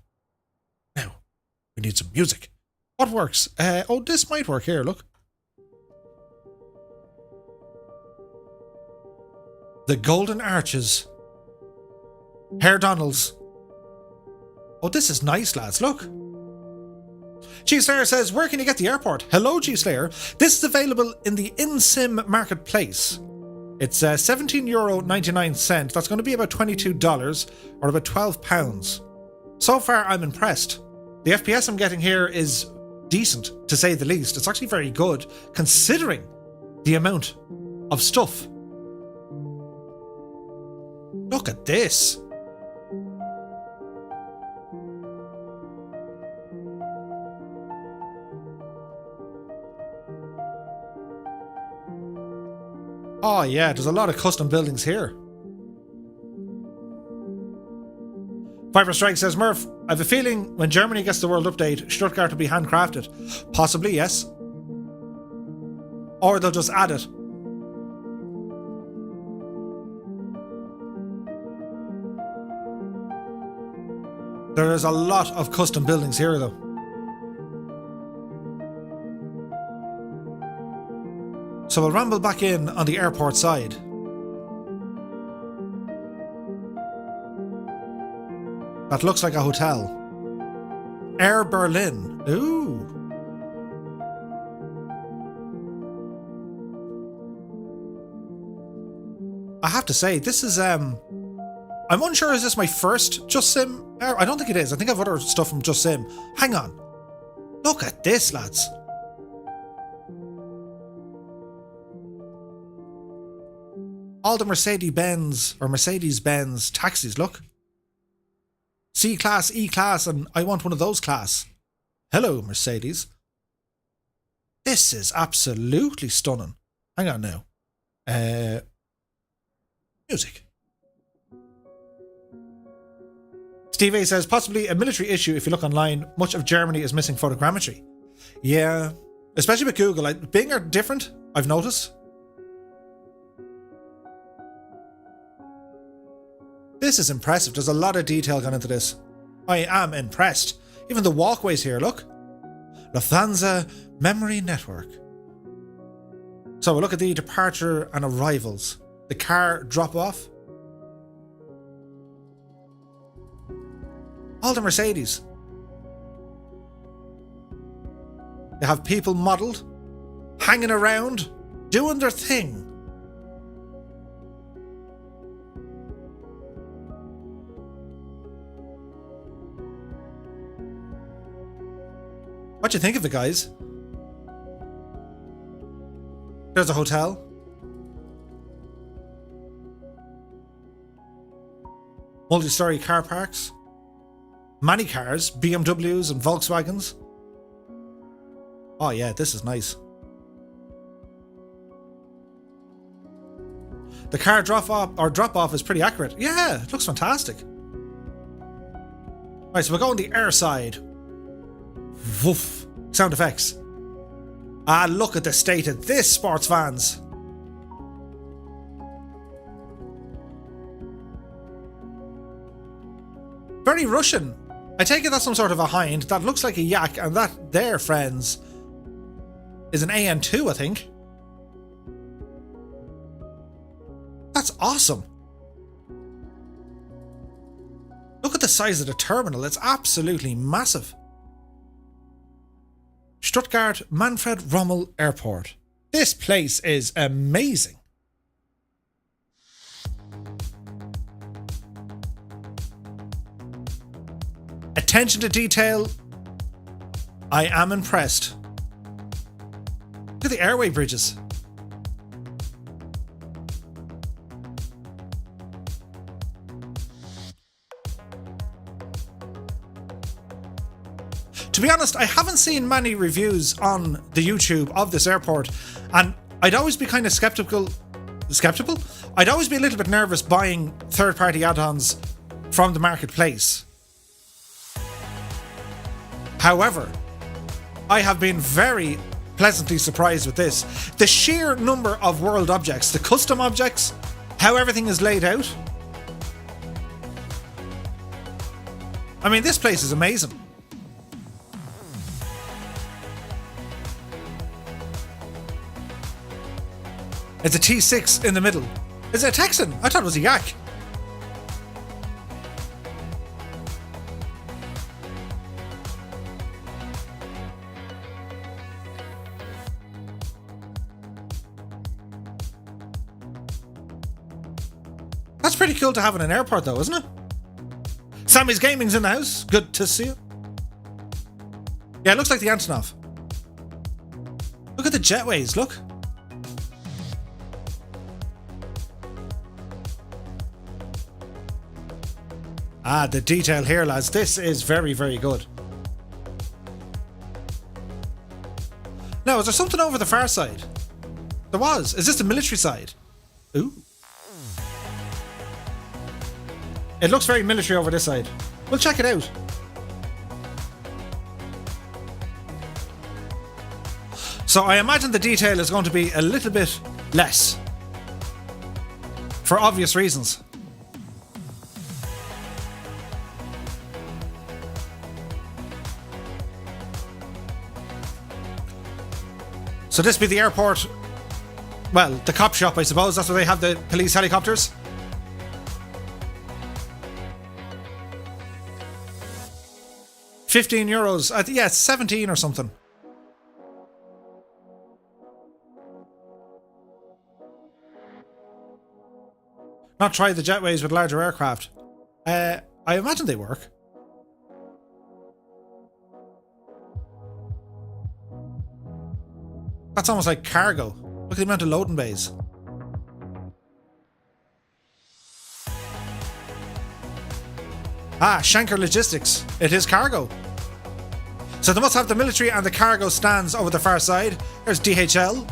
Now, we need some music. What works? Oh, this might work here, look. The Golden Arches. Herr Donald's. Oh, this is nice, lads, look. G-Slayer says, where can you get the airport? Hello, G-Slayer. This is available in the InSim Marketplace. It's €17.99. That's going to be about $22 or about £12. So far, I'm impressed. The FPS I'm getting here is decent, to say the least. It's actually very good, considering the amount of stuff. Look at this. Oh yeah, there's a lot of custom buildings here. Viper Strike says, Murph, I have a feeling when Germany gets the world update, Stuttgart will be handcrafted. Possibly, yes. Or they'll just add it. There is a lot of custom buildings here, though. So we'll ramble back in on the airport side. That looks like a hotel. Air Berlin. Ooh. I have to say, this is I'm unsure, is this my first Just Sim? I don't think it is. I think I have other stuff from Just Sim. Hang on. Look at this, lads. All the Mercedes-Benz taxis, look. C-Class, E-Class, and I want one of those class. Hello, Mercedes. This is absolutely stunning. Hang on now. Music. Steve A says, possibly a military issue if you look online. Much of Germany is missing photogrammetry. Yeah, especially with Google. Like, Bing are different, I've noticed. This is impressive. There's a lot of detail gone into this. I am impressed. Even the walkways here, look. Lufthansa Memory Network. So we'll look at the departure and arrivals. The car drop off. All the Mercedes. They have people modelled, hanging around, doing their thing. What do you think of it, guys? There's a hotel. Multi-story car parks. Many cars, BMWs and Volkswagens. Oh yeah, this is nice. The car drop off is pretty accurate. Yeah, it looks fantastic. Right, so we'll go on the air side. Woof. Sound effects. Ah, look at the state of this, sports fans. Very Russian. I take it that's some sort of a hind. That looks like a yak, and that there, friends, is an AN2, I think. That's awesome. Look at the size of the terminal. It's absolutely massive. Stuttgart Manfred Rommel Airport. This place is amazing. Attention to detail. I am impressed. Look at the airway bridges. To be honest, I haven't seen many reviews on the YouTube of this airport, and I'd always be kind of skeptical? I'd always be a little bit nervous buying third-party add-ons from the marketplace. However, I have been very pleasantly surprised with this. The sheer number of world objects, the custom objects, how everything is laid out. I mean, this place is amazing. It's a T6 in the middle. Is it a Texan? I thought it was a yak. That's pretty cool to have in an airport though, isn't it? Sammy's Gaming's in the house. Good to see you. Yeah, it looks like the Antonov. Look at the jetways, look. Ah, the detail here, lads. This is very, very good. Now, is there something over the far side? There was. Is this the military side? Ooh. It looks very military over this side. We'll check it out. So I imagine the detail is going to be a little bit less. For obvious reasons. So this be the airport, well, the cop shop, I suppose. That's where they have the police helicopters. €15. Yeah, it's 17 or something. Not try the jetways with larger aircraft. I imagine they work. That's almost like cargo. Look at the amount of loading bays. Ah, Schenker Logistics. It is cargo. So they must have the military and the cargo stands over the far side. There's DHL.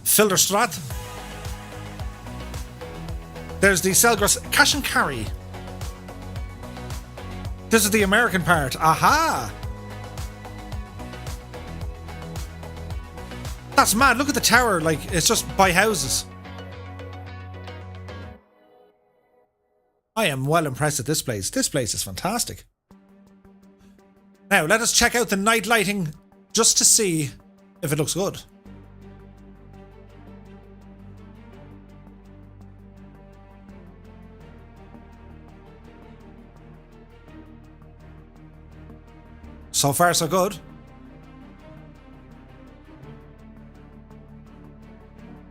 Filderstraat. There's the Selgros Cash and Carry. This is the American part. Aha! That's mad. Look at the tower. Like, it's just by houses. I am well impressed at this place. This place is fantastic. Now, let us check out the night lighting just to see if it looks good. So far, so good.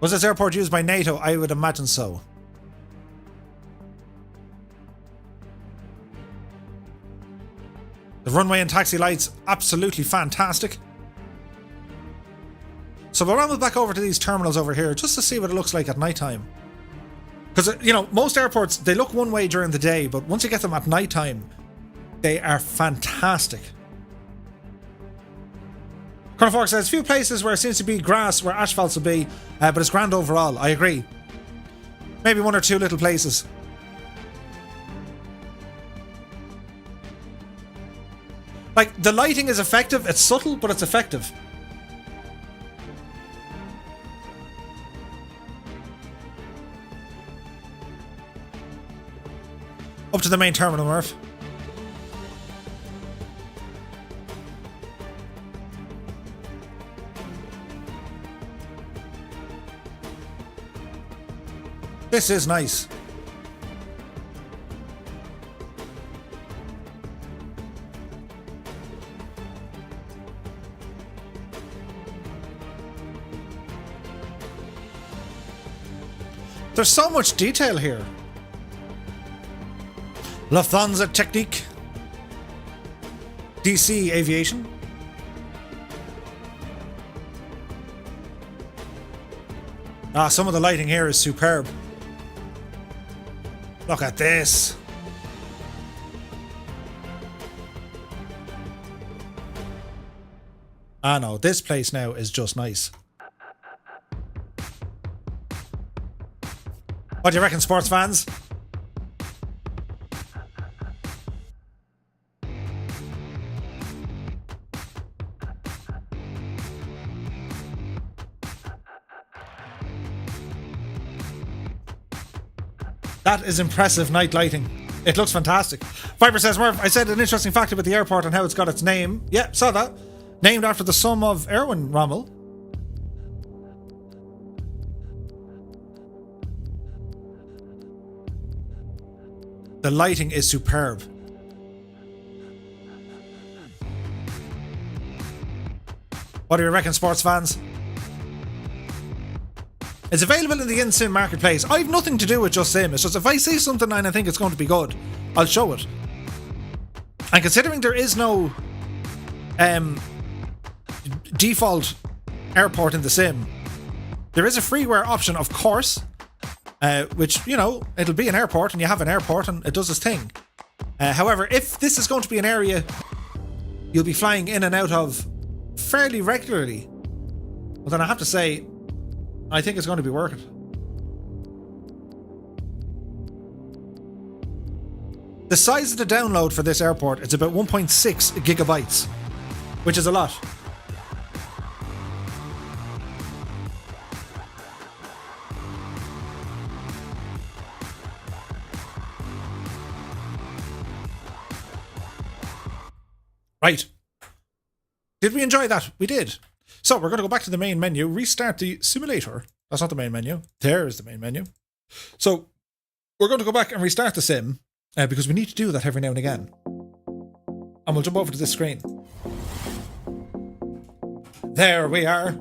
Was this airport used by NATO? I would imagine so. The runway and taxi lights, absolutely fantastic. So we'll run back over to these terminals over here just to see what it looks like at night time. Because, you know, most airports, they look one way during the day, but once you get them at night time, they are fantastic. Colonel Fork says, few places where it seems to be grass where asphalts will be, but it's grand overall. I agree. Maybe one or two little places. Like, the lighting is effective. It's subtle, but it's effective. Up to the main terminal, Murph. This is nice. There's so much detail here. Lufthansa Technik. DC Aviation. Ah, some of the lighting here is superb. Look at this. Ah no, this place now is just nice. What do you reckon, sports fans? That is impressive night lighting. It looks fantastic. Viper says, Murph, I said an interesting fact about the airport and how it's got its name. Yeah, saw that. Named after the son of Erwin Rommel. The lighting is superb. What do you reckon, sports fans? It's available in the in-sim marketplace. I have nothing to do with Just Sim. It's just if I see something and I think it's going to be good, I'll show it. And considering there is no default airport in the sim, there is a freeware option, of course, which, you know, it'll be an airport and you have an airport and it does its thing. However, if this is going to be an area you'll be flying in and out of fairly regularly, well then I have to say, I think it's going to be worth it. The size of the download for this airport is about 1.6 gigabytes, which is a lot. Right. Did we enjoy that? We did. So we're going to go back to the main menu, restart the simulator. That's not the main menu. There is the main menu. So we're going to go back and restart the sim because we need to do that every now and again. And we'll jump over to this screen. There we are.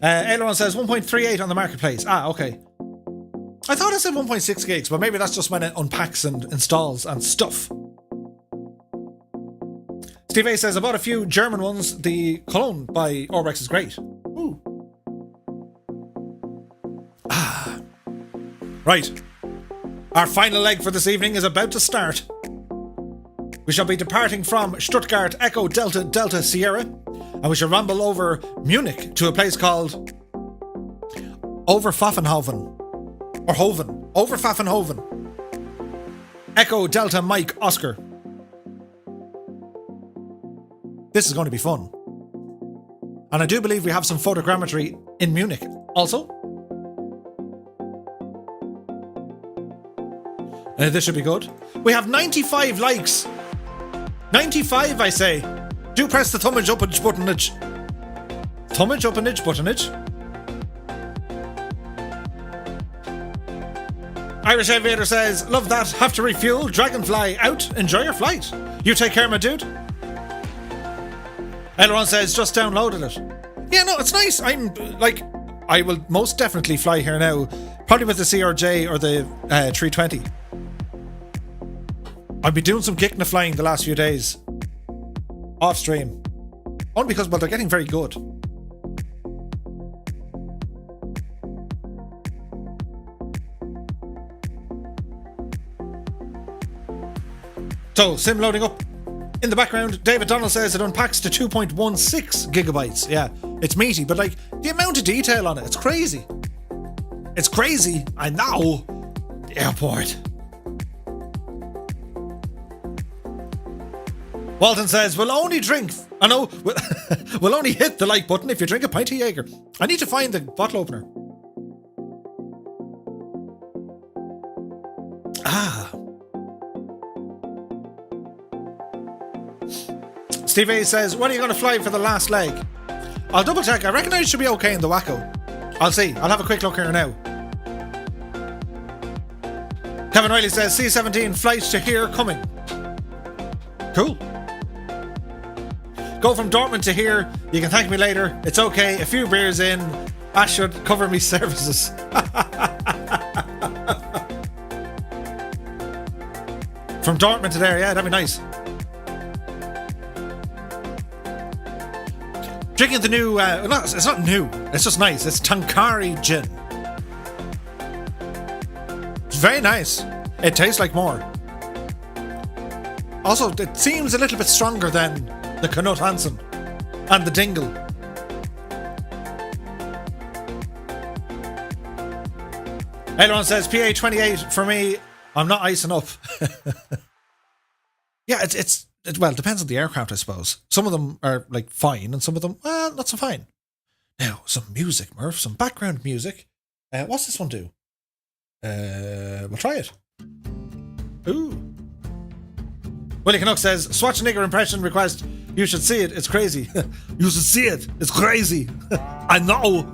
Aileron says 1.38 on the marketplace. Ah, okay. I thought it said 1.6 gigs, but maybe that's just when it unpacks and installs and stuff. Steve A says, I bought a few German ones. The Cologne by Orbex is great. Ooh. Ah. Right. Our final leg for this evening is about to start. We shall be departing from Stuttgart Echo Delta Delta Sierra, and we shall ramble over Munich to a place called Overpfaffenhofen. Or Hoven. Overpfaffenhofen. Echo Delta Mike Oscar. This is going to be fun. And I do believe we have some photogrammetry in Munich also. This should be good. We have 95 likes. 95, I say. Do press the thumbage upage buttonage. Thumbage upage buttonage. Irish Aviator says, love that. Have to refuel. Dragonfly out. Enjoy your flight. You take care, my dude. Aileron says, just downloaded it. Yeah, no, it's nice. I'm like, I will most definitely fly here now. Probably with the CRJ or the 320. I've been doing some Gikna flying the last few days. Off stream. Only because, well, they're getting very good. So, sim loading up. In the background, David Donald says it unpacks to 2.16 gigabytes. Yeah, it's meaty, but like, the amount of detail on it, it's crazy. It's crazy. I know. The airport. Walton says, we'll only drink... I know, we'll only hit the like button if you drink a pint of Jaeger. I need to find the bottle opener. Ah. Steve A says, when are you going to fly for the last leg? I'll double check. I reckon I should be okay in the Wacko. I'll see. I'll have a quick look here now. Kevin Riley says, C-17 flight to here coming. Cool. Go from Dortmund to here. You can thank me later. It's okay. A few beers in. That should cover me services. From Dortmund to there, yeah, that'd be nice. Drinking the new, no, it's not new, it's just nice. It's Tankari gin. It's very nice. It tastes like more. Also, it seems a little bit stronger than the Knut Hansen and the Dingle. Elon says, PA28 for me, I'm not icing up. Yeah, it well, it depends on the aircraft, I suppose. Some of them are like fine, and some of them, well, not so fine. Now, some music, Murph, some background music. What's this one do? We'll try it. Ooh. Willie Canuck says, Schwarzenegger impression request. You should see it. It's crazy. You should see it. It's crazy. I know.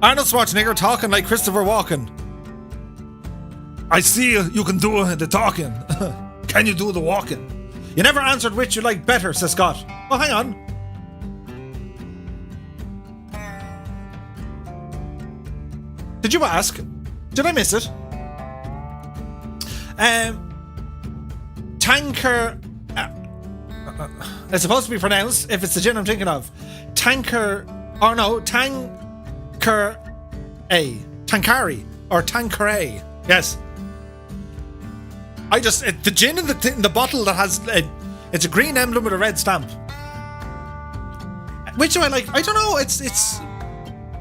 Arnold Schwarzenegger talking like Christopher Walken. I see you can do the talking. Can you do the walking? You never answered which you like better, says Scott. Oh, hang on. Did you ask? Did I miss it? Tanker. It's supposed to be pronounced, if it's the gin I'm thinking of. Tanker. Or no, Tanker A. Tankari. Or Tankeray. Yes. The gin in the bottle that has it's a green emblem with a red stamp. Which do I like? I don't know.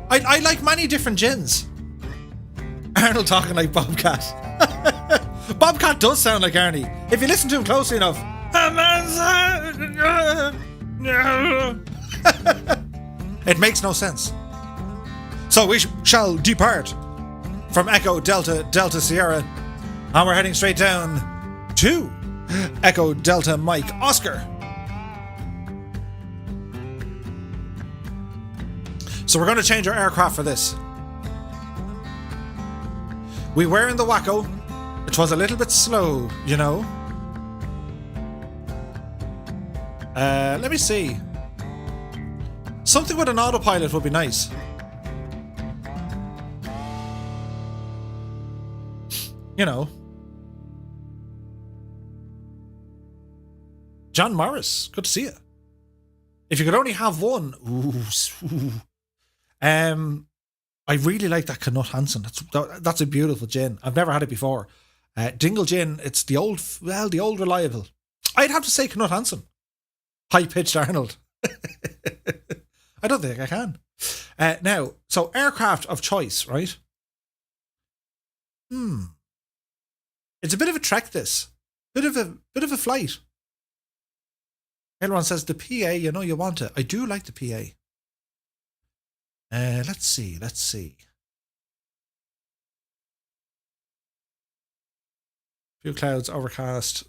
I like many different gins. Arnold talking like Bobcat. Bobcat does sound like Arnie if you listen to him closely enough. It makes no sense. So we shall depart from Echo Delta Delta Sierra. And we're heading straight down to Echo Delta Mike Oscar. So we're going to change our aircraft for this. We were in the Wacko. It was a little bit slow, you know. Let me see. Something with an autopilot would be nice. You know. John Morris, good to see you. If you could only have one, I really like that Knut Hansen. That's a beautiful gin. I've never had it before. Dingle gin, it's the old reliable. I'd have to say Knut Hansen. High pitched Arnold. I don't think I can. Now, so aircraft of choice, right? It's a bit of a trek. This bit of a flight. Everyone says the PA, you know you want it. I do like the PA. Let's see. Few clouds, overcast.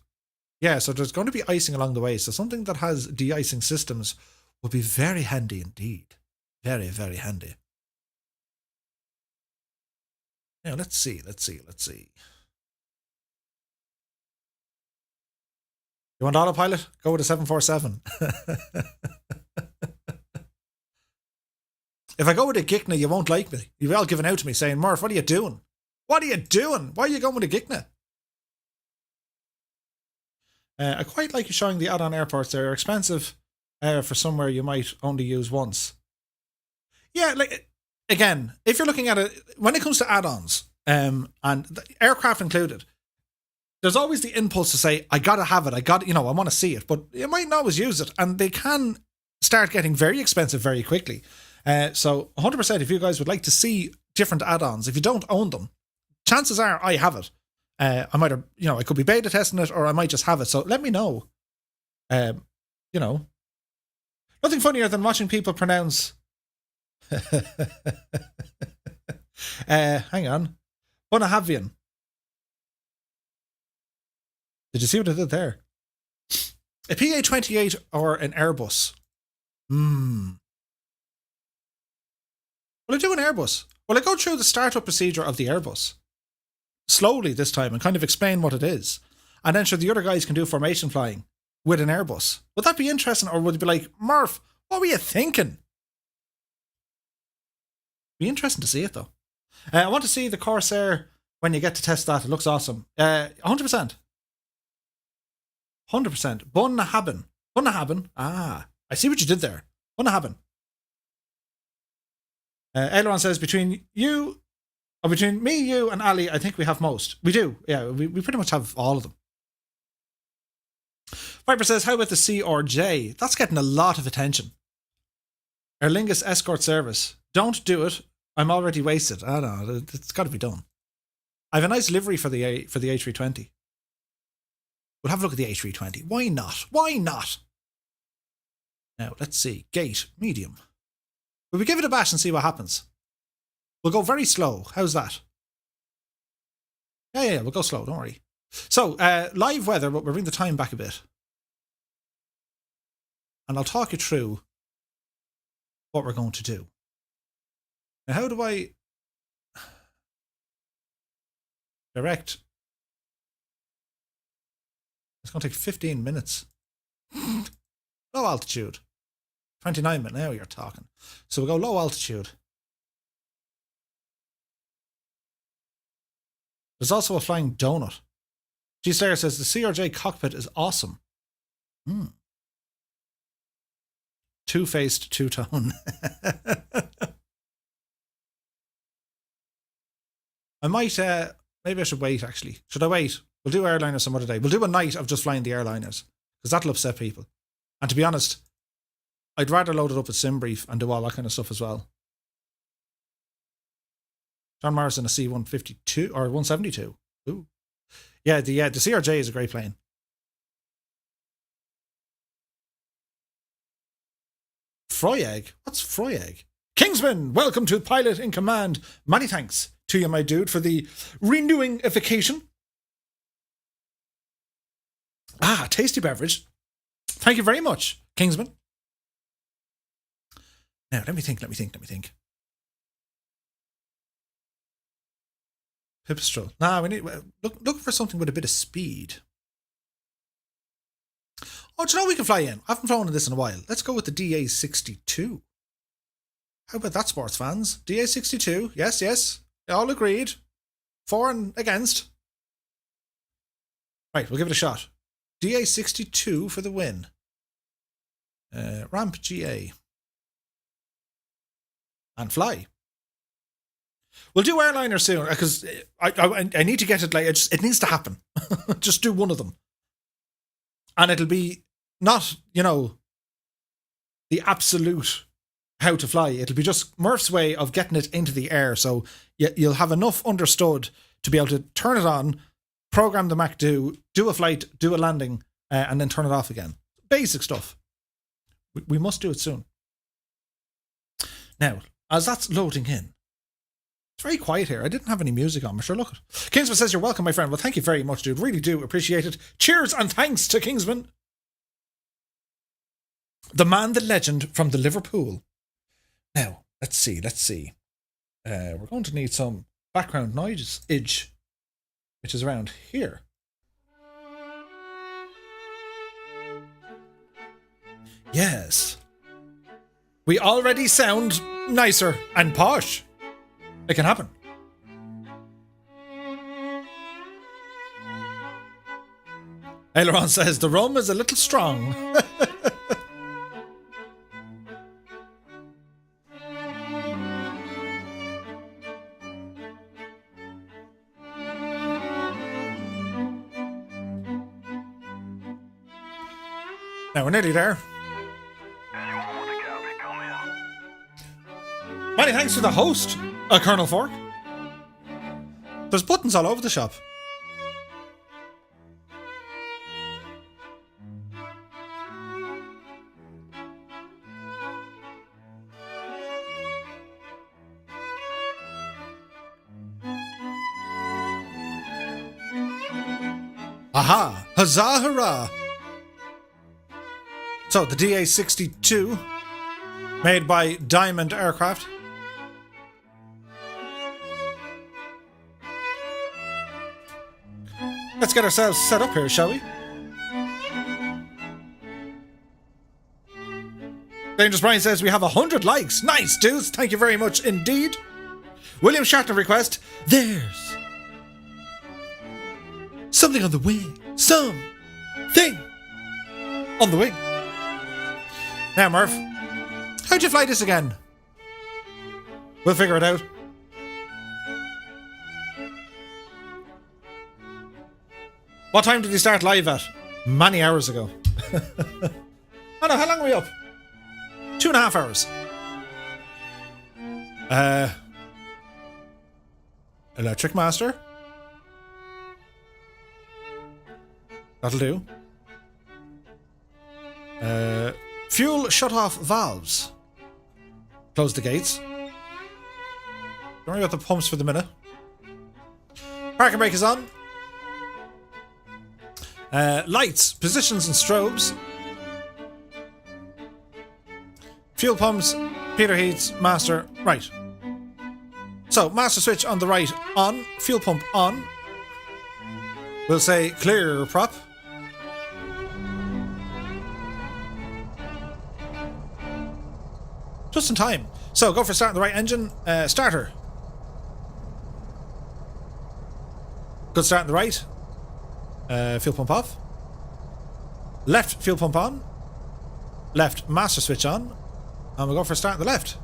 Yeah, so there's going to be icing along the way. So something that has de-icing systems would be very handy indeed. Very, very handy. Now, let's see. You want autopilot? Go with a 747. If I go with a Gicna, you won't like me. You've all given out to me saying, Murph, what are you doing? What are you doing? Why are you going with a Gicna? I quite like you showing the add-on airports. They're expensive for somewhere you might only use once. Yeah, like, again, if you're looking at it, when it comes to add-ons, and aircraft included, there's always the impulse to say, I gotta have it, I want to see it, but you might not always use it, and they can start getting very expensive very quickly. So 100%, if you guys would like to see different add-ons, if you don't own them, chances are I have it. I might have, I could be beta testing it, or I might just have it. So let me know. Nothing funnier than watching people pronounce. Hang on, Bunahavian. Did you see what I did there? A PA-28 or an Airbus? Will I do an Airbus? Will I go through the startup procedure of the Airbus? Slowly this time and kind of explain what it is. And then sure the other guys can do formation flying with an Airbus. Would that be interesting, or would it be like, Murph, what were you thinking? Be interesting to see it though. I want to see the Corsair when you get to test that. It looks awesome. 100%. 100%. Bunnahabben. Bunnahabben. Ah, I see what you did there. Bunnahabben. Aileron says, between me, you, and Ali, I think we have most. We do. Yeah, we pretty much have all of them. Viper says, how about the CRJ? That's getting a lot of attention. Aer Lingus escort service. Don't do it. I'm already wasted. I don't know. It's got to be done. I have a nice livery for the A320. We'll have a look at the A320. Why not? Why not? Now, let's see. Gate, medium. Will we give it a bash and see what happens? We'll go very slow. How's that? Yeah, we'll go slow. Don't worry. So, live weather, but we'll bring the time back a bit. And I'll talk you through what we're going to do. Now, how do I direct? It's going to take 15 minutes. Low altitude. 29 minutes. Now you're talking. So we'll go low altitude. There's also a flying donut. G Slayer says the CRJ cockpit is awesome. Two-faced, two-tone. I might, maybe I should wait actually. Should I wait? We'll do airliners some other day. We'll do a night of just flying the airliners, because that'll upset people. And to be honest, I'd rather load it up with SimBrief and do all that kind of stuff as well. John Morrison, a C-152 or 172. Ooh. Yeah, the CRJ is a great plane. Froyegg? What's Froyegg? Kingsman, welcome to Pilot in Command. Many thanks to you, my dude, for the renewing-ification. Ah, tasty beverage. Thank you very much, Kingsman. Now, let me think. Pipistrel. Nah, we need look for something with a bit of speed. Oh, do you know we can fly in? I haven't flown in this in a while. Let's go with the DA-62. How about that, sports fans? DA-62. Yes. All agreed. For and against. Right, we'll give it a shot. DA-62 for the win. Ramp GA. And fly. We'll do airliner soon, because I need to get it, like, it needs to happen. Just do one of them. And it'll be not, the absolute how to fly. It'll be just Murph's way of getting it into the air. So you'll have enough understood to be able to turn it on, program the Mac do a flight, do a landing, and then turn it off again. Basic stuff. We must do it soon. Now, as that's loading in, it's very quiet here. I didn't have any music on, but sure, look. Kingsman says, you're welcome, my friend. Well, thank you very much, dude. Really do appreciate it. Cheers and thanks to Kingsman. The man, the legend from the Liverpool. Now, let's see. We're going to need some background noise, which is around here. Yes. We already sound nicer and posh. It can happen. Aileron says the rum is a little strong. Now we're nearly there. Many thanks to the host, Colonel Fork. There's buttons all over the shop. Aha! Huzzah hurrah! So, the DA-62, made by Diamond Aircraft. Let's get ourselves set up here, shall we? Dangerous Brian says we have 100 likes. Nice, dudes. Thank you very much indeed. William Shatner request. There's something on the wing. Something on the wing. Now, Murph, how'd you fly this again? We'll figure it out. What time did you start live at? Many hours ago. Oh no, how long are we up? 2.5 hours. Electric Master. That'll do. Fuel shut-off valves. Close the gates. Don't worry about the pumps for the minute. Parking brake is on. Lights, positions and strobes. Fuel pumps, Peter heats, master, right. So, master switch on the right on, fuel pump on. We'll say clear prop. Just in time. So, go for starting the right engine. Starter. Good start on the right. Fuel pump off. Left fuel pump on. Left master switch on. And we'll go for a start on the left.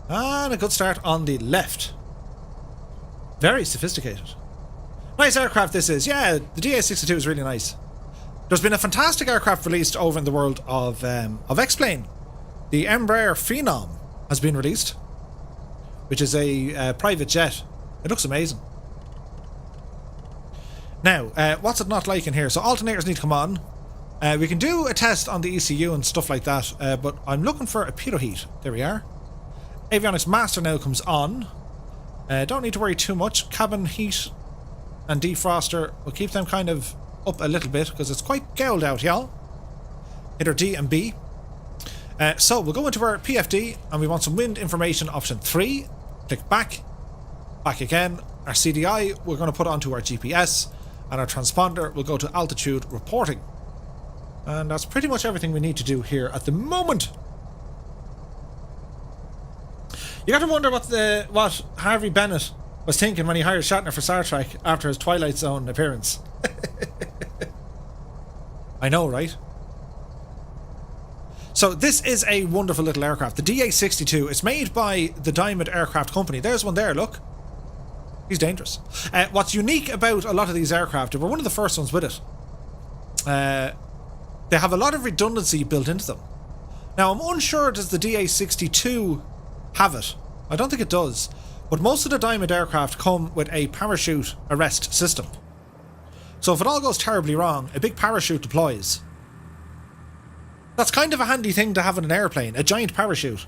And a good start on the left. Very sophisticated. Nice aircraft this is. Yeah, the DA-62 is really nice. There's been a fantastic aircraft released over in the world of X-Plane. The Embraer Phenom has been released, which is a private jet. It looks amazing. Now, what's it not like in here? So alternators need to come on. We can do a test on the ECU and stuff like that, but I'm looking for a pitot heat. There we are. Avionics Master now comes on. Don't need to worry too much. Cabin heat and defroster, we'll keep them kind of up a little bit because it's quite gelled out, y'all. Hit our D and B. So we'll go into our PFD and we want some wind information option 3. Click back. Back again. Our CDI we're going to put onto our GPS, and our transponder will go to altitude reporting. And that's pretty much everything we need to do here at the moment. You got to wonder what Harvey Bennett was thinking when he hired Shatner for Star Trek after his Twilight Zone appearance. I know, right? So this is a wonderful little aircraft. The DA-62. It's made by the Diamond Aircraft Company. There's one there, look. He's dangerous. What's unique about a lot of these aircraft, we're one of the first ones with it. They have a lot of redundancy built into them. Now, I'm unsure, does the DA-62 have it? I don't think it does. But most of the Diamond aircraft come with a parachute arrest system. So if it all goes terribly wrong, a big parachute deploys. That's kind of a handy thing to have in an airplane, a giant parachute.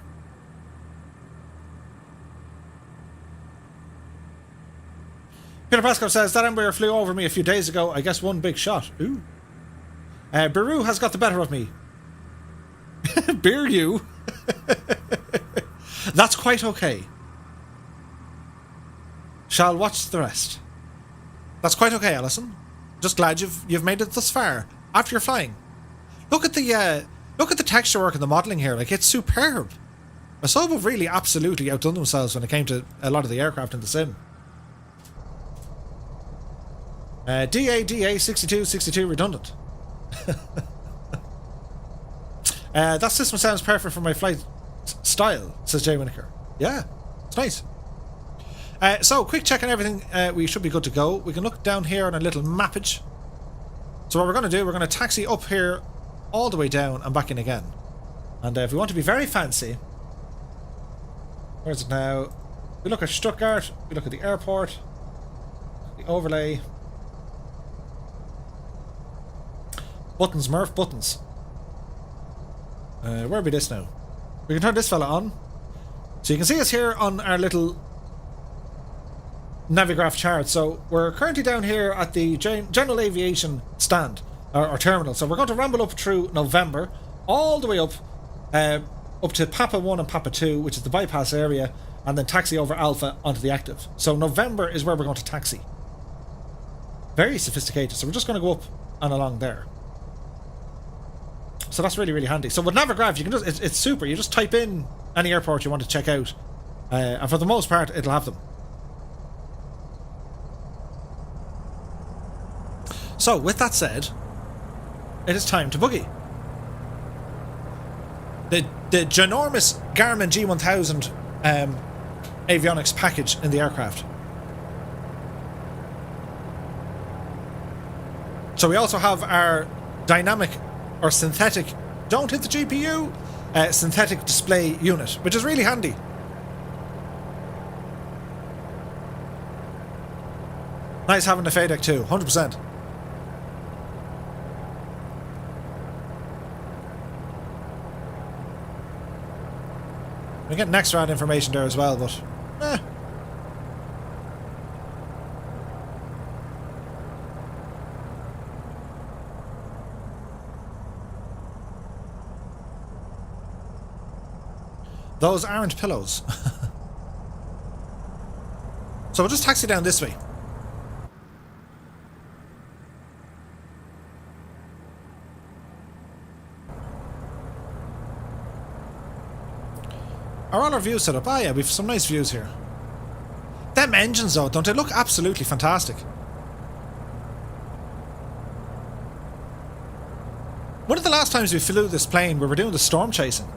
Peter Pascoe says, that Embraer flew over me a few days ago. I guess one big shot. Ooh. Beru has got the better of me. Beer you? That's quite okay. Shall watch the rest. That's quite okay, Alison. Just glad you've made it thus far after you're flying. Look at the texture work and the modelling here. Like, it's superb. Asobo have really absolutely outdone themselves when it came to a lot of the aircraft in the sim. DA 62 redundant. That system sounds perfect for my flight style, says Jay Winokur. Yeah, it's nice. So, quick check on everything. We should be good to go. We can look down here on a little mappage. So what we're going to do, we're going to taxi up here all the way down and back in again. And if we want to be very fancy, where's it now? We look at Stuttgart, we look at the airport, the overlay. Buttons, Murph, buttons. Where be this now? We can turn this fella on. So you can see us here on our little Navigraph chart. So we're currently down here at the General Aviation stand. or terminal. So we're going to ramble up through November, all the way up to Papa 1 and Papa 2, which is the bypass area, and then taxi over Alpha onto the active. So November is where we're going to taxi. Very sophisticated. So we're just going to go up and along there. So that's really, really handy. So with Navigraph, you can just, it's super. You just type in any airport you want to check out, and for the most part, it'll have them. So with that said, it is time to boogie. The ginormous Garmin G1000 avionics package in the aircraft. So we also have our dynamic or synthetic, don't hit the GPU, synthetic display unit, which is really handy. Nice having the FADEC too, 100%. We get next round information there as well, but those aren't pillows. So we'll just taxi down this way. Are all our views set up? Ah yeah, we've some nice views here. Them engines though, don't they look absolutely fantastic? One of the last times we flew this plane, we were doing the storm chasing.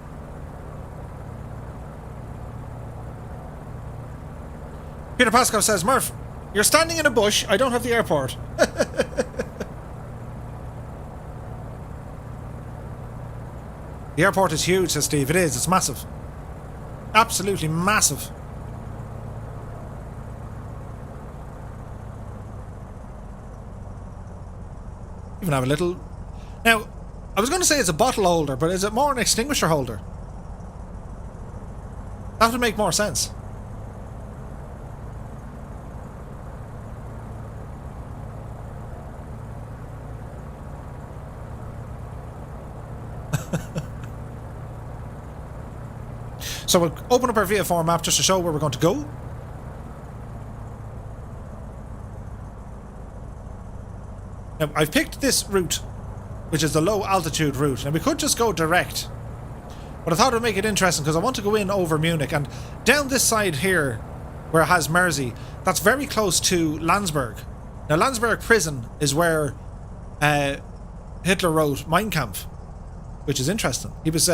Peter Pascoe says, Murph, you're standing in a bush, I don't have the airport. The airport is huge, says Steve. It is, it's massive. Absolutely massive. Even have a little... Now, I was going to say it's a bottle holder, but is it more an extinguisher holder? That would make more sense. So we'll open up our VFR map just to show where we're going to go. Now, I've picked this route, which is the low altitude route, and we could just go direct. But I thought it would make it interesting because I want to go in over Munich, and down this side here, where it has Mersey, that's very close to Landsberg. Now, Landsberg prison is where Hitler wrote Mein Kampf, which is interesting. He was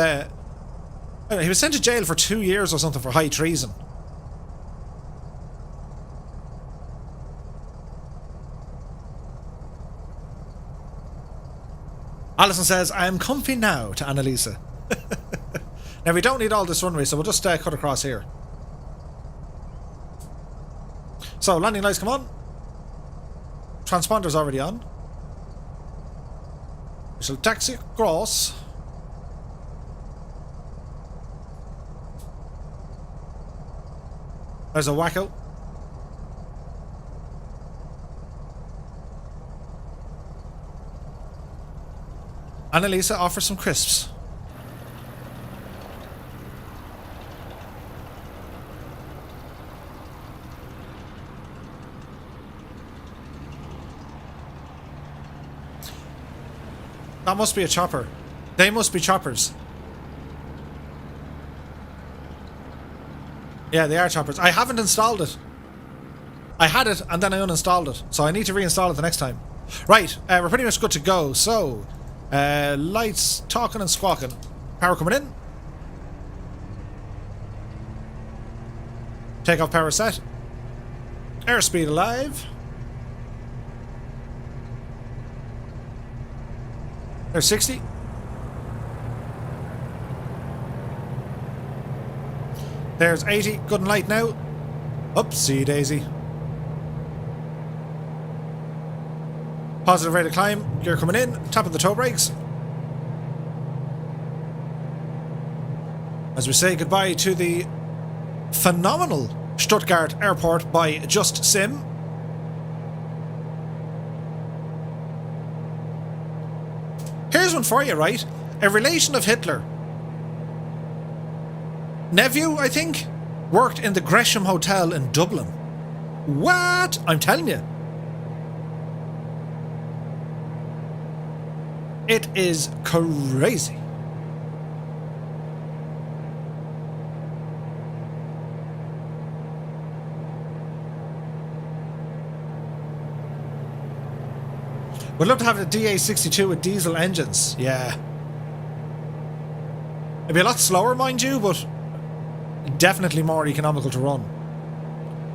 sent to jail for 2 years or something for high treason. Alison says, I am comfy now, to Annalisa. Now, we don't need all this runway, so we'll just cut across here. So, landing lights come on. Transponder's already on. We shall taxi across. There's a wacko. Annalisa offers some crisps. That must be a chopper. They must be choppers. Yeah, they are choppers. I haven't installed it. I had it and then I uninstalled it. So I need to reinstall it the next time. Right, we're pretty much good to go. So, lights talking and squawking. Power coming in. Takeoff power set. Airspeed alive. There's 60. There's 80. Good and light now. Upsie daisy. Positive rate of climb. Gear coming in. Tapping the toe brakes. As we say goodbye to the phenomenal Stuttgart airport by Just Sim. Here's one for you, right? A relation of Hitler, nephew, I think, worked in the Gresham Hotel in Dublin. What? I'm telling you. It is crazy. Would love to have a DA62 with diesel engines. Yeah. It'd be a lot slower, mind you, but definitely more economical to run.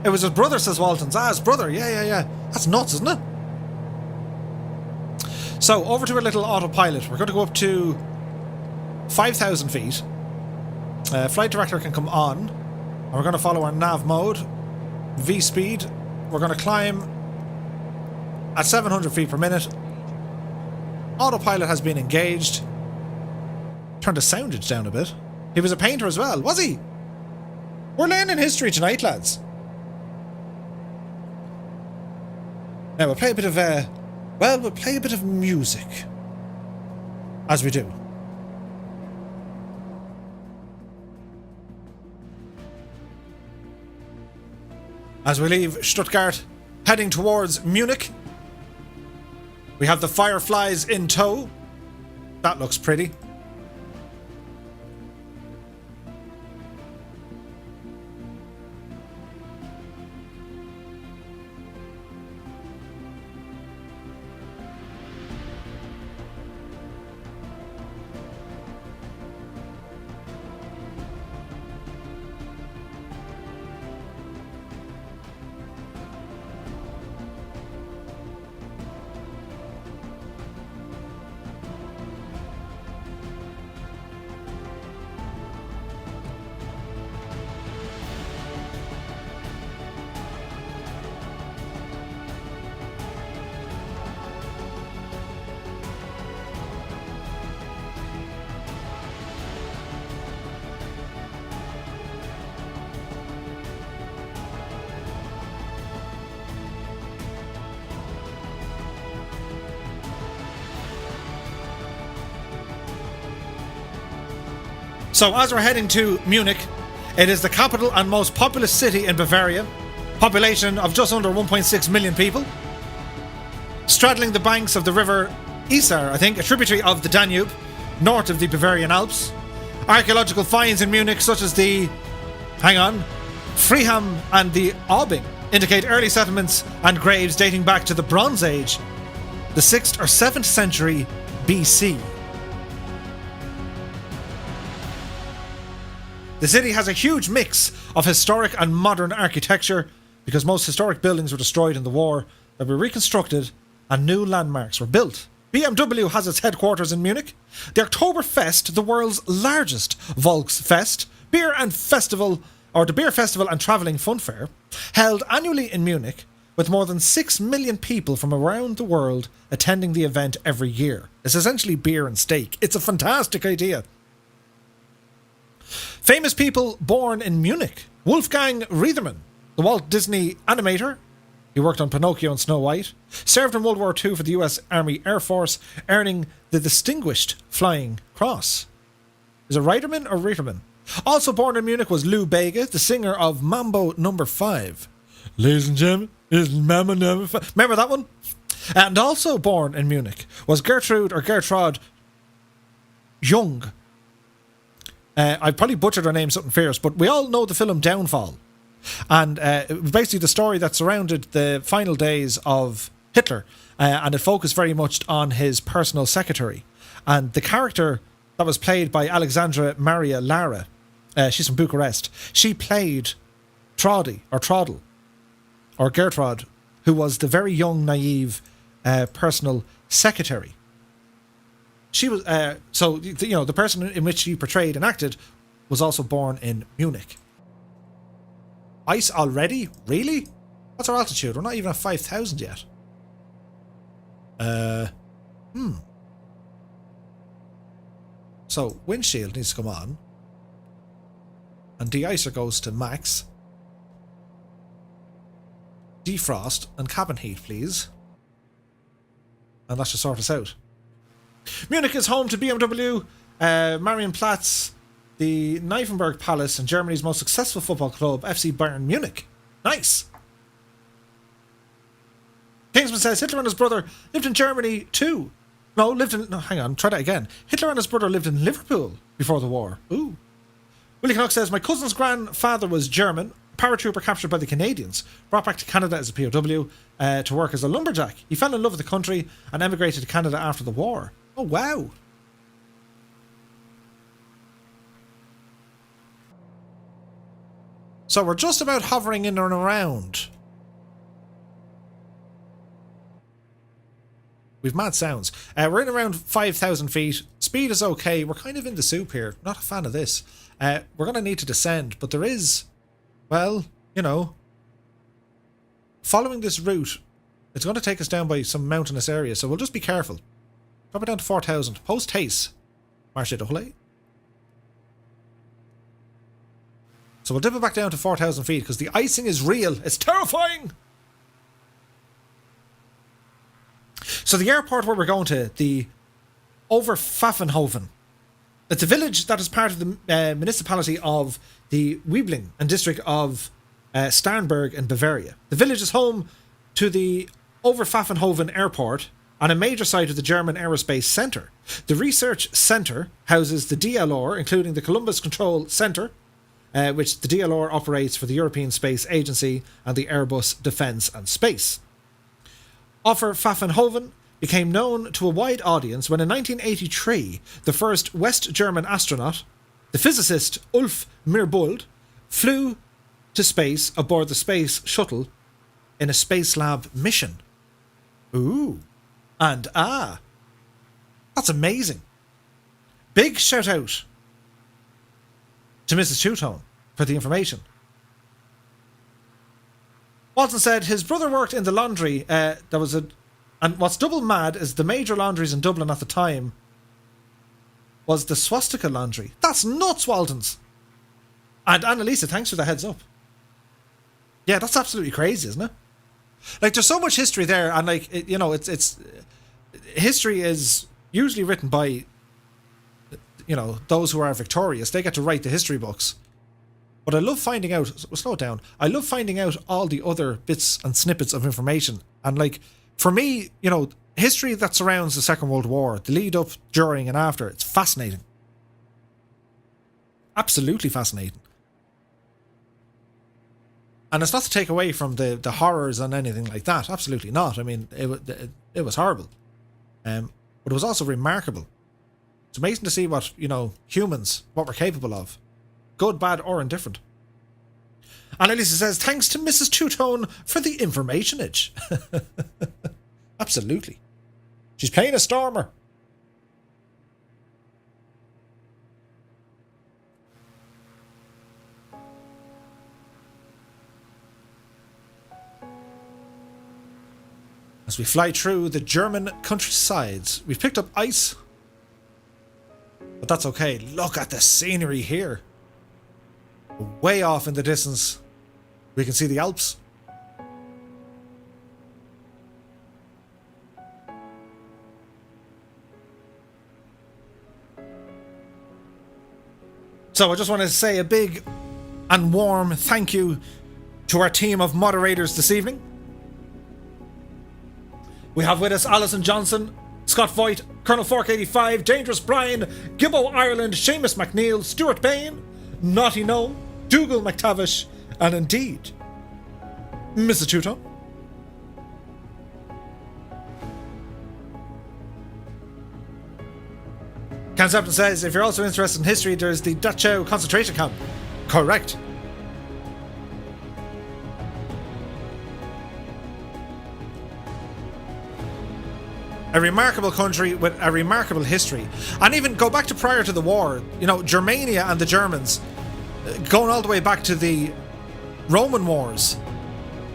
It was his brother, says Waltons. Ah, his brother. Yeah. That's nuts, isn't it? So, over to a little autopilot. We're going to go up to 5,000 feet. Flight director can come on. And we're going to follow our nav mode. V speed. We're going to climb at 700 feet per minute. Autopilot has been engaged. Turn the soundage down a bit. He was a painter as well, was he? We're learning history tonight, lads. Now we'll play a bit of we'll play a bit of music. As we do. As we leave Stuttgart, heading towards Munich. We have the Fireflies in tow. That looks pretty. So as we're heading to Munich, it is the capital and most populous city in Bavaria. Population of just under 1.6 million people. Straddling the banks of the river Isar, I think, a tributary of the Danube, north of the Bavarian Alps. Archaeological finds in Munich, such as the, Freeham and the Aubing, indicate early settlements and graves dating back to the Bronze Age, the 6th or 7th century BC. The city has a huge mix of historic and modern architecture because most historic buildings were destroyed in the war, that were reconstructed and new landmarks were built. BMW has its headquarters in Munich. The Oktoberfest, the world's largest Volksfest, beer festival and travelling fun fair, held annually in Munich, with more than 6 million people from around the world attending the event every year. It's essentially beer and steak. It's a fantastic idea. Famous people born in Munich. Wolfgang Reitherman, the Walt Disney animator. He worked on Pinocchio and Snow White. Served in World War II for the US Army Air Force, earning the Distinguished Flying Cross. Is it Reiterman or Reiterman? Also born in Munich was Lou Bega, the singer of Mambo No. 5. Ladies and gentlemen, it's Mambo No. 5. Remember that one? And also born in Munich was Gertrude Jung. I probably butchered her name something fierce, but we all know the film Downfall. And it was basically the story that surrounded the final days of Hitler. And it focused very much on his personal secretary. And the character that was played by Alexandra Maria Lara, she's from Bucharest, she played Traudl, or Gertrude, who was the very young, naive personal secretary. She was, the person in which she portrayed and acted was also born in Munich. Ice already? Really? What's our altitude? We're not even at 5,000 yet. So, windshield needs to come on. And de-icer goes to max. Defrost and cabin heat, please. And that should sort us out. Munich is home to BMW, Marienplatz, the Nymphenburg Palace, and Germany's most successful football club, FC Bayern Munich. Nice. Kingsman says Hitler and his brother lived in Germany too. No, hang on, try that again. Hitler and his brother lived in Liverpool before the war. Ooh. Willie Canuck says, my cousin's grandfather was German, paratrooper captured by the Canadians, brought back to Canada as a POW to work as a lumberjack. He fell in love with the country and emigrated to Canada after the war. Oh, wow. So we're just about hovering in and around. We've mad sounds. We're in around 5,000 feet. Speed is okay. We're kind of in the soup here. Not a fan of this. We're going to need to descend, but there is, well, you know, following this route, it's going to take us down by some mountainous areas, so we'll just be careful. Drop it down to 4,000. Post haste. Marche de. So we'll dip it back down to 4,000 feet because the icing is real. It's terrifying. So the airport where we're going to, the Overpfaffenhofen, it's a village that is part of the municipality of the Wiebling and district of Starnberg in Bavaria. The village is home to the Overpfaffenhofen Airport and a major site of the German Aerospace Centre. The research centre houses the DLR, including the Columbus Control Centre, which the DLR operates for the European Space Agency and the Airbus Defence and Space. Overpfaffenhofen became known to a wide audience when in 1983 the first West German astronaut, the physicist Ulf Mirbold, flew to space aboard the Space Shuttle in a Space Lab mission. Ooh. And that's amazing. Big shout out to Mrs. Two-Tone for the information. Walton said his brother worked in the laundry. And what's double mad is the major laundries in Dublin at the time was the Swastika Laundry. That's nuts, Waltons. And Annalisa, thanks for the heads up. Yeah, that's absolutely crazy, isn't it? Like, there's so much history there, and like, it's history is usually written by, those who are victorious. They get to write the history books. But I love finding out, slow it down, I love finding out all the other bits and snippets of information. And like, for me, history that surrounds the Second World War, the lead up, during and after, it's fascinating. Absolutely fascinating. And it's not to take away from the horrors and anything like that. Absolutely not. I mean, it was horrible. But it was also remarkable. It's amazing to see what, humans, what we're capable of. Good, bad, or indifferent. And Elisa says, thanks to Mrs. Two-Tone for the informationage. Absolutely. She's playing a stormer. As we fly through the German countrysides, we've picked up ice. But that's okay. Look at the scenery here. Way off in the distance, we can see the Alps. So I just want to say a big and warm thank you to our team of moderators this evening. We have with us Alison Johnson, Scott Voigt, Colonel Fork85, Dangerous Brian, Gibbo Ireland, Seamus McNeil, Stuart Bain, Naughty No, Dougal McTavish, and indeed, Mrs. Two-Tone. Cam Septon says, if you're also interested in history, there's the Dachau concentration camp. Correct. A remarkable country with a remarkable history. And even go back to prior to the war, Germania and the Germans, going all the way back to the Roman Wars.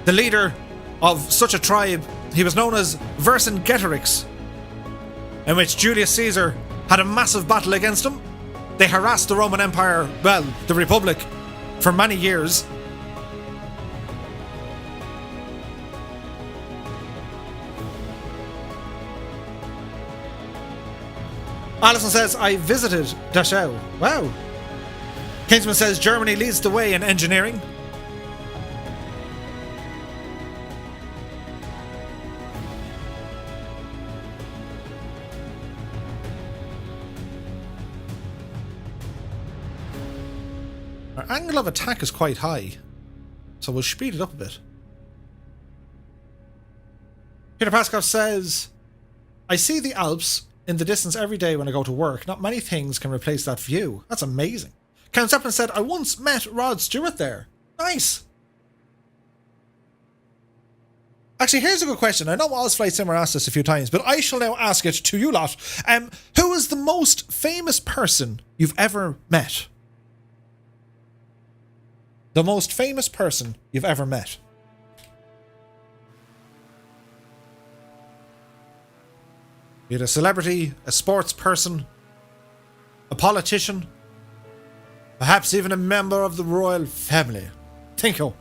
The leader of such a tribe, he was known as Vercingetorix, in which Julius Caesar had a massive battle against him. They harassed the Roman Empire, the Republic, for many years. Alison says, I visited Dachau. Wow. Kingsman says, Germany leads the way in engineering. Our angle of attack is quite high, so we'll speed it up a bit. Peter Paskov says, I see the Alps in the distance every day when I go to work. Not many things can replace that view. That's amazing. Count Zeppelin said, I once met Rod Stewart there. Nice. Actually, here's a good question. I know Oz Flight Simmer asked this a few times, but I shall now ask it to you lot. Who is the most famous person you've ever met? The most famous person you've ever met. Be it a celebrity, a sports person, a politician, perhaps even a member of the royal family. Tinko.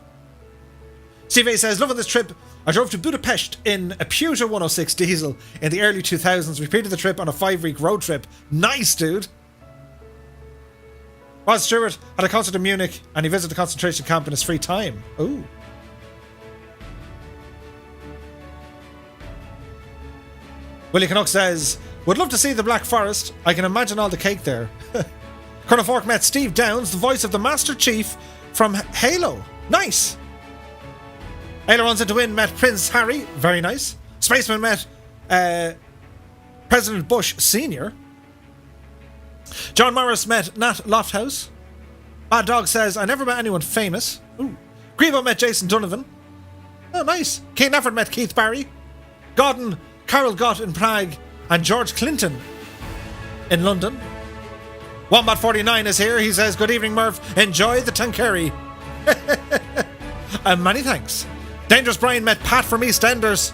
Steve A says, loving this trip. I drove to Budapest in a Peugeot 106 diesel in the early 2000s. Repeated the trip on a 5-week road trip. Nice, dude. Rod Stewart had a concert in Munich and he visited the concentration camp in his free time. Ooh. Willie Canuck says, would love to see the Black Forest. I can imagine all the cake there. Colonel Fork met Steve Downs, the voice of the Master Chief from Halo. Nice. Ailerons into Wind met Prince Harry. Very nice. Spaceman met President Bush Sr. John Morris met Nat Lofthouse. Bad Dog says, I never met anyone famous. Ooh. Grebo met Jason Donovan. Oh, nice. Kate Nafford met Keith Barry. Gordon, Carol Gott in Prague, and George Clinton in London. Wombat49 is here. He says, good evening, Murph. Enjoy the Tankeri. And many thanks. Dangerous Brian met Pat from EastEnders.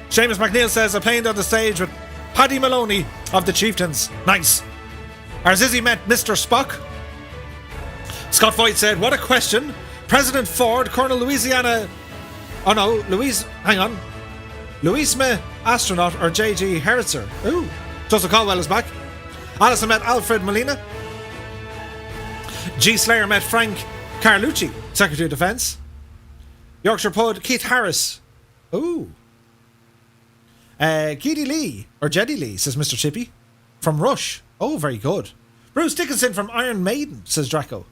Seamus McNeil says, I played on the stage with Paddy Maloney of the Chieftains. Nice. Arzizzi met Mr. Spock. Scott Voigt said, what a question. President Ford, Colonel Louisiana... Oh no, Louisme Astronaut or J.G. Heritzer. Ooh. Joseph Caldwell is back. Alison met Alfred Molina. G. Slayer met Frank Carlucci, Secretary of Defence. Yorkshire Pud, Keith Harris. Ooh. Gedi Lee, or Jedi Lee, says Mr. Chippy. From Rush. Oh, very good. Bruce Dickinson from Iron Maiden, says Draco.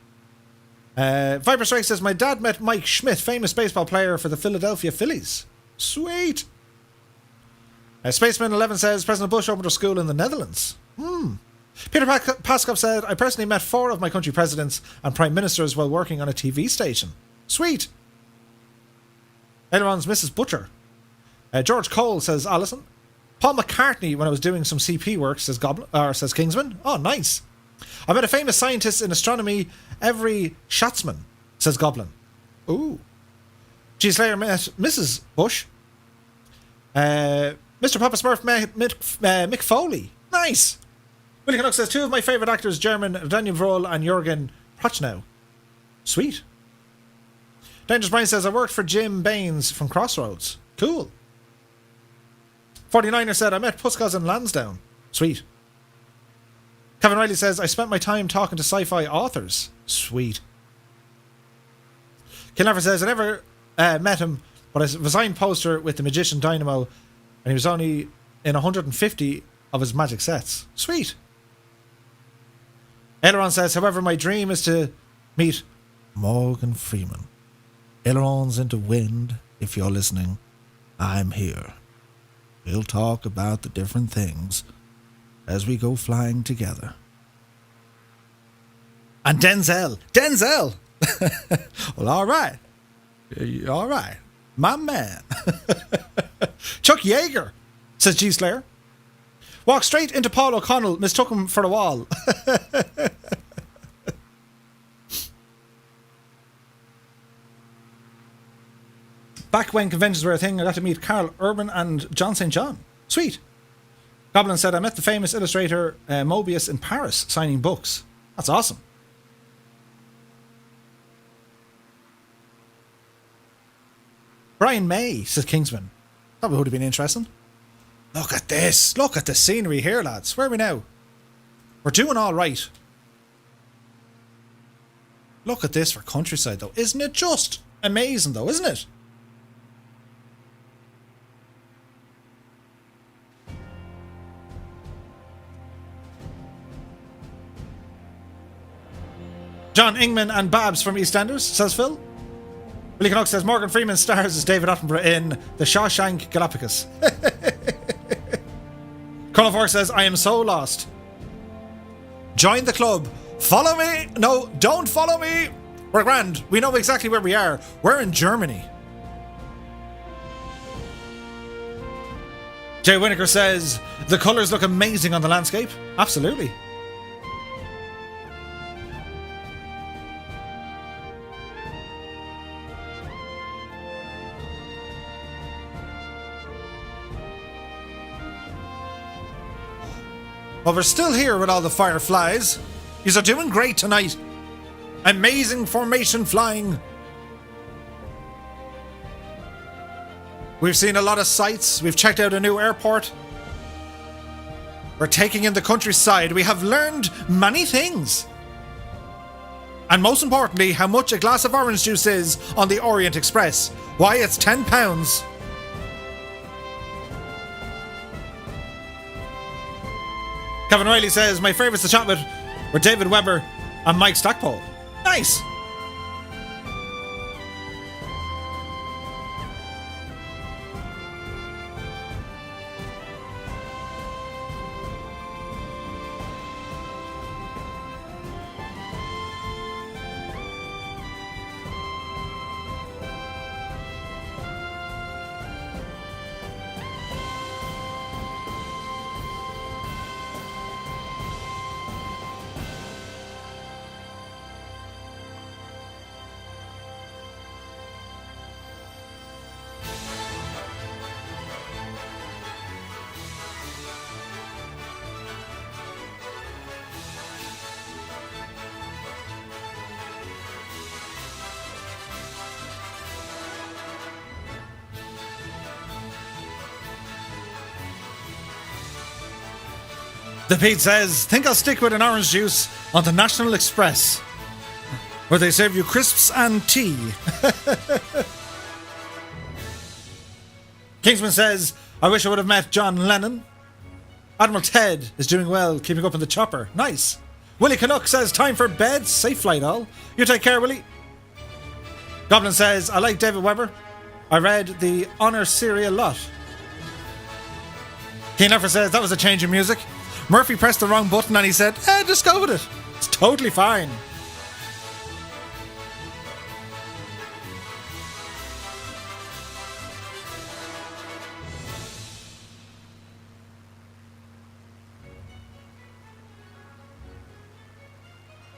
Viper Strike says, my dad met Mike Schmidt, famous baseball player for the Philadelphia Phillies. Sweet. Spaceman 11 says, President Bush opened a school in the Netherlands. Peter Paskov said, I personally met 4 of my country presidents and prime ministers while working on a TV station. Sweet. Aileron's Mrs. Butcher. George Cole, says Alison. Paul McCartney when I was doing some CP work, says says Kingsman. Oh, nice. I met a famous scientist in astronomy, Avery Schatzman, says Goblin. Ooh. G. Slayer met Mrs. Bush. Mr. Papa Smurf met Mick Foley. Nice. Willie Canuck says, 2 of my favourite actors, German Daniel Vroll and Jürgen Prochnow. Sweet. Dangerous Brian says, I worked for Jim Baines from Crossroads. Cool. 49er said, I met Puskos in Lansdowne. Sweet. Kevin Riley says, I spent my time talking to sci-fi authors. Sweet. Kilnever says, I never met him, but I was signed poster with the magician Dynamo, and he was only in 150 of his magic sets. Sweet. Aileron says, however, my dream is to meet Morgan Freeman. Ailerons into Wind, if you're listening, I'm here. We'll talk about the different things as we go flying together. And Denzel. Well, all right. All right. My man. Chuck Yeager, says G. Slayer. Walk straight into Paul O'Connell, mistook him for the wall. Back when conventions were a thing, I got to meet Carl Urban and John St. John. Sweet. Goblin said, I met the famous illustrator Mobius in Paris signing books. That's awesome. Brian May, says Kingsman. That would have been interesting. Look at this. Look at the scenery here, lads. Where are we now? We're doing all right. Look at this for countryside, though. Isn't it just amazing, though, isn't it? John Ingman and Babs from EastEnders, says Phil. Willie Canuck says Morgan Freeman stars as David Attenborough in The Shawshank Galapagos. Colin Fork says, I am so lost. Join the club. Follow me. No, don't follow me. We're grand. We know exactly where we are. We're in Germany. Jay Winokur says, the colours look amazing on the landscape. Absolutely. Well, we're still here with all the fireflies. Yous are doing great tonight. Amazing formation flying. We've seen a lot of sights. We've checked out a new airport. We're taking in the countryside. We have learned many things. And most importantly, how much a glass of orange juice is on the Orient Express. Why, it's £10. Kevin Riley says, my favourites to chat with were David Webber and Mike Stackpole. Nice! The Pete says, think I'll stick with an orange juice on the National Express, where they serve you crisps and tea. Kingsman says, I wish I would have met John Lennon. Admiral Ted is doing well, keeping up in the chopper. Nice. Willie Canuck says, time for bed. Safe flight all. You take care, Willie. Goblin says, I like David Webber. I read the Honor Series a lot. Keen Effer says, that was a change in music. Murphy pressed the wrong button and he said, just go with it. It's totally fine.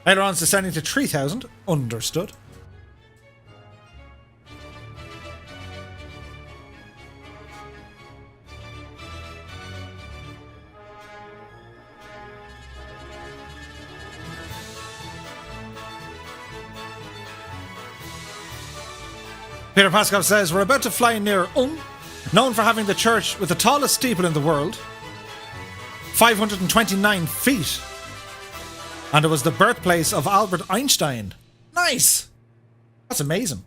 Later on, descending to 3,000. Understood. Peter Pascal says, we're about to fly near known for having the church with the tallest steeple in the world, 529 feet. And it was the birthplace of Albert Einstein. Nice! That's amazing.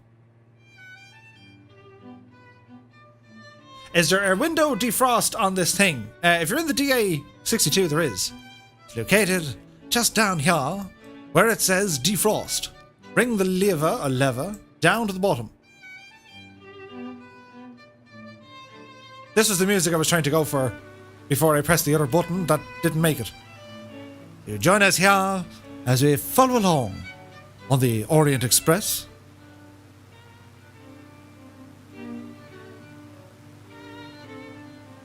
Is there a window defrost on this thing? If you're in the DA62, there is. It's located just down here, where it says defrost. Bring the lever down to the bottom. This was the music I was trying to go for before I pressed the other button that didn't make it. You join us here as we follow along on the Orient Express.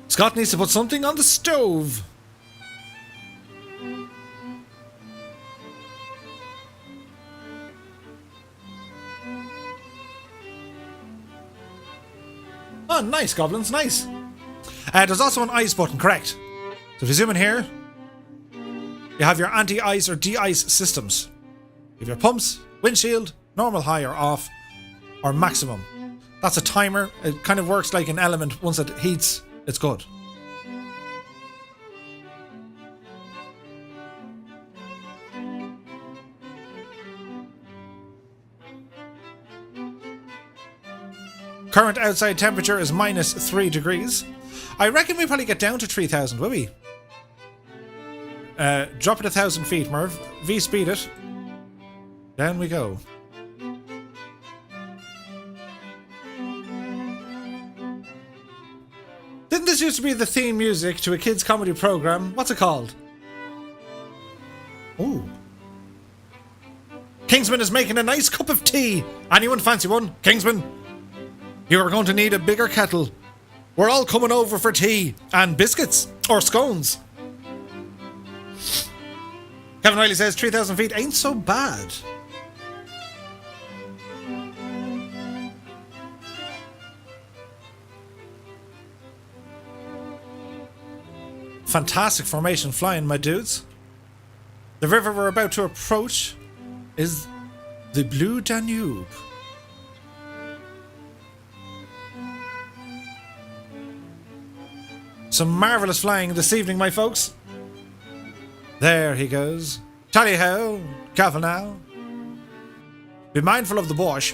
Scott needs to put something on the stove. Oh, nice, goblins, nice. There's also an ice button, correct. So if you zoom in here, you have your anti-ice or de-ice systems. You have your pumps, windshield, normal, high or off, or maximum. That's a timer. It kind of works like an element. Once it heats, it's good. Current outside temperature is -3 degrees. I reckon we probably get down to 3,000, will we? Drop it 1,000 feet, Merv. V-speed it. Down we go. Didn't this used to be the theme music to a kids' comedy program? What's it called? Ooh. Kingsman is making a nice cup of tea. Anyone fancy one? Kingsman? You are going to need a bigger kettle. We're all coming over for tea and biscuits or scones. Kevin Riley says 3,000 feet ain't so bad. Fantastic formation flying, my dudes. The river we're about to approach is the Blue Danube. Some marvellous flying this evening, my folks. There he goes. Tally ho, careful now. Be mindful of the Bosch.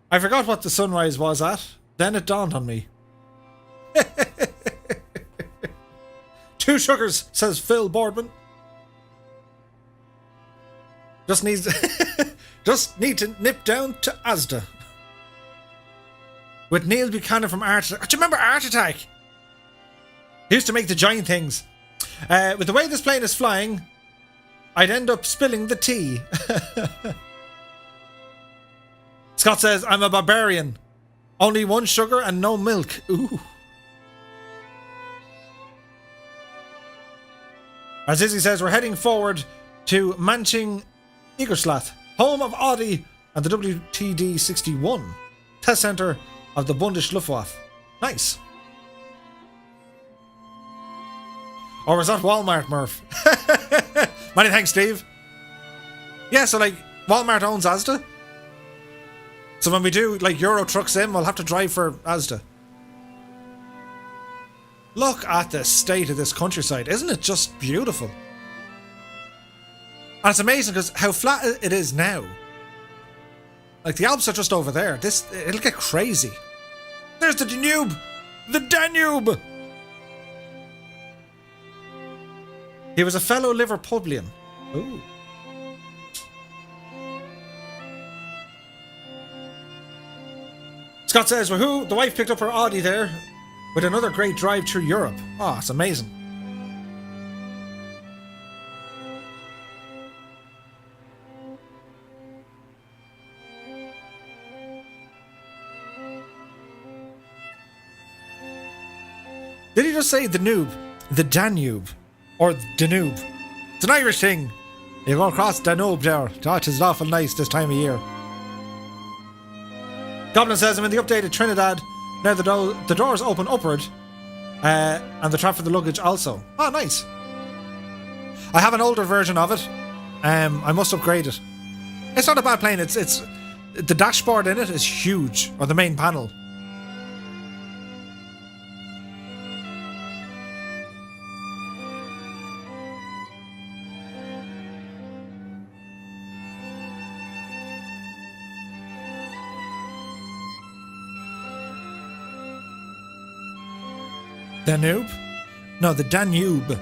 I forgot what the sunrise was at. Then it dawned on me. 2 sugars, says Phil Boardman. Just need to nip down to Asda. With Neil Buchanan from Art Attack. Do you remember Art Attack? He used to make the giant things. With the way this plane is flying, I'd end up spilling the tea. Scott says, I'm a barbarian. Only 1 sugar and no milk. Ooh. As Izzy says, we're heading forward to Manching Egerslath, home of Audi and the WTD-61, test centre of the Bundesluftwaffe. Nice. Or was that Walmart, Murph? Many thanks, Steve. Yeah, so like, Walmart owns Asda. So when we do like Euro Truck Sim, we'll have to drive for Asda. Look at the state of this countryside. Isn't it just beautiful? And it's amazing because how flat it is now. Like the Alps are just over there. It'll get crazy. There's the Danube! The Danube! He was a fellow Liverpudlian. Ooh. Scott says, woohoo, the wife picked up her Audi there with another great drive through Europe. Oh, it's amazing. Did he just say the noob? The Danube? Or Danube? It's an Irish thing. You go across Danube there. That is awful nice this time of year. Goblin says I'm in the updated Trinidad. Now the doors open upward. And the trap for the luggage also. Oh, nice. I have an older version of it. I must upgrade it. It's not a bad plane. It's the dashboard in it is huge. Or the main panel. Danube? No, the Danube.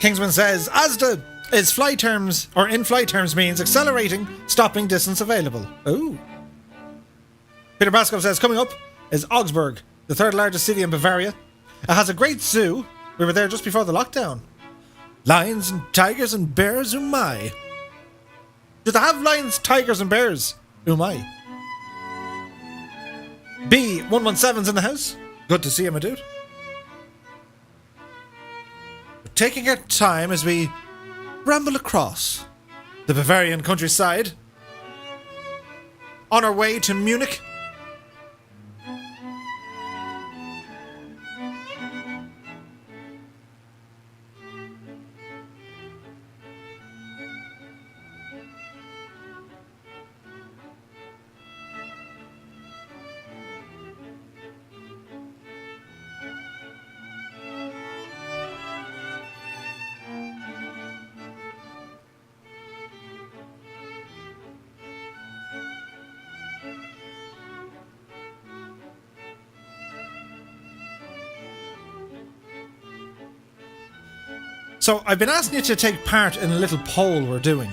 Kingsman says, ASDA is flight terms, or in flight terms means accelerating, stopping distance available. Ooh. Peter Bascom says, coming up is Augsburg, the third largest city in Bavaria. It has a great zoo. We were there just before the lockdown. Lions and tigers and bears, oh my. Do they have lions, tigers and bears? Oh my. B117's in the house. Good to see you, my dude. We're taking our time as we ramble across the Bavarian countryside on our way to Munich. So I've been asking you to take part in a little poll we're doing.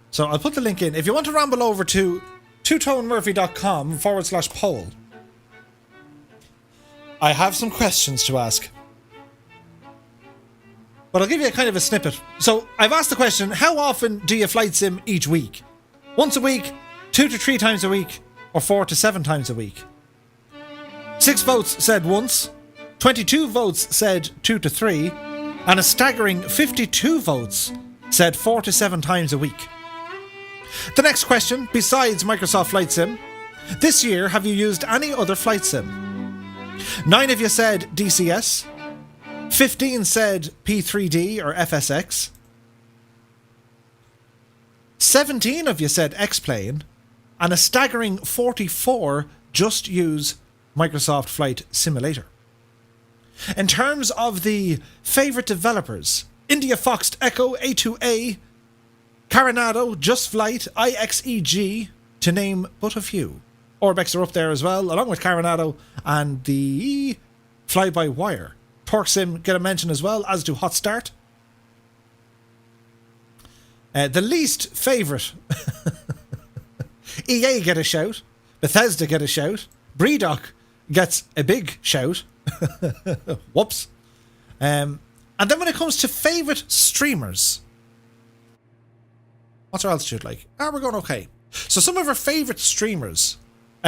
So I'll put the link in. If you want to ramble over to twotonemurphy.com/poll, I have some questions to ask. But I'll give you a kind of a snippet. So I've asked the question, how often do you flight sim each week? Once a week, 2 to 3 times a week, or 4 to 7 times a week? 6 votes said once. 22 votes said 2 to 3, and a staggering 52 votes said 4 to 7 times a week. The next question, besides Microsoft Flight Sim, this year have you used any other flight sim? 9 of you said DCS, 15 said P3D or FSX, 17 of you said X-Plane, and a staggering 44 just use Microsoft Flight Simulator. In terms of the favourite developers, India Foxed Echo, A2A, Carenado, Just Flight, IXEG, to name but a few. Orbex are up there as well, along with Carenado and the Fly-by-Wire. TorqueSim get a mention as well, as do Hot Start. The least favourite, EA get a shout, Bethesda get a shout, Breedock gets a big shout. Whoops. And then when it comes to favourite streamers, what's our altitude like? We're going okay. So some of our favourite streamers,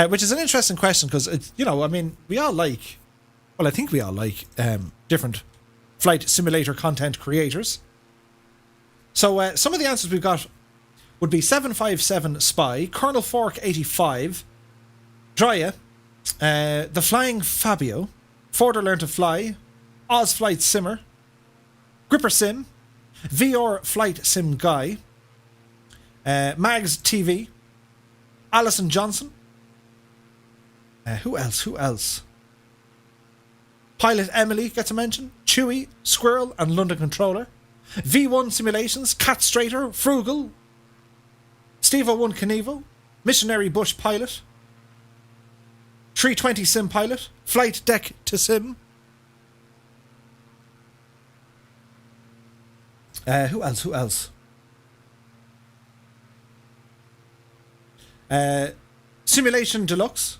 which is an interesting question because, you know, I mean, we all like, well, I think we all like different flight simulator content creators. So some of the answers we've got would be 757 Spy, Colonel Fork 85, Drya, The Flying Fabio, Forder Learn to Fly, Oz Flight Simmer, Gripper Sim, VR Flight Sim Guy, Mags TV, Alison Johnson. Who else? Pilot Emily gets a mention. Chewy, Squirrel, and London Controller. V1 Simulations, Cat Strater, Frugal, Steve01 Knievo, Missionary Bush Pilot, 320 Sim Pilot, Flight Deck to Sim. Who else? Simulation Deluxe.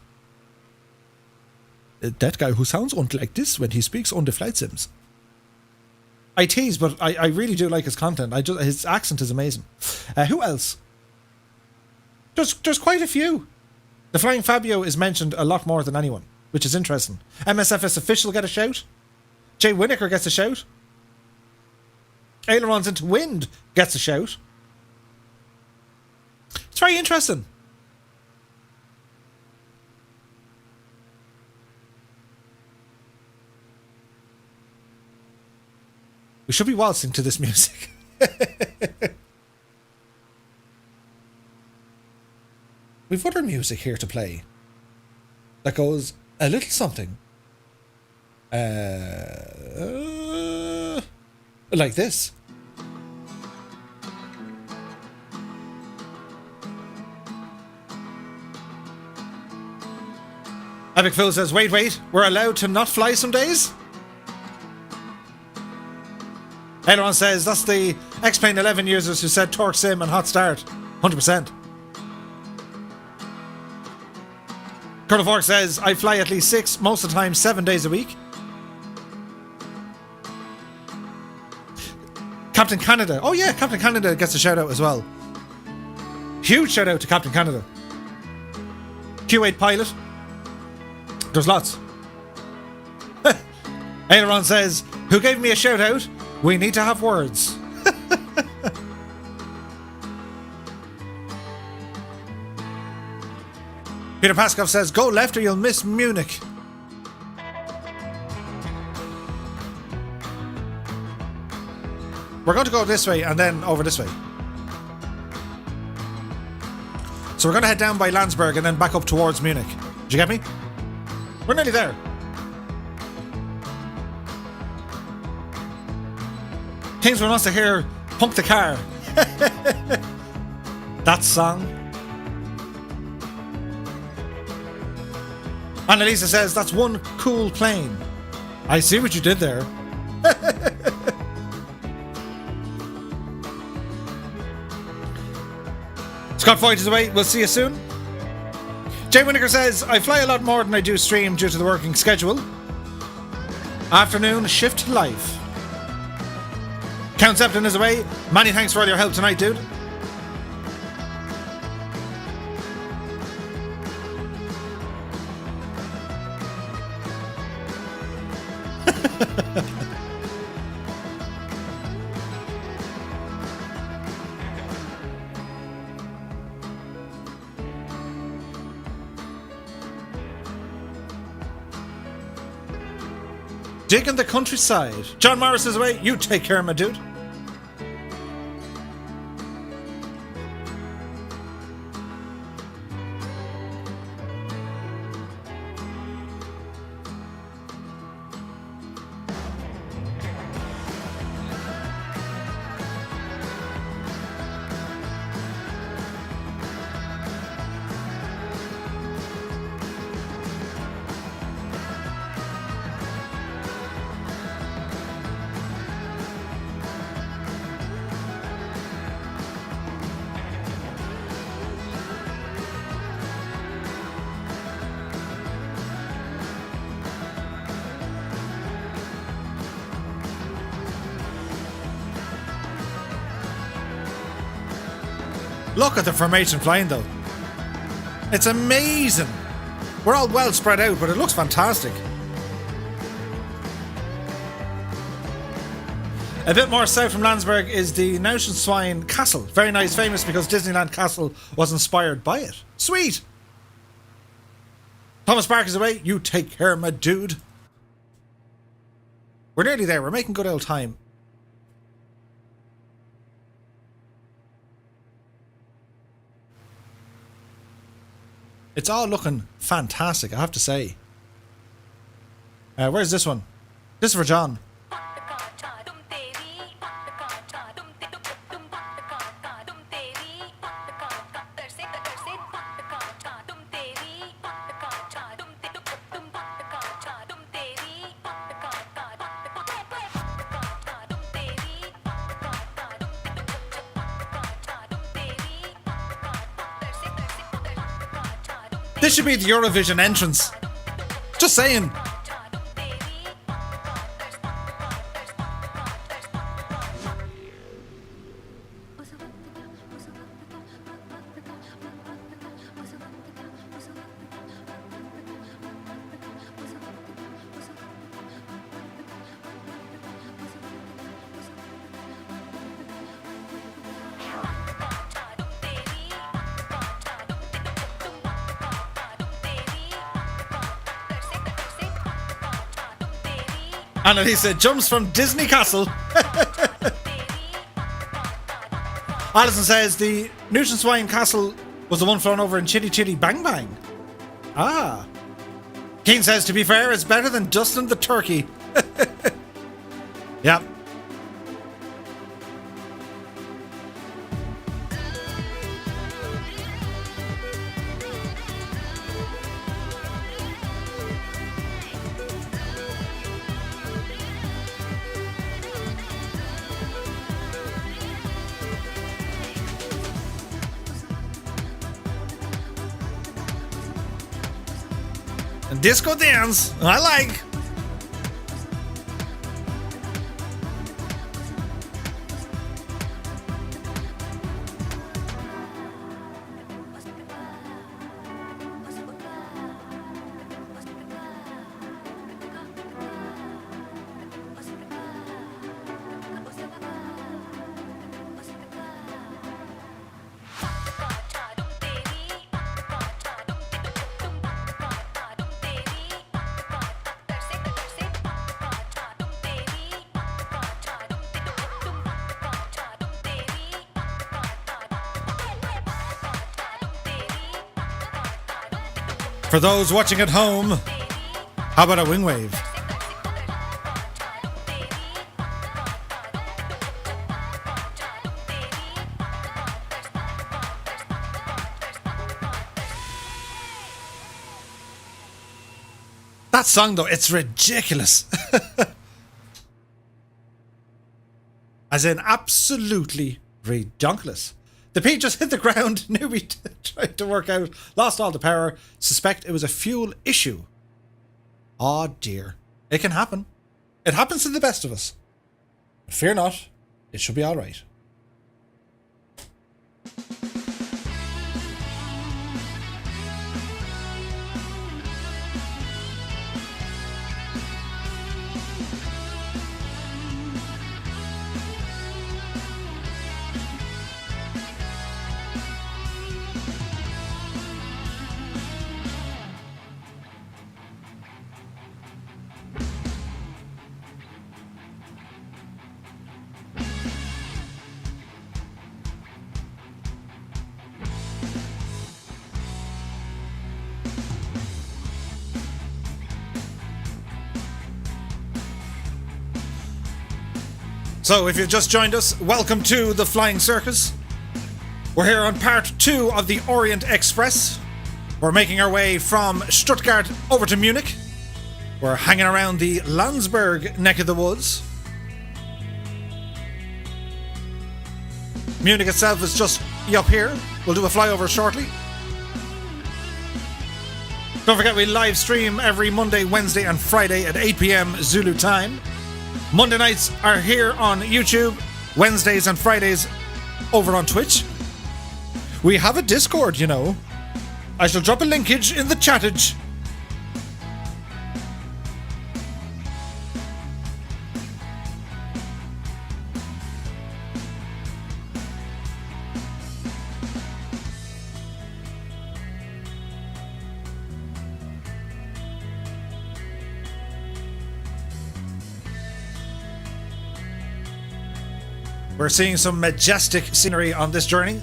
That guy who sounds like this when he speaks on the flight sims. I tease, but I really do like his content. His accent is amazing. Who else? There's quite a few. The Flying Fabio is mentioned a lot more than anyone, which is interesting. MSFS Official get a shout. Jay Winokur gets a shout. Ailerons into Wind gets a shout. It's very interesting. We should be waltzing to this music. We've other music here to play that goes a little something like this. Epic Phil says, wait, we're allowed to not fly some days? Aileron says that's the X-Plane 11 users who said Torque Sim and Hot Start. 100%. Colonel Fork says, I fly at least 6, most of the time 7 days a week. Captain Canada. Oh yeah, Captain Canada gets a shout out as well. Huge shout out to Captain Canada. Q8 pilot. There's lots. Aileron says, who gave me a shout out? We need to have words. Peter Paskov says, go left or you'll miss Munich. We're going to go this way and then over this way. So we're going to head down by Landsberg and then back up towards Munich. Did you get me? We're nearly there. Kingsman wants to hear Pump the Car. That song. Annalisa says, that's one cool plane. I see what you did there. Scott Foyt is away. We'll see you soon. Jay Winokur says, I fly a lot more than I do stream due to the working schedule. Afternoon shift live. Count Septon is away. Many thanks for all your help tonight, dude. Digging the countryside. John Morris is away. You take care, my dude. Look at the formation flying though. It's amazing. We're all well spread out, but it looks fantastic. A bit more south from Landsberg is the Neuschwanstein Castle. Very nice, famous because Disneyland Castle was inspired by it. Sweet! Thomas Bark is away. You take care, my dude. We're nearly there. We're making good old time. It's all looking fantastic, I have to say. Where's this one? This is for John. This should be the Eurovision entrance. Just saying. Annalisa jumps from Disney Castle. Alison says the Neuschwanstein Castle was the one flown over in Chitty Chitty Bang Bang. Ah. Keen says, to be fair, it's better than dusting the turkey. Yep. disco dance. I like. For those watching at home, how about a wing wave? That song though, it's ridiculous. As in absolutely redonkulous. The P just hit the ground, knew we tried to work out, lost all the power, suspect it was a fuel issue. Oh dear. It can happen. It happens to the best of us. But fear not, it should be alright. So, if you've just joined us, welcome to the Flying Circus. We're here on part 2 of the Orient Express. We're making our way from Stuttgart over to Munich. We're hanging around the Landsberg neck of the woods. Munich itself is just up here. We'll do a flyover shortly. Don't forget we live stream every Monday, Wednesday and Friday at 8 PM Zulu time. Monday nights are here on YouTube, Wednesdays and Fridays over on Twitch. We have a Discord, you know. I shall drop a linkage in the chattage. We're seeing some majestic scenery on this journey.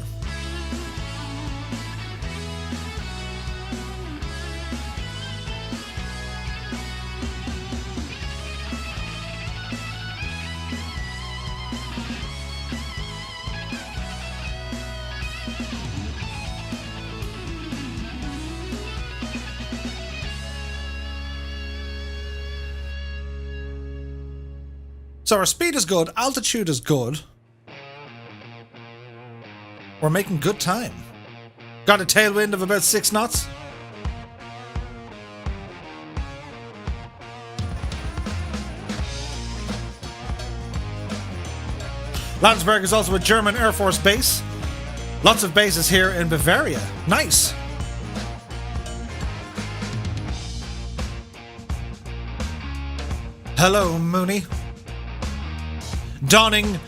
So our speed is good, altitude is good. We're making good time. Got a tailwind of about 6 knots. Landsberg is also a German Air Force base. Lots of bases here in Bavaria. Nice. Hello, Mooney. Donning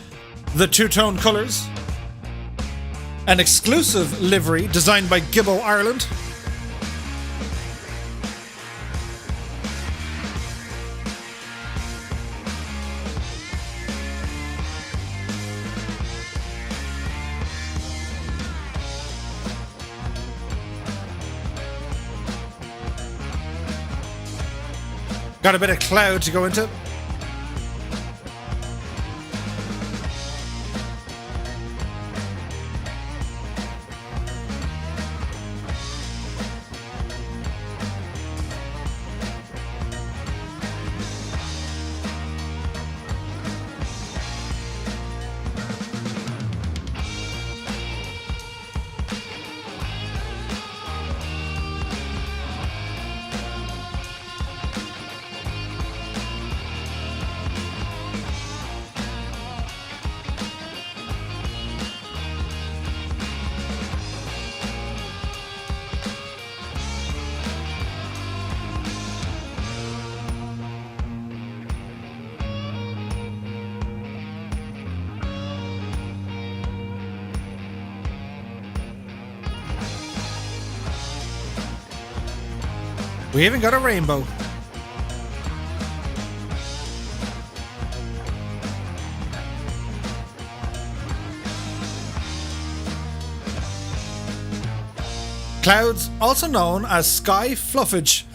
the two-tone colours. An exclusive livery designed by Gibbo Ireland. Got a bit of cloud to go into. We even got a rainbow. Clouds, also known as sky fluffage.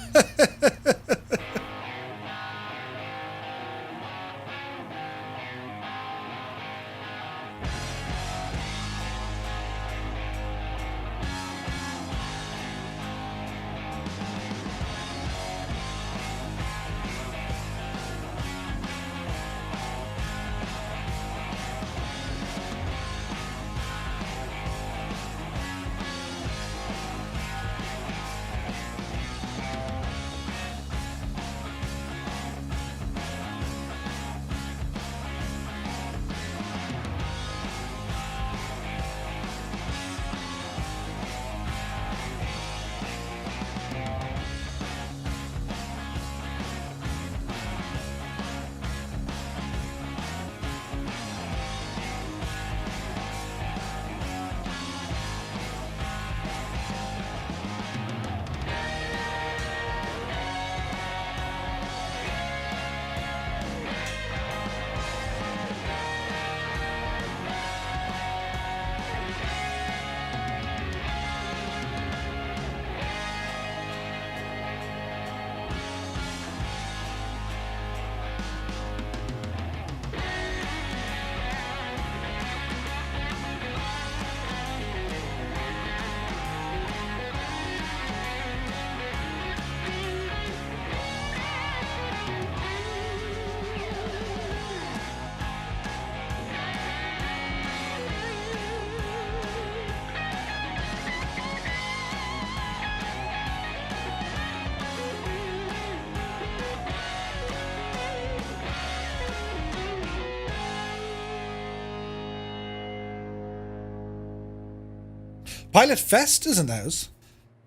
Pilot Fest is in the house.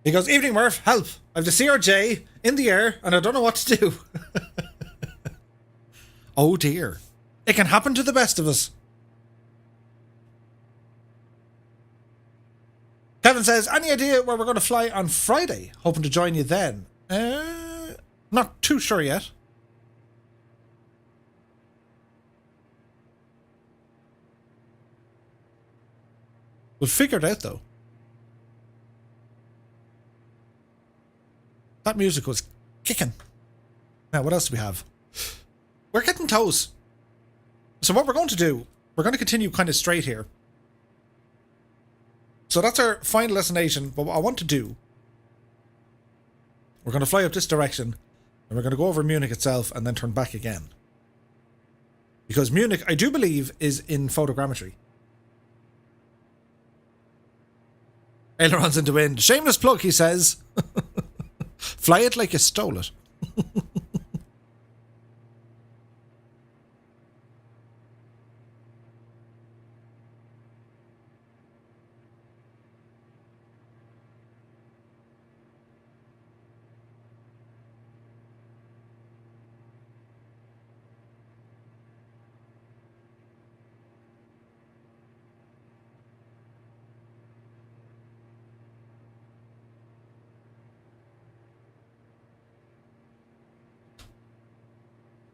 He goes, "Evening, Murph. Help. I've the CRJ in the air and I don't know what to do." Oh dear. It can happen to the best of us. Kevin says, "Any idea where we're going to fly on Friday? Hoping to join you then." Not too sure yet. We'll figure it out though. That music was kicking. Now, what else do we have? We're getting close. So what we're going to do, we're going to continue kind of straight here. So that's our final destination. But what I want to do, we're going to fly up this direction and we're going to go over Munich itself and then turn back again. Because Munich, I do believe, is in photogrammetry. Ailerons in the wind. Shameless plug, he says. Fly it like you stole it.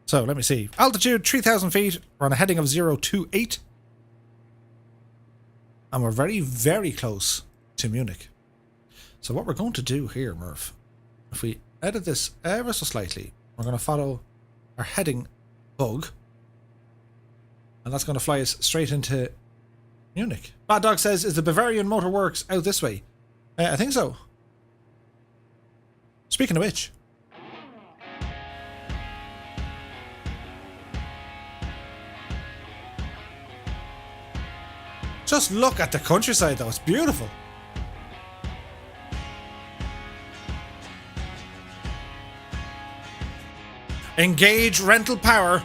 So let me see. Altitude 3,000 feet. We're on a heading of 028. And we're very, very close to Munich. So what we're going to do here, Murph, if we edit this ever so slightly, we're going to follow our heading bug. And that's going to fly us straight into Munich. Bad Dog says, "Is the Bavarian Motor Works out this way?" I think so. Speaking of which. Just look at the countryside though, it's beautiful. Engage rental power.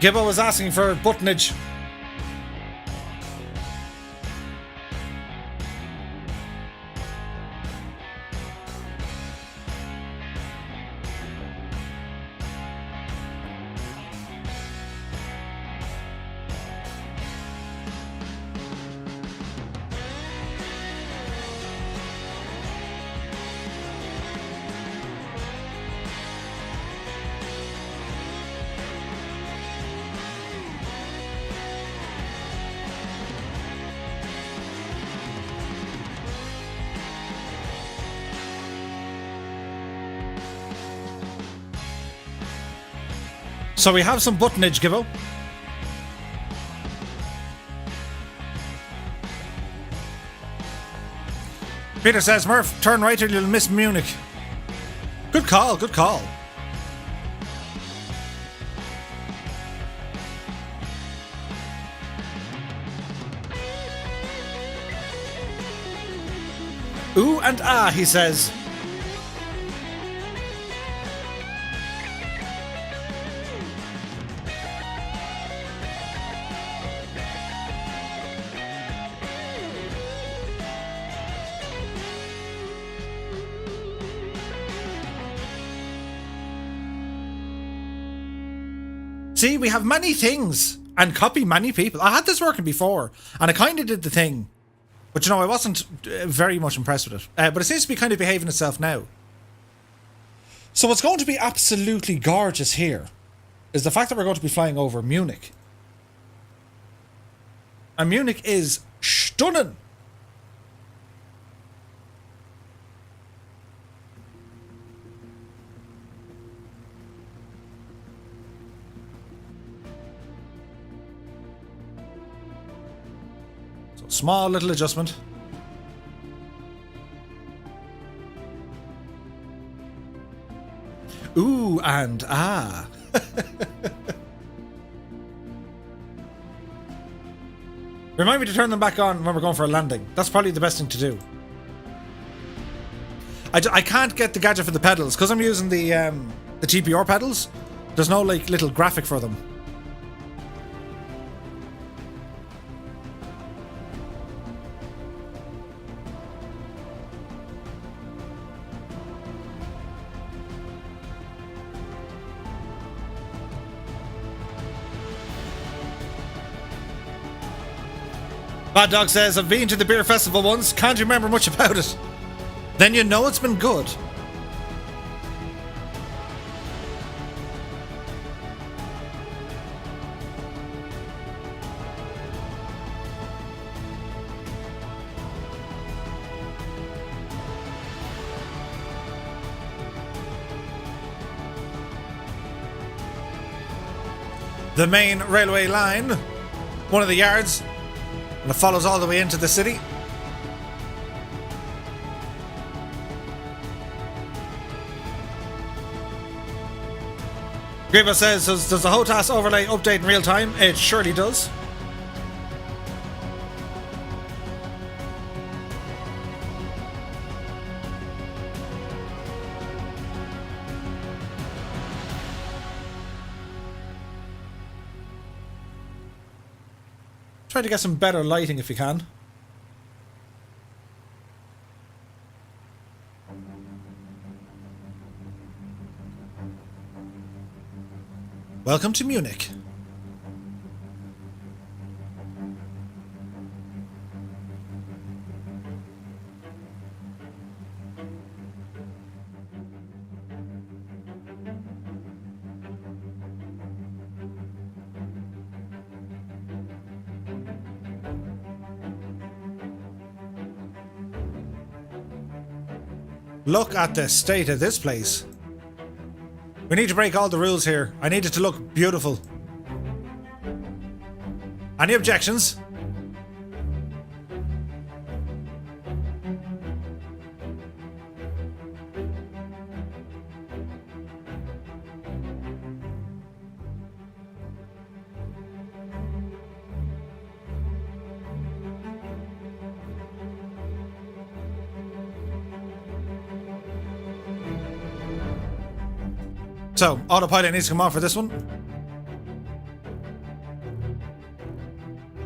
Gibbo was asking for buttonage. So we have some buttonage, Gibbo. Peter says, Murph, turn right or you'll miss Munich. Good call, good call. Ooh and ah, he says. See, we have many things and copy many people. I had this working before and I kind of did the thing. But you know, I wasn't very much impressed with it. But it seems to be kind of behaving itself now. So what's going to be absolutely gorgeous here is the fact that we're going to be flying over Munich. And Munich is stunning. Small little adjustment. Ooh and ah. Remind me to turn them back on when we're going for a landing. That's probably the best thing to do. I can't get the gadget for the pedals because I'm using the TPR pedals. There's no like little graphic for them. Bad Dog says, I've been to the beer festival once, can't remember much about it. Then you know it's been good. The main railway line, one of the yards, and it follows all the way into the city. Griba says, does the HOTAS overlay update in real time? It surely does. Try to get some better lighting if you can. Welcome to Munich. Look at the state of this place. We need to break all the rules here. I need it to look beautiful. Any objections? So, autopilot needs to come on for this one.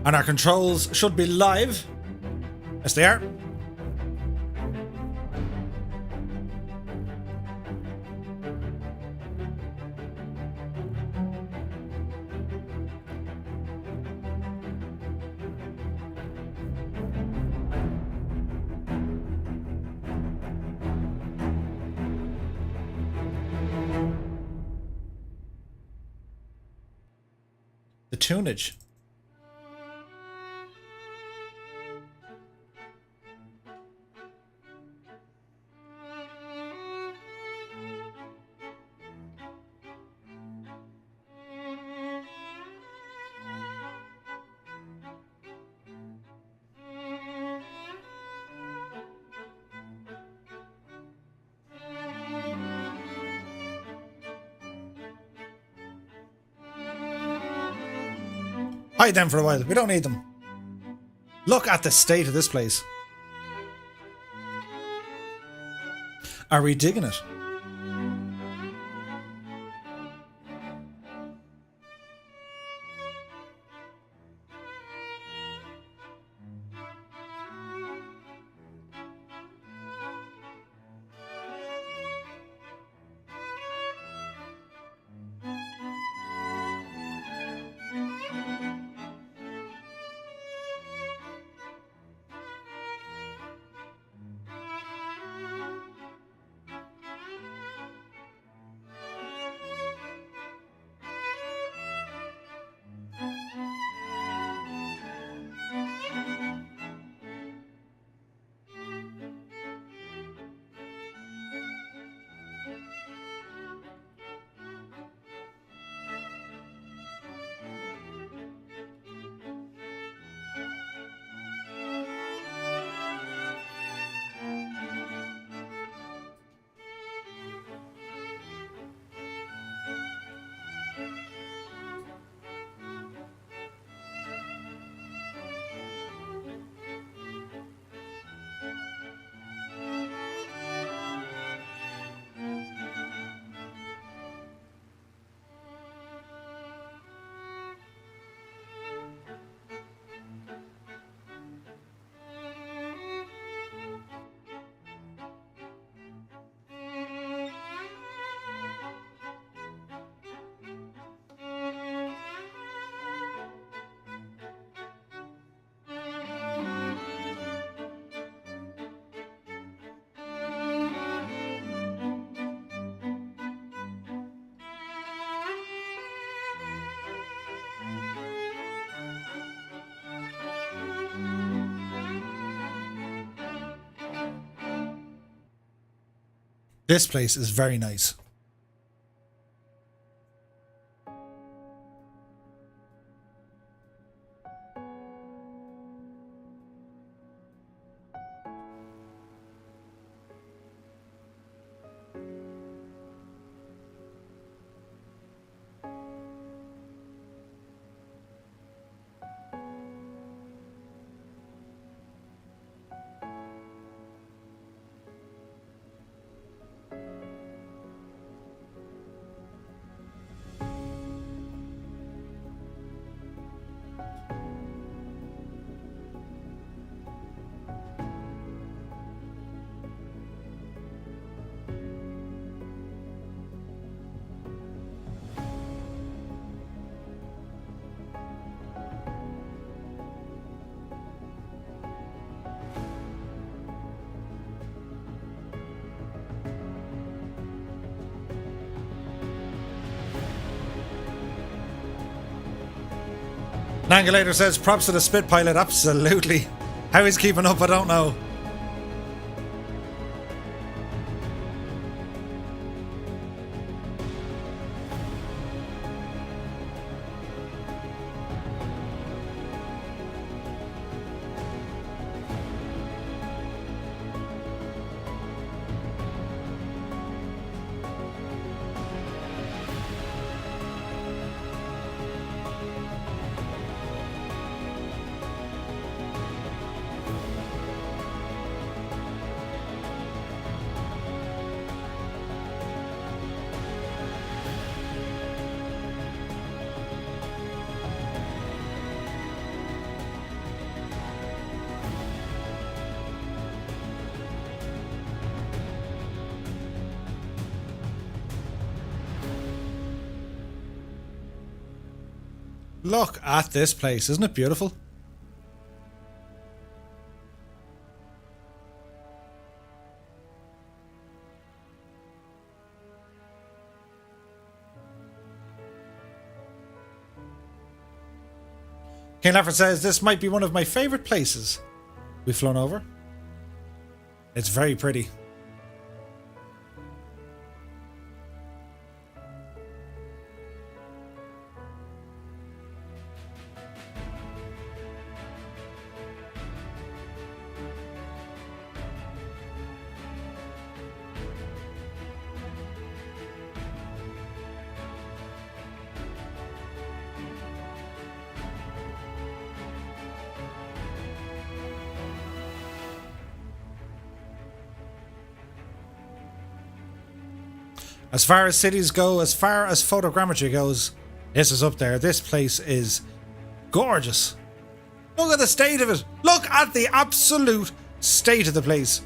And our controls should be live. Yes, they are. The tunage. Hide them for a while. We don't need them. Look at the state of this place. Are we digging it? This place is very nice. Nangulator says props to the Spit Pilot, absolutely. How he's keeping up, I don't know. Look at this place, isn't it beautiful? King Lafford says this might be one of my favourite places we've flown over. It's very pretty. As far as cities go, as far as photogrammetry goes, this is up there. This place is gorgeous. Look at the state of it. Look at the absolute state of the place.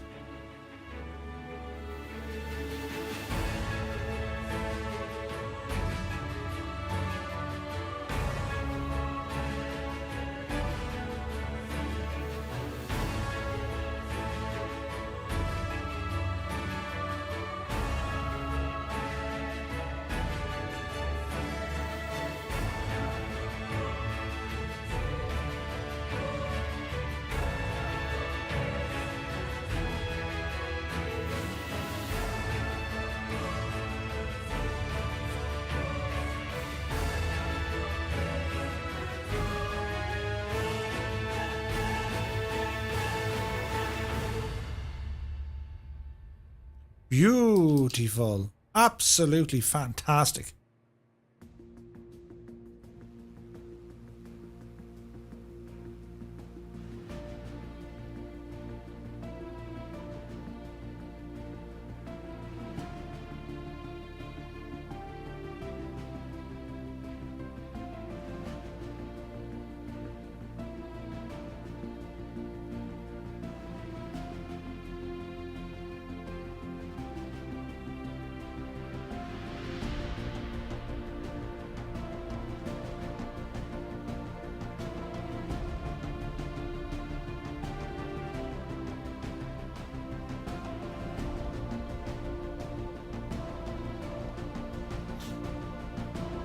Beautiful. Absolutely fantastic.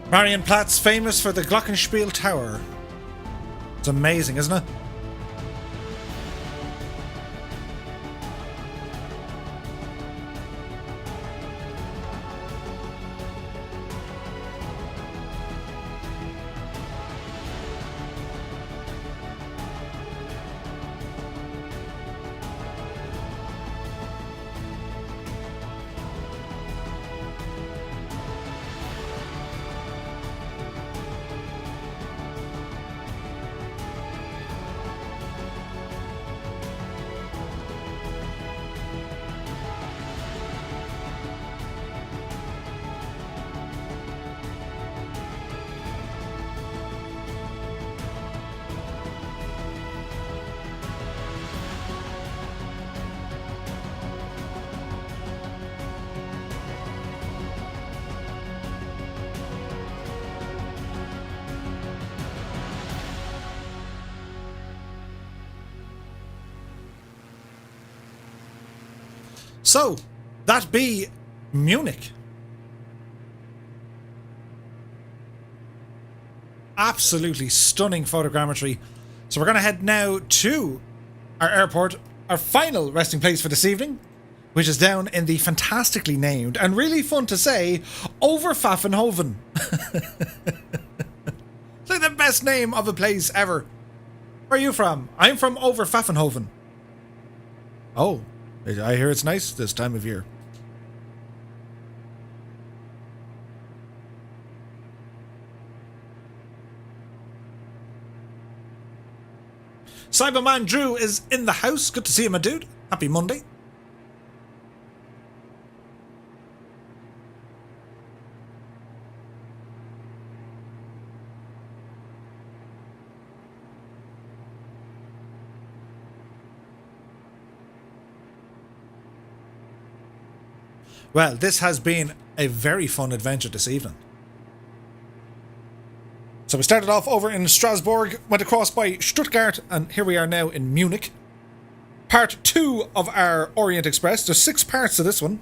Marienplatz, famous for the Glockenspiel Tower. It's amazing, isn't it? So, that be Munich. Absolutely stunning photogrammetry. So we're going to head now to our airport, our final resting place for this evening, which is down in the fantastically named and really fun to say, Overpfaffenhofen. It's like the best name of a place ever. Where are you from? I'm from Overpfaffenhofen. Oh, I hear it's nice this time of year. Cyberman Drew is in the house. Good to see you, my dude. Happy Monday. Well, this has been a very fun adventure this evening. So we started off over in Strasbourg, went across by Stuttgart, and here we are now in Munich. Part 2 of our Orient Express. There's 6 parts to this one.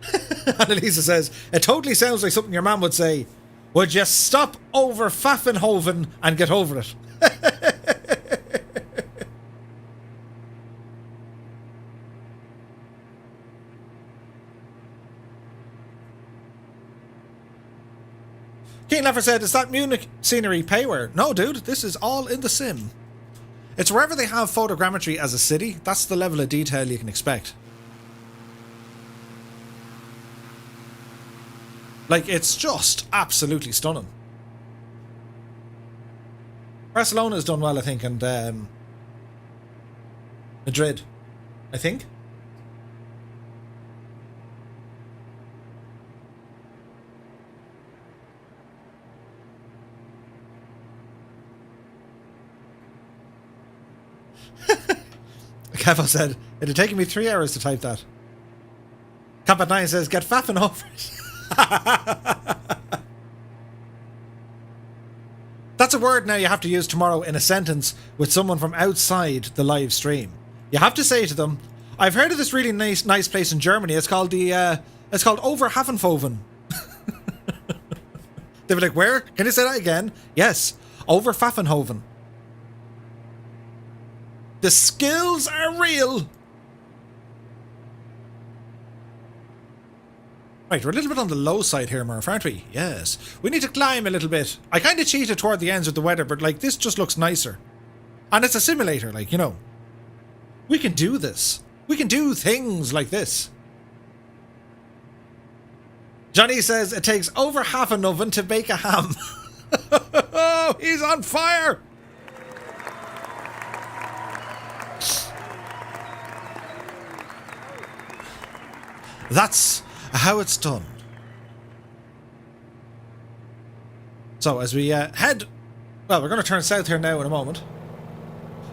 Annalisa says, it totally sounds like something your mum would say. Would you stop over Pfaffenhofen and get over it? Keen Leffer said, is that Munich scenery payware? No, dude, this is all in the sim. It's wherever they have photogrammetry as a city, that's the level of detail you can expect. Like, it's just absolutely stunning. Barcelona's done well, I think, and Madrid. I think. Kevo said, it'll take me 3 hours to type that. Combat9 says, get faffing over it. That's a word now you have to use tomorrow in a sentence with someone from outside the live stream. You have to say to them, I've heard of this really nice place in Germany. It's called Overhafenhoven. They'll be like, where? Can you say that again? Yes, Overpfaffenhoven. The skills are real. Right, we're a little bit on the low side here, Murph, aren't we? Yes. We need to climb a little bit. I kind of cheated toward the ends with the weather, but like this just looks nicer. And it's a simulator, like, you know. We can do this. We can do things like this. Johnny says it takes over half an oven to bake a ham. Oh, he's on fire. That's how it's done. So as we head... Well, we're going to turn south here now in a moment.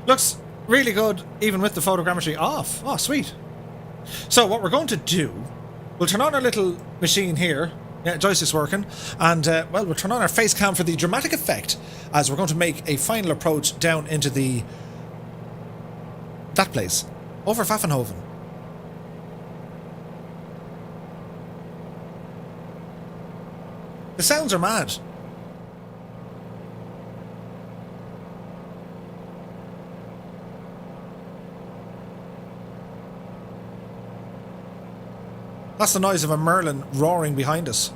Looks really good, even with the photogrammetry off. Oh, sweet. So what we're going to do... We'll turn on our little machine here. Yeah, joystick's working. And, well, we'll turn on our face cam for the dramatic effect as we're going to make a final approach down into the... that place. Over Pfaffenhofen. The sounds are mad. That's the noise of a Merlin roaring behind us.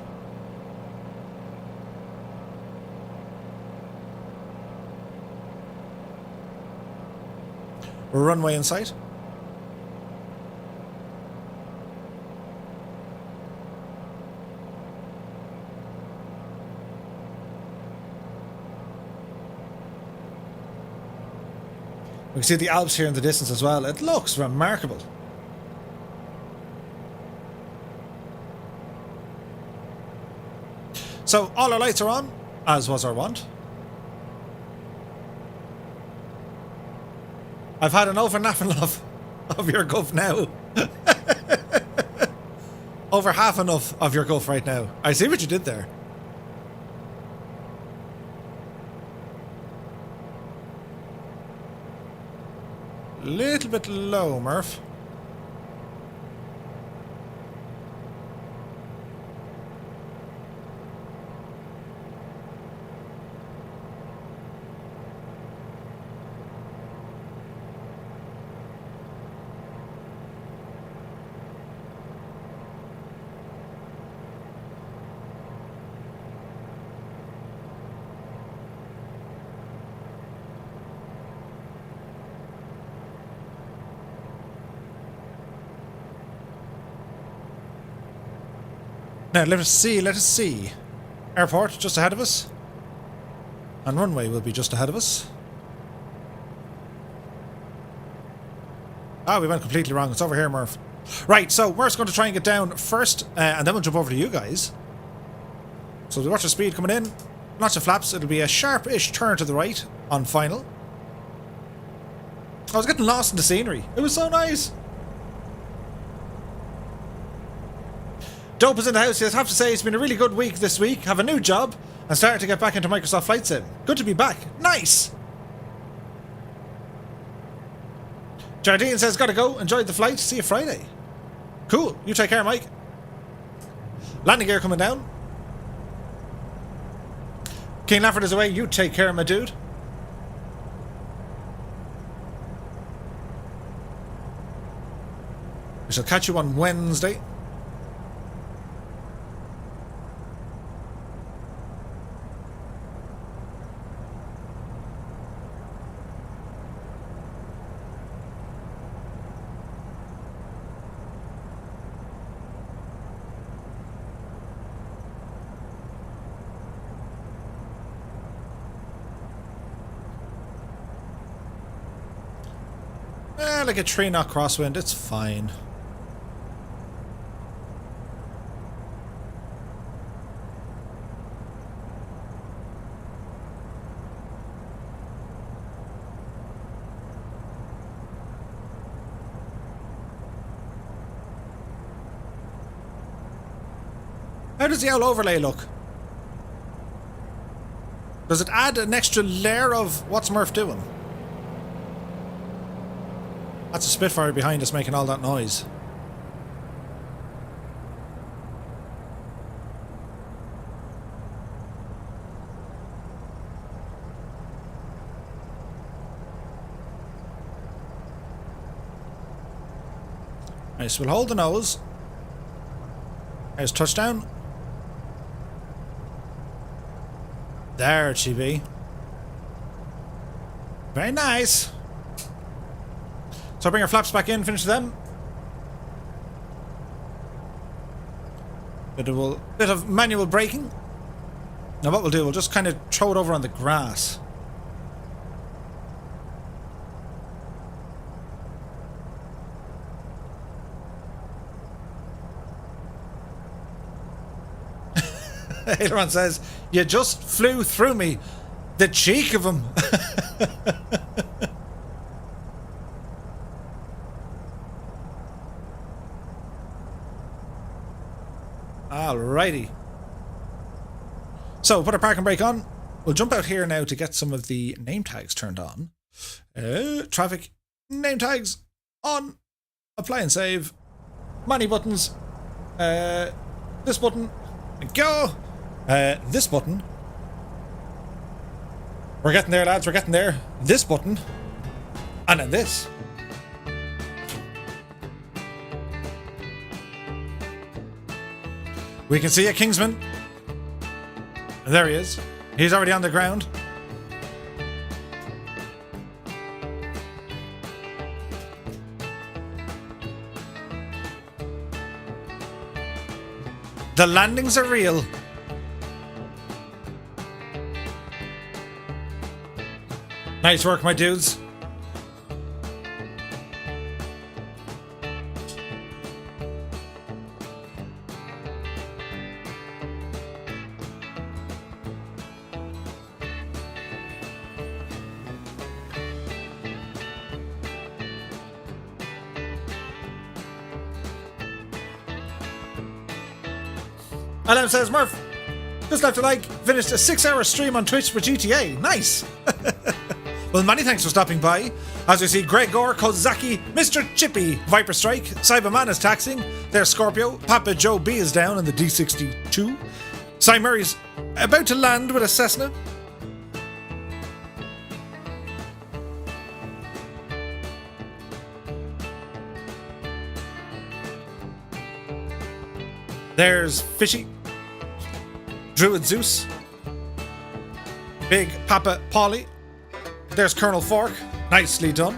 Runway in sight. We can see the Alps here in the distance as well. It looks remarkable. So all our lights are on, as was our wont. I've had an overnapping of your guff now. Over half enough of your guff right now. I see what you did there. Little bit low, Murph. Now, let us see. Airport just ahead of us. And runway will be just ahead of us. Ah, we went completely wrong. It's over here, Murph. Right, so Murph's going to try and get down first, and then we'll jump over to you guys. So watch the speed coming in. Lots of flaps. It'll be a sharp-ish turn to the right on final. I was getting lost in the scenery. It was so nice. Dope is in the house. I have to say it's been a really good week this week. Have a new job and started to get back into Microsoft Flight Sim. Good to be back. Nice. Jardine says gotta go. Enjoyed the flight. See you Friday. Cool. You take care, Mike. Landing gear coming down. King Lafford is away. You take care, my dude. We shall catch you on Wednesday. Like a 3-knot crosswind, it's fine. How does the owl overlay look? Does it add an extra layer of what's Murph doing? That's a Spitfire behind us making all that noise. Right, so we'll hold the nose. There's touchdown. There it should be. Very nice. So bring our flaps back in, finish them. Bit of manual braking. Now what we'll do, we'll just kind of throw it over on the grass. Aileron says, "You just flew through me. The cheek of him." Alrighty. So, put our parking brake on. We'll jump out here now to get some of the name tags turned on. Traffic name tags on. Apply and save. Money buttons. This button. Go. This button. We're getting there, lads. We're getting there. This button. And then this. We can see a Kingsman. There he is. He's already on the ground. The landings are real. Nice work, my dudes. Alan says, "Murph, just left a like, finished a 6-hour stream on Twitch for GTA. Nice." Well, many thanks for stopping by. As we see Gregor, Kozaki, Mr. Chippy, Viper Strike, Cyberman is taxing, there's Scorpio, Papa Joe B is down in the D62, Cy Murray's about to land with a Cessna. There's Fishy, Druid Zeus, Big Papa Polly. There's Colonel Fork, nicely done.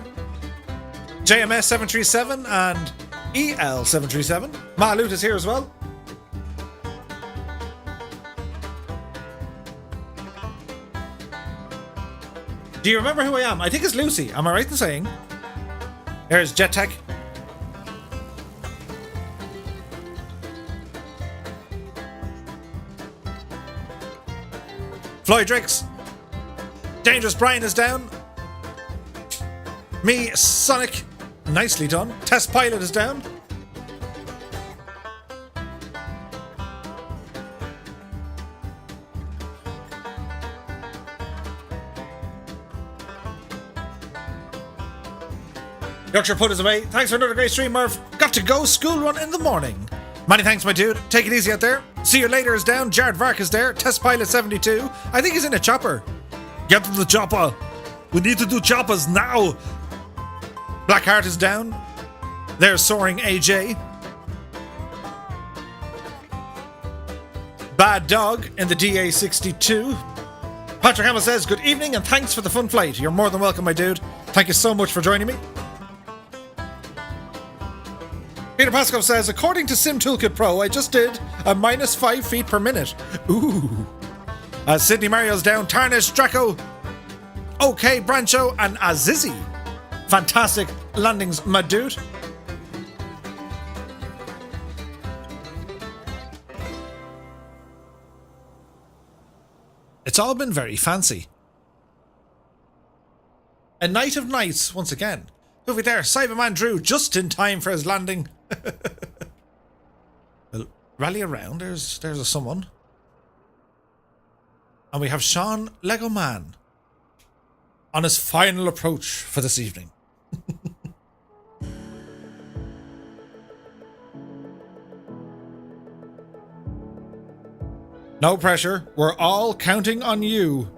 JMS 737 and EL 737. Malut is here as well. Do you remember who I am? I think it's Lucy. Am I right in saying? There's Jet Tech. Floyd Drix. Dangerous Brian is down. Me, Sonic. Nicely done. Test Pilot is down. Yorkshire Put is away. Thanks for another great stream, Murph. Got to go. School run in the morning. Many thanks, my dude. Take it easy out there. See you later is down. Jared Vark is there. Test Pilot 72. I think he's in a chopper. Get to the chopper. We need to do choppers now. Blackheart is down. There's Soaring AJ. Bad Dog in the DA62. Patrick Hamill says, "Good evening and thanks for the fun flight." You're more than welcome, my dude. Thank you so much for joining me. Peter Pascal says, "According to Sim Toolkit Pro, I just did a minus 5 feet per minute." Ooh. Sydney Mario's down. Tarnish, Draco, OK, Brancho, and Azizi. Fantastic. landings, my dude. It's all been very fancy. A night of nights, once again. Over there, Cyberman Drew, just in time for his landing. Well, rally around, there's a someone. And we have Sean Lego Man on his final approach for this evening. No pressure, we're all counting on you.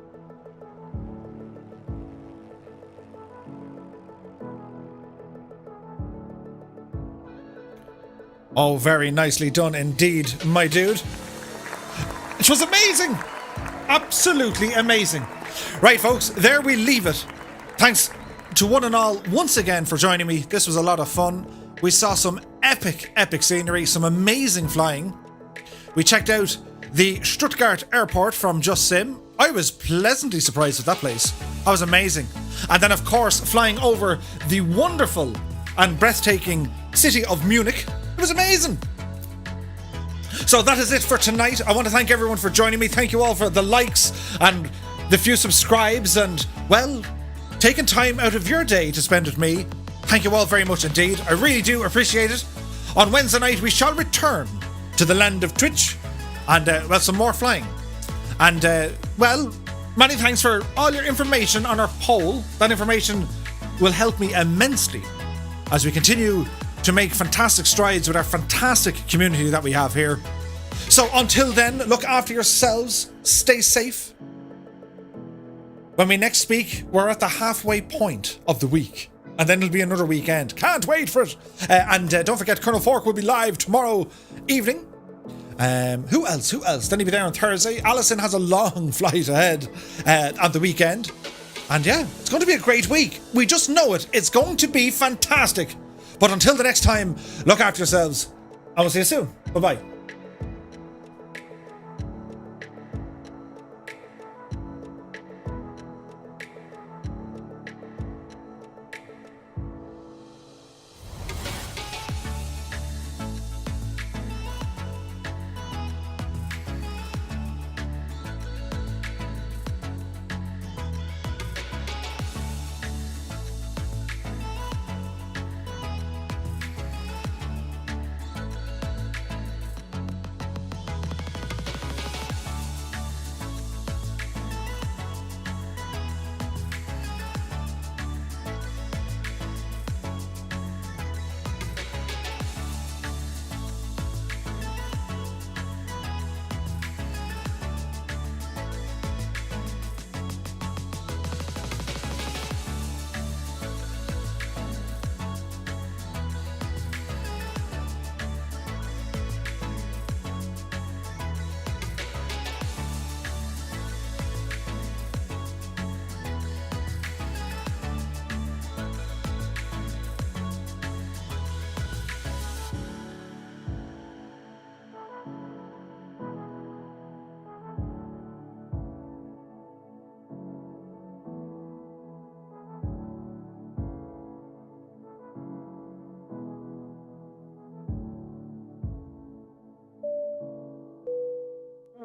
Oh, very nicely done indeed, my dude. It was amazing! Absolutely amazing. Right, folks, there we leave it. Thanks to one and all once again for joining me. This was a lot of fun. We saw some epic scenery, some amazing flying. We checked out the Stuttgart airport from Just Sim. I was pleasantly surprised with that place. That was amazing. And then, of course, flying over the wonderful and breathtaking city of Munich. It was amazing. So that is it for tonight. I want to thank everyone for joining me. Thank you all for the likes and the few subscribes and, well, taking time out of your day to spend with me. Thank you all very much indeed. I really do appreciate it. On Wednesday night, we shall return to the land of Twitch and, well, some more flying. And, well, many thanks for all your information on our poll. That information will help me immensely as we continue to make fantastic strides with our fantastic community that we have here. So until then, look after yourselves, stay safe. When we next speak, we're at the halfway point of the week, and then it'll be another weekend. Can't wait for it. And don't forget, Colonel Fork will be live tomorrow evening. Who else? Then he'll be there on Thursday. Alison has a long flight ahead on the weekend. And yeah, it's going to be a great week. We just know it. It's going to be fantastic. But until the next time, look after yourselves. I will see you soon. Bye-bye.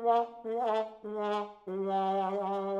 La la la la la.